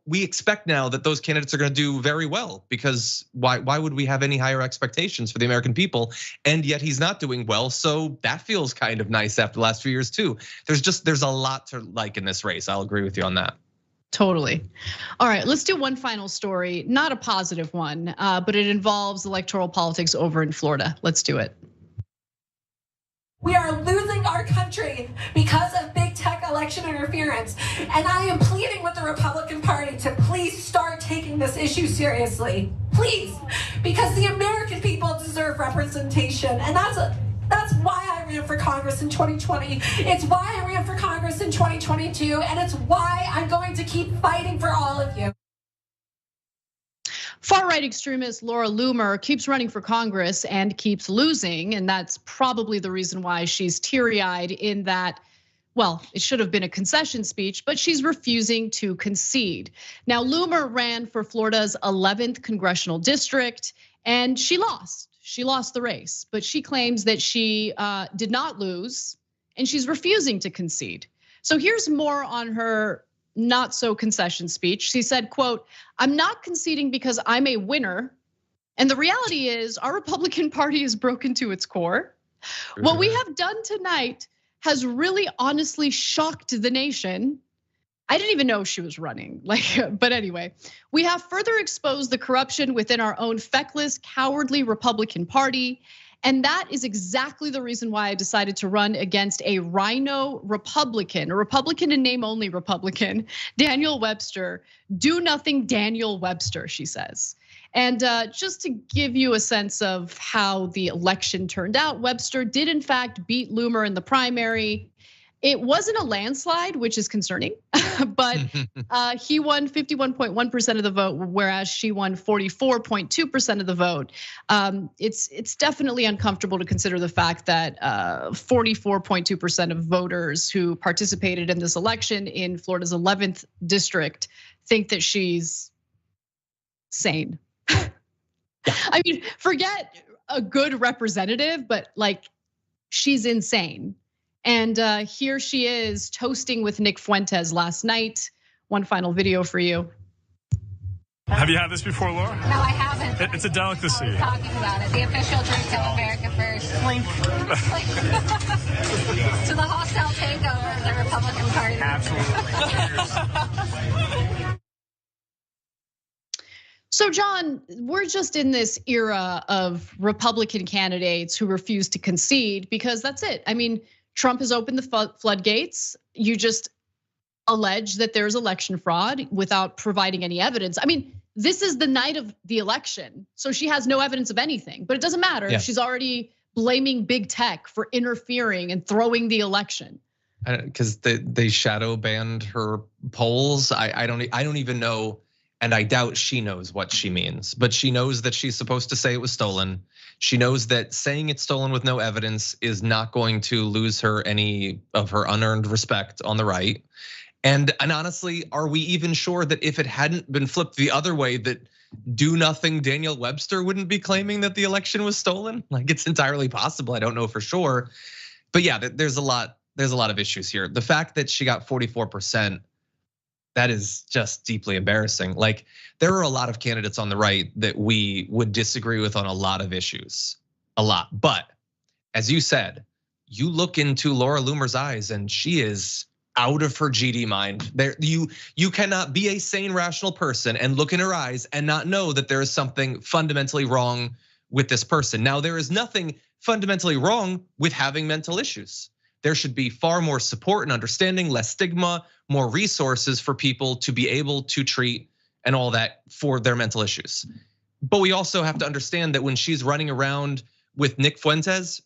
we expect now that those candidates are gonna do very well, because why would we have any higher expectations for the American people? And yet he's not doing well, so that feels kind of nice after the last few years too. There's a lot to like in this race. I'll agree with you on that. Totally. All right, let's do one final story, not a positive one, but it involves electoral politics over in Florida. Let's do it. We are losing our country because of big tech election interference. And I am pleading with the Republican Party to please start taking this issue seriously. Please, because the American people deserve representation. And that's why I ran for Congress in 2020. It's why I ran for Congress in 2022. And it's why I'm going to keep fighting for all of you. Far-right extremist Laura Loomer keeps running for Congress and keeps losing, and that's probably the reason why she's teary-eyed in that, well, it should have been a concession speech, but she's refusing to concede. Now, Loomer ran for Florida's 11th congressional district, and she lost. She lost the race, but she claims that she did not lose, and she's refusing to concede. So here's more on her not so concession speech. She said, quote, "I'm not conceding because I'm a winner. And the reality is our Republican Party is broken to its core. What we have done tonight has really honestly shocked the nation." I didn't even know she was running, but anyway. "We have further exposed the corruption within our own feckless, cowardly Republican Party. And that is exactly the reason why I decided to run against a rhino Republican, a Republican in name only Republican, Daniel Webster. Do nothing, Daniel Webster," she says. And just to give you a sense of how the election turned out, Webster did in fact beat Loomer in the primary. It wasn't a landslide, which is concerning, but he won 51.1% of the vote, whereas she won 44.2% of the vote. It's definitely uncomfortable to consider the fact that 44.2% of voters who participated in this election in Florida's 11th district think that she's sane. I mean, forget a good representative, but she's insane. And here she is toasting with Nick Fuentes last night. One final video for you. Have you had this before, Laura? No, I haven't. It's a delicacy. We're talking about it. The official drink of America First. Slink. To the hostile takeover of the Republican Party. Absolutely. So John, we're just in this era of Republican candidates who refuse to concede because that's it. I mean, Trump has opened the floodgates. You just allege that there's election fraud without providing any evidence. I mean, this is the night of the election, so she has no evidence of anything, but it doesn't matter. Yeah. She's already blaming big tech for interfering and throwing the election. Because they shadow banned her polls. I don't even know, and I doubt she knows what she means, but she knows that she's supposed to say it was stolen. She knows that saying it's stolen with no evidence is not going to lose her any of her unearned respect on the right. And honestly, are we even sure that if it hadn't been flipped the other way, that do nothing Daniel Webster wouldn't be claiming that the election was stolen? It's entirely possible. I don't know for sure, but yeah, there's a lot of issues here. The fact that she got 44%, that is just deeply embarrassing. There are a lot of candidates on the right that we would disagree with on a lot of issues, a lot. But as you said, you look into Laura Loomer's eyes and she is out of her GD mind. You cannot be a sane, rational person and look in her eyes and not know that there is something fundamentally wrong with this person. Now, there is nothing fundamentally wrong with having mental issues. There should be far more support and understanding, less stigma, more resources for people to be able to treat and all that for their mental issues. But we also have to understand that when she's running around with Nick Fuentes,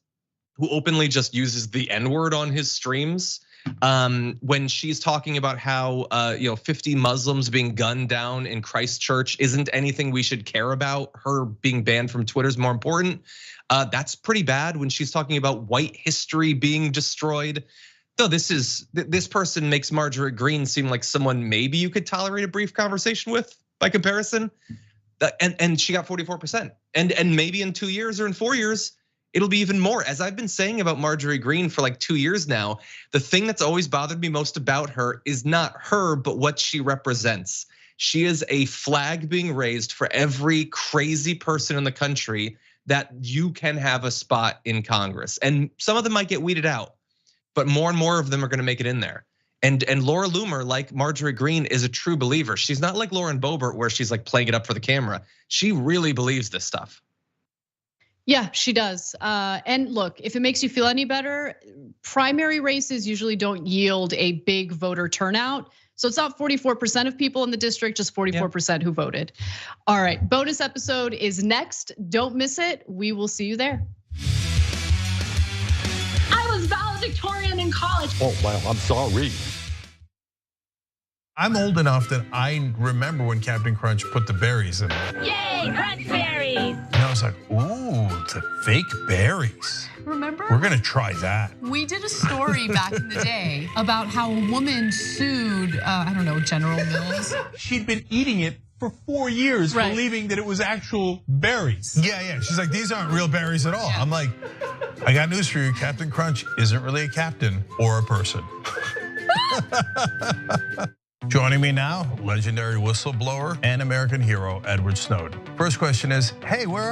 who openly just uses the N-word on his streams, When she's talking about how 50 Muslims being gunned down in Christchurch isn't anything we should care about. Her being banned from Twitter is more important. That's pretty bad. When she's talking about white history being destroyed. Though this person makes Marjorie Greene seem like someone maybe you could tolerate a brief conversation with by comparison. And she got 44%. And maybe in 2 years or in 4 years, it'll be even more. As I've been saying about Marjorie Greene for like 2 years now, the thing that's always bothered me most about her is not her, but what she represents. She is a flag being raised for every crazy person in the country that you can have a spot in Congress. And some of them might get weeded out, but more and more of them are gonna make it in there. And Laura Loomer, like Marjorie Greene, is a true believer. She's not like Lauren Boebert, where she's like playing it up for the camera. She really believes this stuff. Yeah, she does. And look, if it makes you feel any better, primary races usually don't yield a big voter turnout. So it's not 44% of people in the district, just 44% who voted. All right, bonus episode is next. Don't miss it. We will see you there. I was valedictorian in college. Oh, well, I'm sorry. I'm old enough that I remember when Captain Crunch put the berries in it. Yay, crunch berries! And I was like, ooh, the fake berries. Remember? We're gonna try that. We did a story back in the day about how a woman sued, I don't know, General Mills. She'd been eating it for 4 years, believing that it was actual berries. Yeah. She's like, these aren't real berries at all. I'm like, I got news for you. Captain Crunch isn't really a captain or a person. Joining me now, legendary whistleblower and American hero, Edward Snowden. First question is, hey, where are